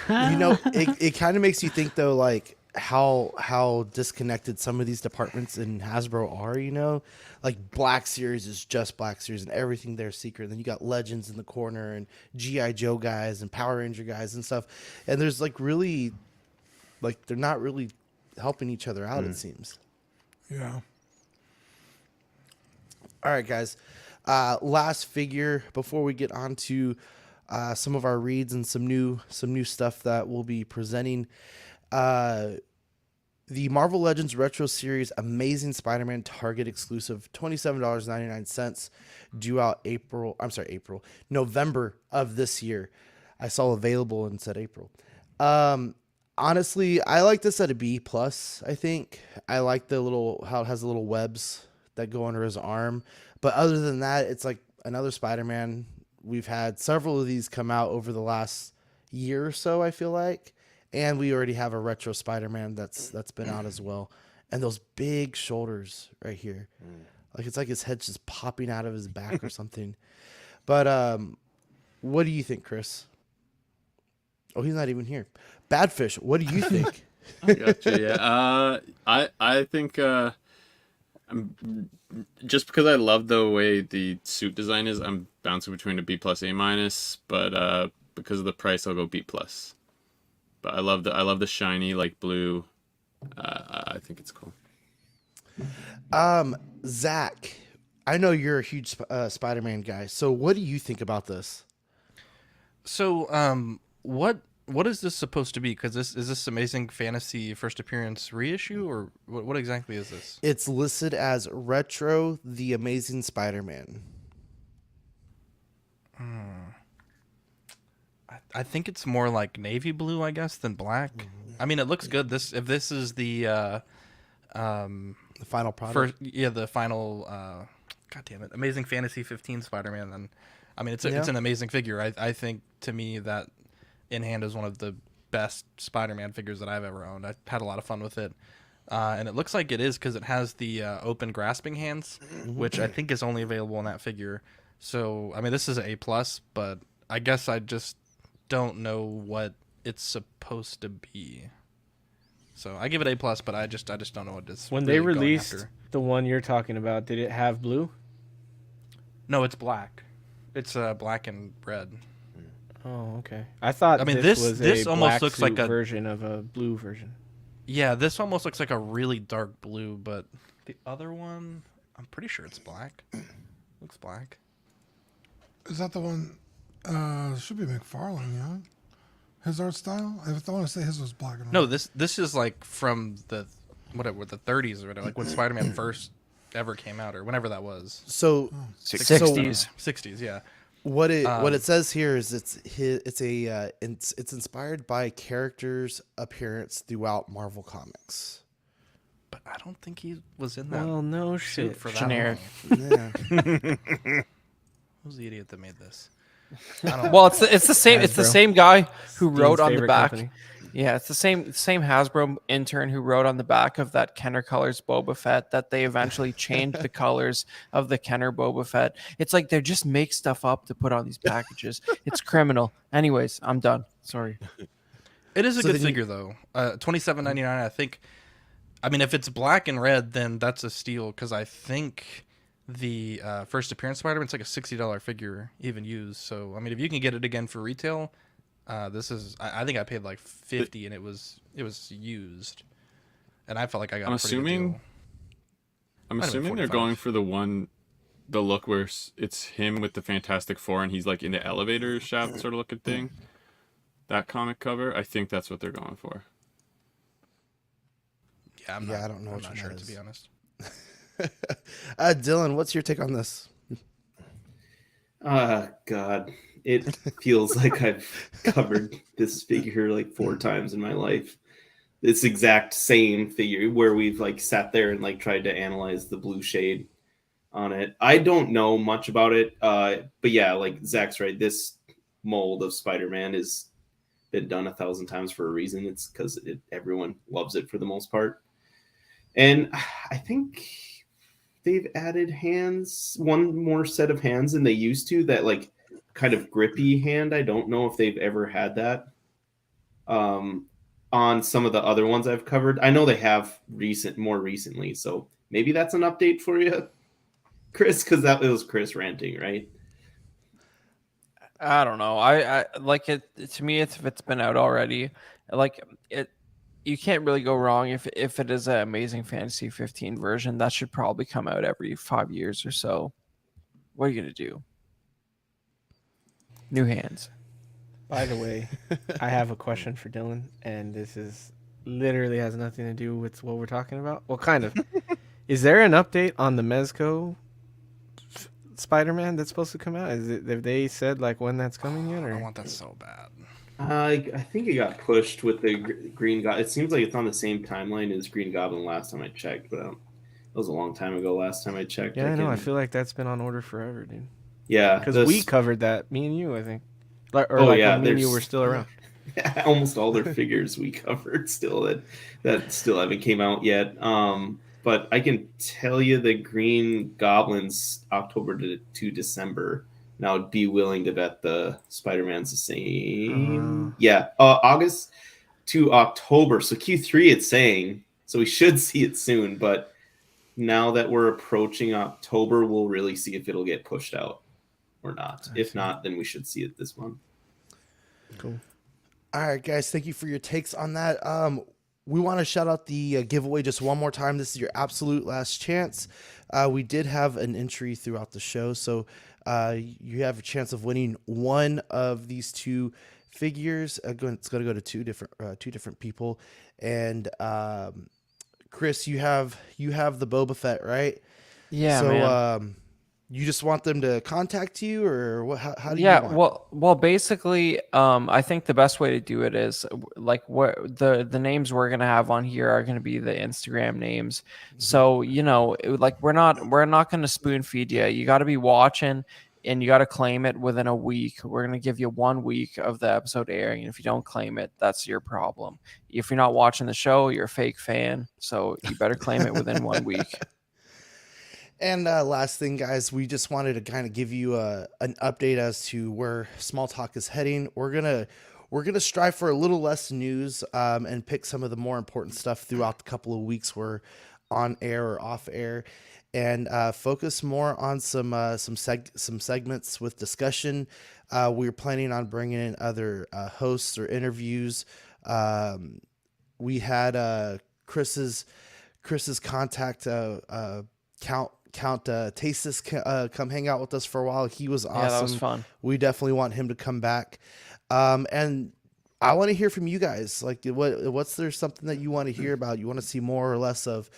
You know, it kind of makes you think though, like how disconnected some of these departments in Hasbro are. You know, like Black Series is just Black Series and everything there's secret. Then you got Legends in the corner and GI Joe guys and Power Ranger guys and stuff. And there's like really, like they're not really helping each other out. It seems. Yeah. All right, guys. Last figure before we get on to some of our reads and some new stuff that we'll be presenting. The Marvel Legends Retro Series Amazing Spider-Man Target exclusive, $27.99, due out November of this year. I saw available and said April. Honestly, I like this at a B+. I think I like how it has the little webs that go under his arm. But other than that, it's like another Spider-Man. We've had several of these come out over the last year or so, I feel like. And we already have a retro Spider-Man that's been out as well. And those big shoulders right here. Like it's like his head's just popping out of his back or something. But what do you think, Chris? Oh, he's not even here. Badfish, what do you think? Gotcha, yeah. I think just because I love the way the suit design is, I'm bouncing between a B+, A-, but because of the price, I'll go B+. But I love the shiny like blue. I think it's cool. Zach, I know you're a huge Spider-Man guy. So what do you think about this? So what is this supposed to be? Because is this Amazing Fantasy first appearance reissue, or what exactly is this? It's listed as Retro The Amazing Spider-Man. I think it's more like navy blue, I guess, than black. I mean, it looks good. If this is the final product. the final God damn it, Amazing Fantasy 15 Spider-Man, then I mean it's an amazing figure. I think to me that in hand is one of the best Spider-Man figures that I've ever owned. I had a lot of fun with it. And it looks like it is because it has the open grasping hands, which I think is only available in that figure. So I mean, this is an A+, but I guess I just don't know what it's supposed to be. So I give it A+, but I just don't know what it's. When really they going released after. the one you're talking about, did it have blue? No, it's black. It's black and red. Oh, okay. I thought I mean, this this- was this a almost black looks like suit a- version of a blue version. Yeah, this almost looks like a really dark blue, but the other one, I'm pretty sure it's black. Looks black. Is that the one? Should be McFarlane, yeah. His art style. I want to say his was black and white. No, this is like from the whatever the 30s or whatever, like when Spider-Man first ever came out or whenever that was. So 60s. 60s, yeah. What it says here is it's inspired by characters' appearance throughout Marvel Comics. But I don't think he was in that. Well, no suit shit. for that Generic. long. Yeah. Who's the idiot that made this? I don't know. Well, it's the same. It's the Hasbro. same guy who Dean's wrote on the favorite back. company. Yeah, it's the same Hasbro intern who wrote on the back of that Kenner Colors Boba Fett that they eventually changed the colors of the Kenner Boba Fett. It's like they just make stuff up to put on these packages. It's criminal. Anyways, I'm done. Sorry. It is a So good then you- figure though. $27.99. I think. I mean, if it's black and red, then that's a steal because I think the first appearance Spider-Man's like a $60 figure, even used. So I mean, if you can get it again for retail, this is. I think I paid like $50 and it was used, and I felt like I got. I'm a pretty good assuming. deal. I'm Might have been assuming they're 45. going for the look where it's him with the Fantastic Four and he's like in the elevator shaft sort of looking thing. That comic cover, I think that's what they're going for. Yeah, I don't know I'm which not one sure that to is. be honest. Dylan, what's your take on this? God, it feels like I've covered this figure like 4 times in my life. This exact same figure where we've like sat there and like tried to analyze the blue shade on it. I don't know much about it, but yeah, like Zach's right. This mold of Spider-Man has been done 1,000 times for a reason. It's because everyone loves it for the most part, and I think they've added hands, one more set of hands than they used to. That like kind of grippy hand. I don't know if they've ever had that. On some of the other ones I've covered, I know they have more recently. So maybe that's an update for you, Chris, because that was Chris ranting, right? I don't know. I like it. To me, if it's been out already, like it, you can't really go wrong if it is an Amazing Fantasy 15 version. That should probably come out every 5 years or so. What are you gonna do? New hands. By the way, I have a question for Dylan, and this is literally has nothing to do with what we're talking about. Well, kind of. Is there an update on the Mezco Spider-Man that's supposed to come out? Have they said like when that's coming yet? Or I want that so bad. I think it got pushed with the Green Goblin. It seems like it's on the same timeline as Green Goblin last time I checked, but it was a long time ago last time I checked. yeah, I know. I feel like that's been on order forever, dude. Yeah, Because we covered that, me and you, I think. When me and you were still around. almost all their figures we covered still that still haven't came out yet. But I can tell you the Green Goblin's October to December. Now I'd be willing to bet the Spider-Man's the same. August to October. So Q3 it's saying. So we should see it soon. But now that we're approaching October, we'll really see if it'll get pushed out or not. If not, then we should see it this month. Cool. All right, guys, thank you for your takes on that. We want to shout out the giveaway just one more time. This is your absolute last chance. We did have an entry throughout the show, so you have a chance of winning one of these 2 figures. It's going to go to two different people. And Chris, you have the Boba Fett, right? Yeah, so, man. you just want them to contact you, or what? How do you Yeah, want? well, basically, I think the best way to do it is like what the names we're gonna have on here are gonna be the Instagram names. So like we're not gonna spoon feed you. You got to be watching, and you got to claim it within a week. We're gonna give you 1 week of the episode airing, and if you don't claim it, that's your problem. If you're not watching the show, you're a fake fan. So you better claim it within 1 week. And last thing, guys, we just wanted to kind of give you an update as to where Small Talk is heading. We're gonna strive for a little less news and pick some of the more important stuff throughout the couple of weeks we're on air or off air, and focus more on some segments with discussion. We're planning on bringing in other hosts or interviews. We had Chris's contact Count Tastes come hang out with us for a while. He was awesome. Yeah, that was fun. We definitely want him to come back. And I want to hear from you guys. Like, what's there something that you want to hear about? You want to see more or less of?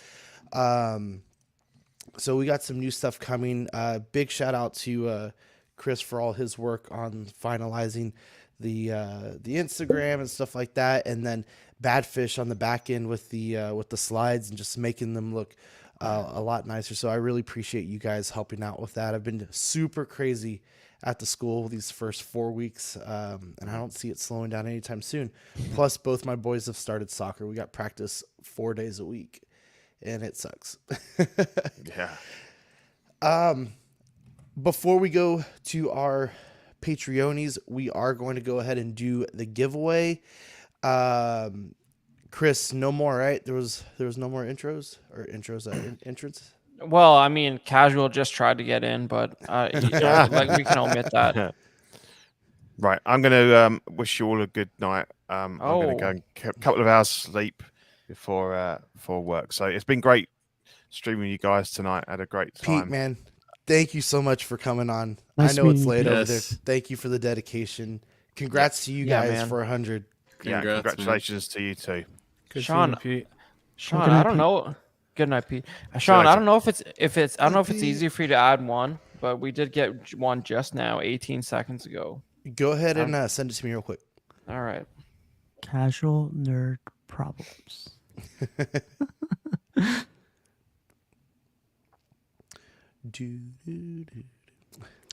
So we got some new stuff coming. Big shout out to Chris for all his work on finalizing the Instagram and stuff like that, and then Badfish on the back end with the slides and just making them look a lot nicer. So I really appreciate you guys helping out with that. I've been super crazy at the school these first 4 weeks, and I don't see it slowing down anytime soon. Plus, both my boys have started soccer. We got practice 4 days a week, and it sucks. Yeah. Before we go to our Patreonies, we are going to go ahead and do the giveaway. Chris, no more, right? There was no more entrance. Well, I mean, Casual just tried to get in, but like we can omit that. Right, I'm going to wish you all a good night. I'm going to go and a couple of hours sleep before work. So it's been great streaming you guys tonight. I had a great time. Pete, man, thank you so much for coming on. Nice I know it's meeting you. late over there. Thank you for the dedication. Congrats to you guys man. for 100. Yeah, congratulations to you too. Good Sean, seeing you, Pete. Sean, Good night, I don't Pete. know. Good night, Pete. Sean, I later. don't know if I don't know if it's easy for you to add one, but we did get one just now, 18 seconds ago. Go ahead and send it to me real quick. All right. Casual nerd problems.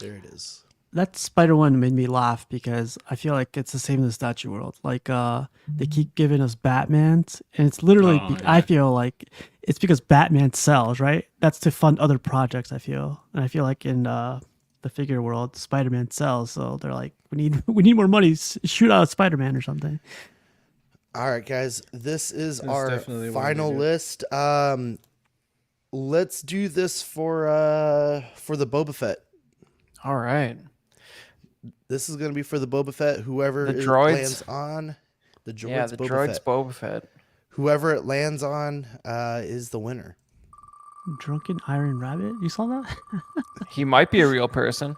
There it is. That Spider one made me laugh because I feel like it's the same in the Statue World. Like they keep giving us Batmans, and it's literally I feel like it's because Batman sells, right? That's to fund other projects. I feel, and I feel like in the figure world, Spider-Man sells, so they're like, we need more money. Shoot out Spider-Man or something. All right, guys, this is That's our definitely what final we do. list. Let's do this for the Boba Fett. All right. This is going to be for the Boba Fett. Whoever The it droids. lands on, the droids. Yeah, the Boba droid's Fett. Boba Fett. Whoever it lands on is the winner. Drunken Iron Rabbit. You saw that? He might be a real person.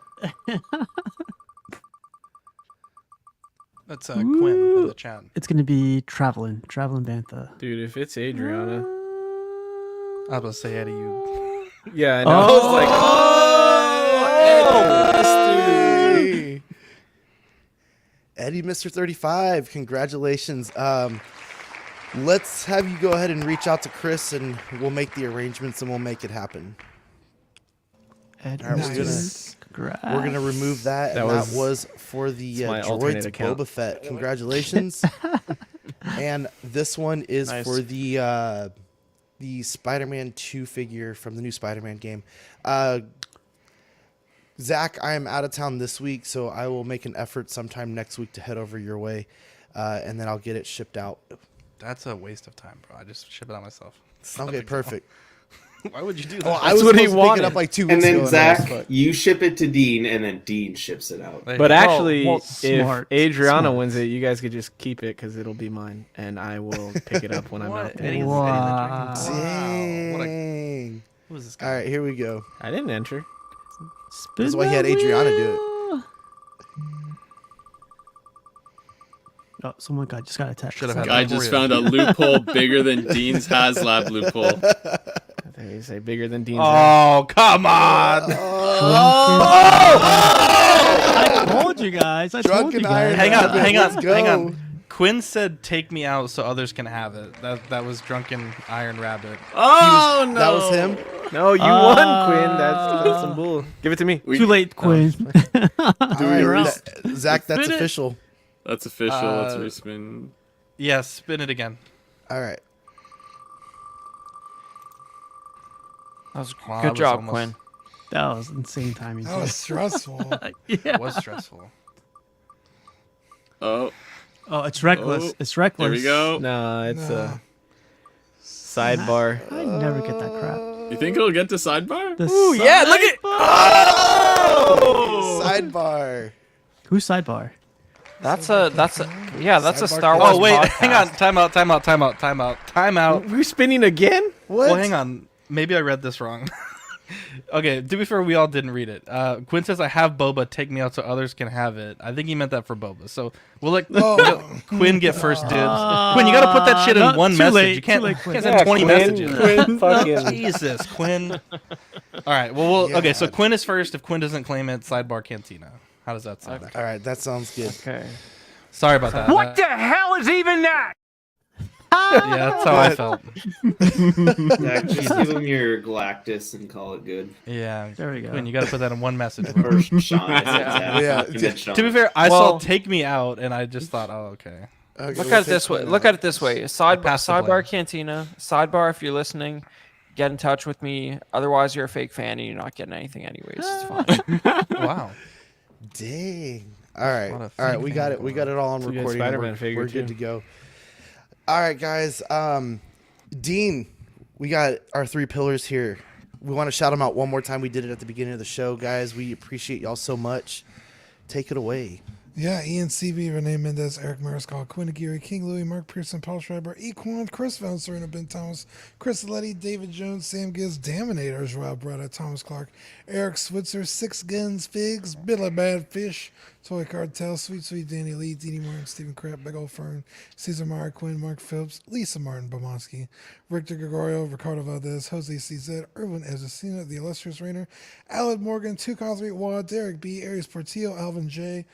That's Quinn in the chat. It's gonna be traveling Bantha. Dude, if it's Adriana. I was about to say, Eddie, you. Yeah, I know. I was like, Eddie, Eddie, Mr. 35, congratulations. Let's have you go ahead and reach out to Chris, and we'll make the arrangements, and we'll make it happen. Ed, All right, nice. we're gonna remove that, That and was- that was for the it's my alternate droids account. Boba Fett. Congratulations. And this one is Nice. for the Spider-Man 2 figure from the new Spider-Man game. Zach, I am out of town this week, so I will make an effort sometime next week to head over your way, and then I'll get it shipped out. That's a waste of time, bro. I just ship it out myself. It's not a Okay, big deal. perfect. Why would you do that? Oh, I was what he supposed to pick it wanted. up like 2 And weeks ago. then I was Zach, fucked. you ship it to Dean, and then Dean ships it out. There But you go. actually, well, if smart, Adriana smart. wins it, you guys could just keep it because it'll be mine, and I will pick it up when I'm out there. Eddie's- Wow. Eddie's a drink. Wow. What a, Dang. who is this guy? All right, here we go. I didn't enter. Spin That's why he had that Adriana do it. wheel. Oh, someone just got a text. Should have had I that for just you. found a loophole bigger than Dean's HasLab loophole. They say bigger than Dean's. Oh, come on! I told you guys. I told you Drunken Iron guys. Hang on, Rabbit, hang on, let's go. hang on. Quinn said, "Take me out so others can have it." That was Drunken Iron Rabbit. Oh no, That was him. No, you won, Quinn. That's some bull. Give it to me. Too late, Quinn. All right, You're out. Zach, that's Spin it. official. That's official. Let's respin. Yeah, spin it again. All right. That was Wow, good that was job, almost- Quinn. That was insane timing. That was stressful. yeah. It was stressful. Oh, Oh, it's reckless. Oh, It's reckless. there we go. No, it's Nah. a sidebar. I never get that crap. You think it'll get to sidebar? The Ooh, yeah, look at. Oh! Sidebar. Who's sidebar? That's a yeah, that's a Sidebar Star question. Wars. Oh wait, podcast. hang on. Time out. We're spinning again? What? Well, hang on. Maybe I read this wrong. Okay, to be fair, we all didn't read it. Quinn says, "I have boba. Take me out so others can have it." I think he meant that for boba. So we'll let Quinn get first dibs. Quinn, you got to put that shit in no, one too message. late, You can't, too late, you Quinn. can't send 20 messages. Quinn, fucking. Jesus, Quinn. All right. Well, okay. So Quinn is first. If Quinn doesn't claim it, sidebar Cantina. How does that sound? All right, that sounds good. Okay. Sorry about that. What the hell is even that? Yeah, that's how I felt. Zach, just give him your Galactus and call it good. Yeah. There we go. Quinn, you got to put that in one message. Or Sean. I said Zach. Yeah. You meant Sean. To be fair, I Well- saw "Take Me Out" and I just thought, "Oh, okay." Okay, Look we'll at it take this way. Quinn Look out. at it this way. Sidebar, Pass the blame. sidebar Cantina. Sidebar, if you're listening, get in touch with me. Otherwise, you're a fake fan and you're not getting anything anyways. It's fine. Wow. Dang. All right. What a All right, fake we fan got it. going We got it all on It's a good recording. Spider-Man We're, figure, we're good too. to go. All right, guys. Dean, we got our 3 pillars here. We want to shout them out one more time. We did it at the beginning of the show, guys. We appreciate y'all so much. Take it away. Yeah, Ian CB, Renee Mendez, Eric Mariscal, Quinn Aguirre, King Louis, Mark Pearson, Paul Schreiber, Equan, Chris Van Serena, Ben Thomas, Chris Letty, David Jones, Sam Gibbs, Daminators, Rob Bretta, Thomas Clark, Eric Switzer, Six Guns, Figs, Billy Bad Fish, Toy Cartel, Sweet Danny Lee, Dee Martin, Stephen Krapp, Big Ol' Fern, Cesar Meyer, Quinn, Mark Phillips, Lisa Martin Bomonsky, Victor Gregorio, Ricardo Valdez, Jose CZ, Irwin Ezecina, The Illustrious Rainer, Aled Morgan, 2 Wad, Derek B, Aries Portillo, Alvin J,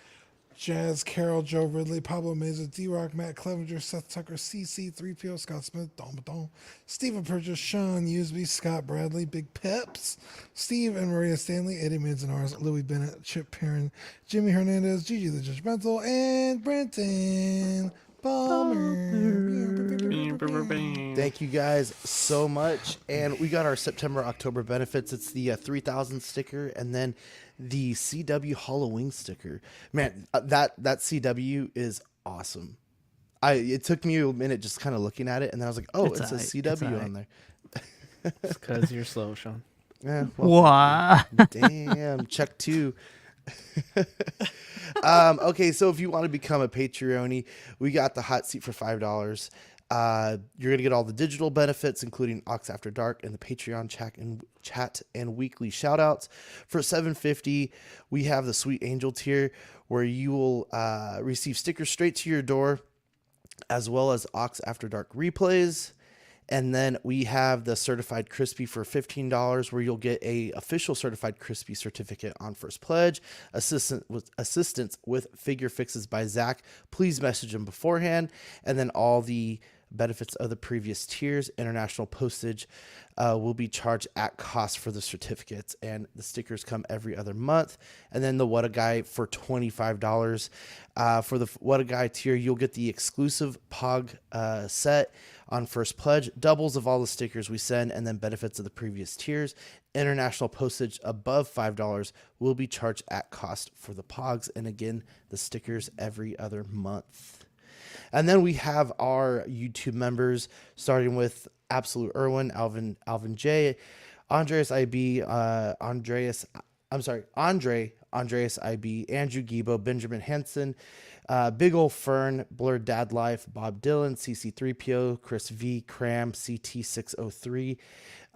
Jazz, Carol, Joe Ridley, Pablo Meza, D-Rock, Matt Clevenger, Seth Tucker, CC, 3PO, Scott Smith, Don Baton, Stephen Purchase, Sean Usby, Scott Bradley, Big Peps, Steve and Maria Stanley, Eddie Manzanares, Louis Bennett, Chip Perrin, Jimmy Hernandez, Gigi the Judgmental, and Brenton Palmer. Thank you guys so much. And we got our September, October benefits. It's the 3000 sticker and then the CW Halloween sticker. Man, that CW is awesome. It took me a minute just kind of looking at it, and then I was like, oh, it says CW on there. It's because you're slow, Sean. Yeah, well, What? damn, check 2. Okay, so if you want to become a Patreon, we got the hot seat for $5. You're gonna get all the digital benefits, including Ox After Dark and the Patreon chat and weekly shoutouts. For $7.50, we have the Sweet Angel tier, where you will receive stickers straight to your door, as well as Ox After Dark replays. And then we have the Certified Crispy for $15, where you'll get a official Certified Crispy certificate on first pledge, assistance with figure fixes by Zach. Please message him beforehand, and then all the benefits of the previous tiers. International postage will be charged at cost for the certificates, and the stickers come every other month. And then the What a Guy for $25. For the What a Guy tier, you'll get the exclusive Pog set on first pledge, doubles of all the stickers we send, and then benefits of the previous tiers. International postage above $5 will be charged at cost for the Pogs, and again, the stickers every other month. And then we have our YouTube members, starting with Absolute Irwin, Alvin J, Andreas IB, Andreas IB, Andrew Gibo, Benjamin Henson, Big Ol' Fern, Blurred Dad Life, Bob Dylan, CC3PO, Chris V, Cram, CT603,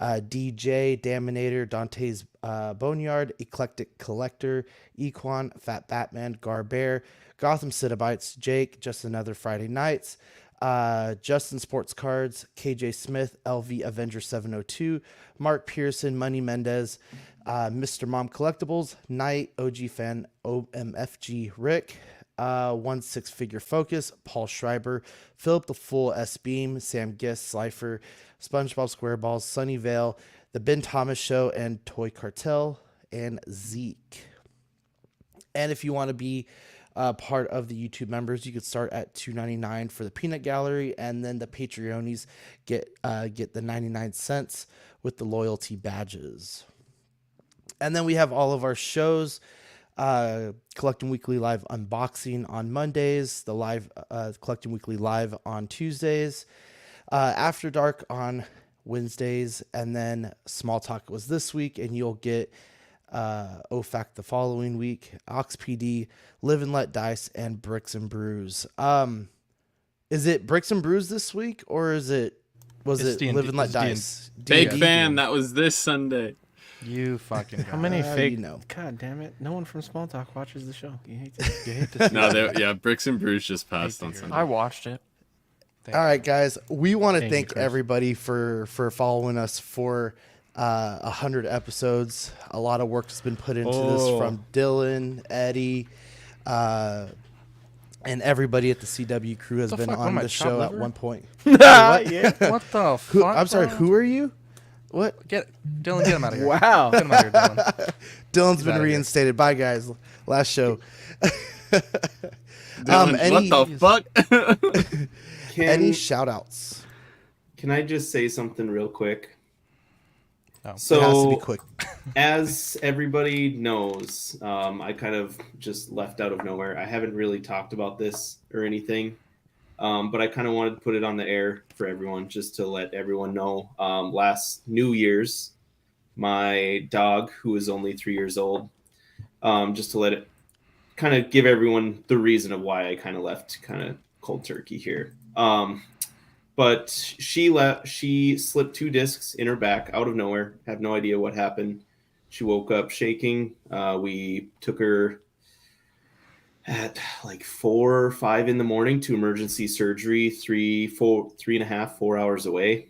DJ, Daminator, Dante's Boneyard, Eclectic Collector, Equan, Fat Batman, Garbear, Gotham Citabites, Jake, Just Another Friday Nights, Justin Sports Cards, KJ Smith, LV Avenger 702, Mark Pearson, Money Mendez, Mr. Mom Collectibles, Knight, OG Fan, OMFG Rick, 1 6-Figure Focus, Paul Schreiber, Philip the Fool, S Beam, Sam Gist, Slifer, SpongeBob SquareBalls, Sunnyvale, The Ben Thomas Show, and Toy Cartel, and Zeke. And if you want to be part of the YouTube members, you could start at $2.99 for the Peanut Gallery, and then the Patreonies get the 99 cents with the loyalty badges. And then we have all of our shows. Collecting Weekly Live Unboxing on Mondays, the live Collecting Weekly Live on Tuesdays, After Dark on Wednesdays, and then Small Talk was this week, and you'll get OFAC the following week, Ox PD, Live and Let Dice, and Bricks and Brews. Is it Bricks and Brews this week, or was it D&D, Live and Let Dice? Fake D&D. fan, that was this Sunday. You fucking How many fake? you know. God damn it! No one from Small Talk watches the show. You hate to. No, Bricks and Brews just passed on Sunday. I watched it. All right, guys. We want to Thank you, thank Chris. everybody for following us for 100 episodes. A lot of work has been put into this from Dylan, Eddie, and everybody at the CW crew has The been fuck, what on am I, the chopped show at liver? one point. Yeah. What the Who, fuck? I'm sorry, bro? who are you? What? Dylan, get him out of here. Wow. Get him out of here, Dylan. Dylan's Get been outta here. reinstated. Bye, guys. Last show. Dylan, what the fuck? Any shout outs? Can I just say something real quick? Oh. It has to So, be quick. as everybody knows, I kind of just left out of nowhere. I haven't really talked about this or anything, but I kind of wanted to put it on the air for everyone just to let everyone know. Last New Year's, my dog, who is only 3 years old, just to let it kind of give everyone the reason of why I kind of left kind of cold turkey here. But she slipped 2 discs in her back out of nowhere. Have no idea what happened. She woke up shaking. We took her at like 4 or 5 in the morning to emergency surgery, 3.5, 4 hours away.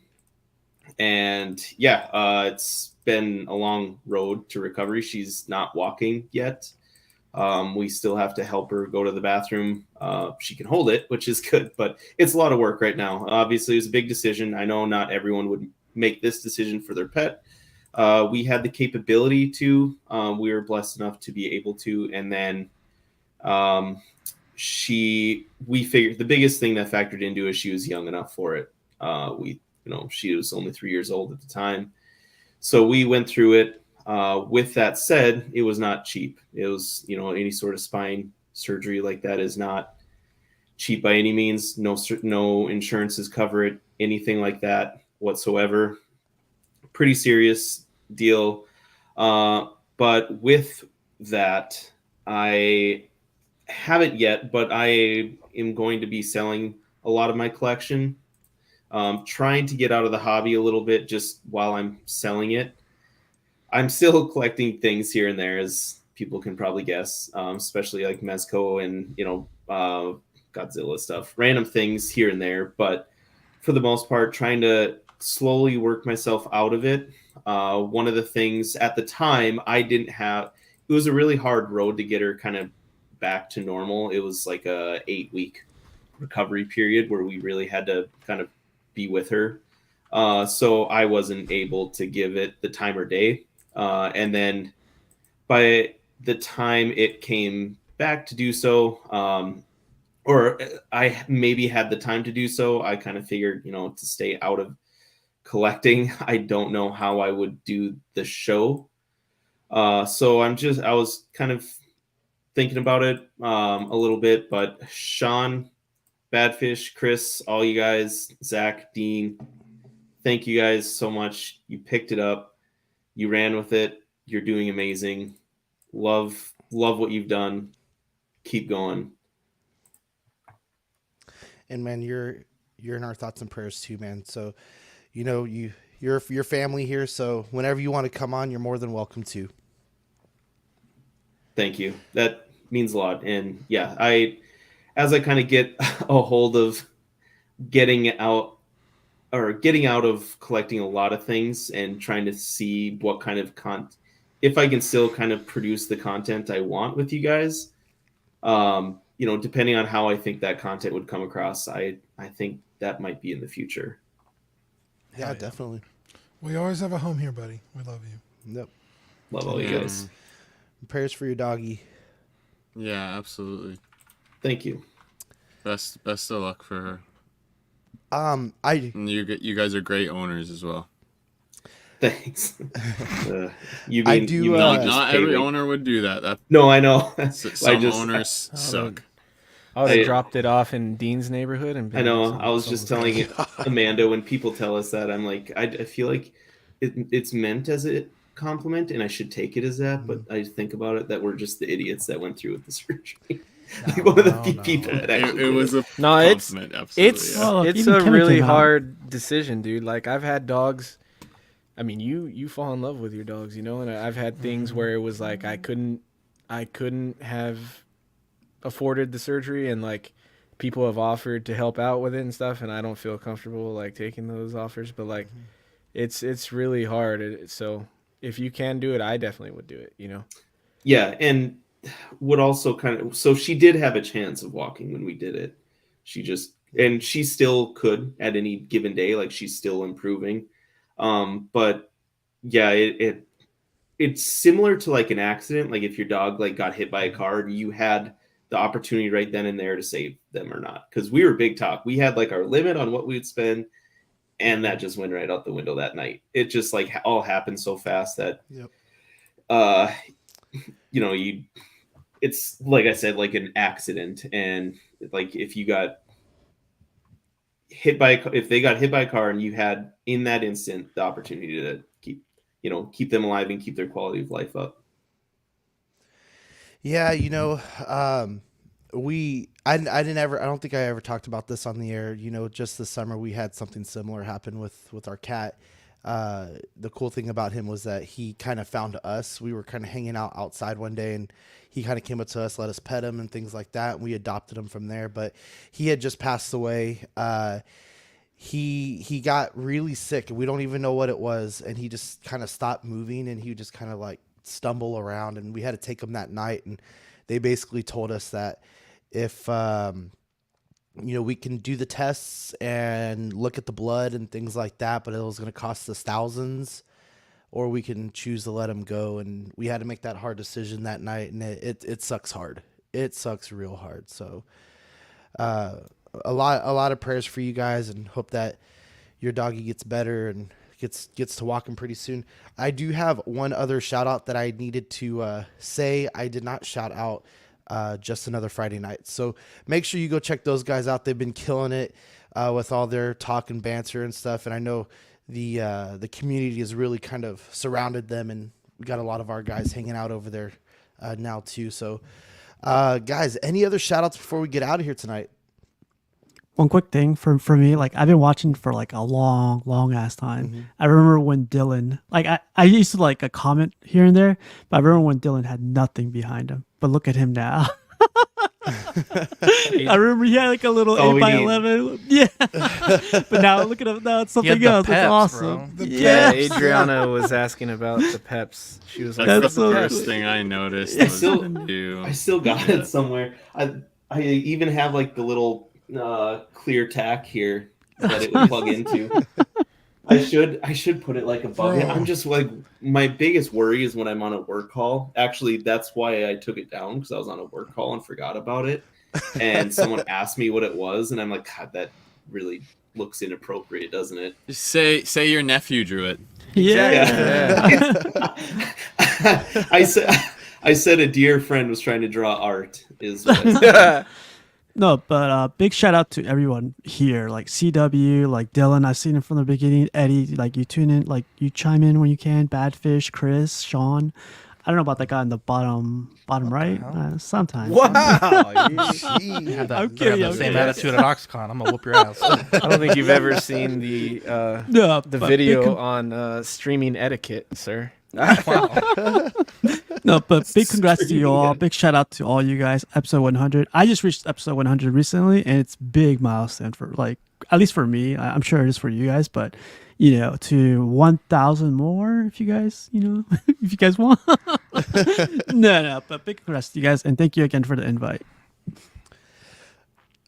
And it's been a long road to recovery. She's not walking yet. We still have to help her go to the bathroom. She can hold it, which is good, but it's a lot of work right now. Obviously, it was a big decision. I know not everyone would make this decision for their pet. We had the capability to. We were blessed enough to be able to. And then we figured the biggest thing that factored into is she was young enough for it. She was only 3 years old at the time. So we went through it. With that said, it was not cheap. It was, any sort of spine surgery like that is not cheap by any means. No insurances cover it, anything like that whatsoever. Pretty serious deal. But with that, I haven't yet, but I am going to be selling a lot of my collection. Trying to get out of the hobby a little bit just while I'm selling it. I'm still collecting things here and there, as people can probably guess, especially like Mezco and, Godzilla stuff, random things here and there. But for the most part, trying to slowly work myself out of it. One of the things at the time it was a really hard road to get her kind of back to normal. It was like a 8-week recovery period where we really had to kind of be with her. So I wasn't able to give it the time or day. And then by the time it came back to do so, or I maybe had the time to do so, I kind of figured, to stay out of collecting. I don't know how I would do the show. So I was kind of thinking about it a little bit, but Sean, Badfish, Chris, all you guys, Zach, Dean, thank you guys so much. You picked it up. You ran with it. You're doing amazing. Love what you've done. Keep going. And man, you're in our thoughts and prayers too, man. So, you're your family here. So whenever you want to come on, you're more than welcome to. Thank you. That means a lot. And yeah, as I kind of get a hold of getting out of collecting a lot of things and trying to see what kind of if I can still kind of produce the content I want with you guys. Depending on how I think that content would come across, I think that might be in the future. Yeah, definitely. We always have a home here, buddy. We love you. Yep. Love all you guys. Prayers for your doggy. Yeah, absolutely. Thank you. Best of luck for her. And you guys are great owners as well. Thanks. Not every owner would do that. No, I know. Some owners suck. I would have dropped it off in Dean's neighborhood. And I know. I was just telling Amanda, when people tell us that, I'm like, I feel like it's meant as a compliment, and I should take it as that. But I think about it that we're just the idiots that went through with the surgery. One of the few people that actually it was a compliment. Absolutely, it's a really hard decision, dude. Like, I've had dogs. I mean, you fall in love with your dogs, and I've had things where it was like I couldn't have afforded the surgery, and like people have offered to help out with it and stuff, and I don't feel comfortable like taking those offers. But like, it's really hard. So if you can do it, I definitely would do it. Yeah, and would also so she did have a chance of walking when we did it. She still could at any given day. Like, she's still improving. But yeah, it's similar to like an accident. Like, if your dog like got hit by a car and you had the opportunity right then and there to save them or not. Because we were big talk. We had like our limit on what we would spend, and that just went right out the window that night. It just like all happened so fast that, it's like I said, like an accident. And like, if they got hit by a car and you had in that instant the opportunity to keep them alive and keep their quality of life up. Yeah, I don't think I ever talked about this on the air. Just this summer we had something similar happen with our cat. The cool thing about him was that he kind of found us. We were kind of hanging out outside one day, and he kind of came up to us, let us pet him and things like that. And we adopted him from there, but he had just passed away. He got really sick, and we don't even know what it was. And he just kind of stopped moving, and he would just kind of like stumble around, and we had to take him that night. And they basically told us that if, we can do the tests and look at the blood and things like that, but it was going to cost us thousands, or we can choose to let him go. And we had to make that hard decision that night. And it sucks hard. It sucks real hard. So, a lot of prayers for you guys, and hope that your doggy gets better and gets to walking pretty soon. I do have one other shout out that I needed to say. I did not shout out Just Another Friday Night. So make sure you go check those guys out. They've been killing it with all their talk and banter and stuff. And I know the community has really kind of surrounded them, and we got a lot of our guys hanging out over there now too. So guys, any other shout outs before we get out of here tonight? One quick thing for me, like I've been watching for like a long ass time. I remember when Dylan, like I used to like a comment here and there, but I remember when Dylan had nothing behind him. But look at him now. I remember he had like a little 8x11. Yeah. But now look at him. Now it's something else. It's awesome. Yeah. Adriana was asking about the peps. She was like, that's the first thing I noticed. I still got it somewhere. I even have like the little clear tack here that it would plug into. I should put it like above it. I'm just like, my biggest worry is when I'm on a work call. Actually, that's why I took it down, because I was on a work call and forgot about it. And someone asked me what it was, and I'm like, God, that really looks inappropriate, doesn't it? Just say your nephew drew it. Yeah. I said a dear friend was trying to draw art. Is what I said. No, but big shout out to everyone here, like CW, like Dylan. I've seen him from the beginning. Eddie, like you tune in, like you chime in when you can. Badfish, Chris, Sean. I don't know about that guy in the bottom right. Sometimes. Wow. I'm kidding. Same attitude at Oxcon. I'm gonna whoop your ass. I don't think you've ever seen the video on streaming etiquette, sir. No, No, but big congrats to Streaming you all. again. Big shout out to all you guys. Episode 100. I just reached episode 100 recently, and it's big milestone for like at least for me. I'm sure it is for you guys, but to 1,000 more if you guys if you guys want. No, but big congrats to you guys, and thank you again for the invite.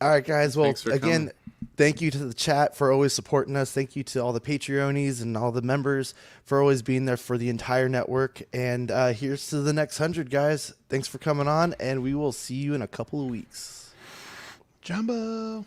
All right, guys. Well, Thanks for again, coming. thank you to the chat for always supporting us. Thank you to all the Patreonies and all the members for always being there for the entire network. And here's to the next 100, guys. Thanks for coming on, and we will see you in a couple of weeks. Jumbo.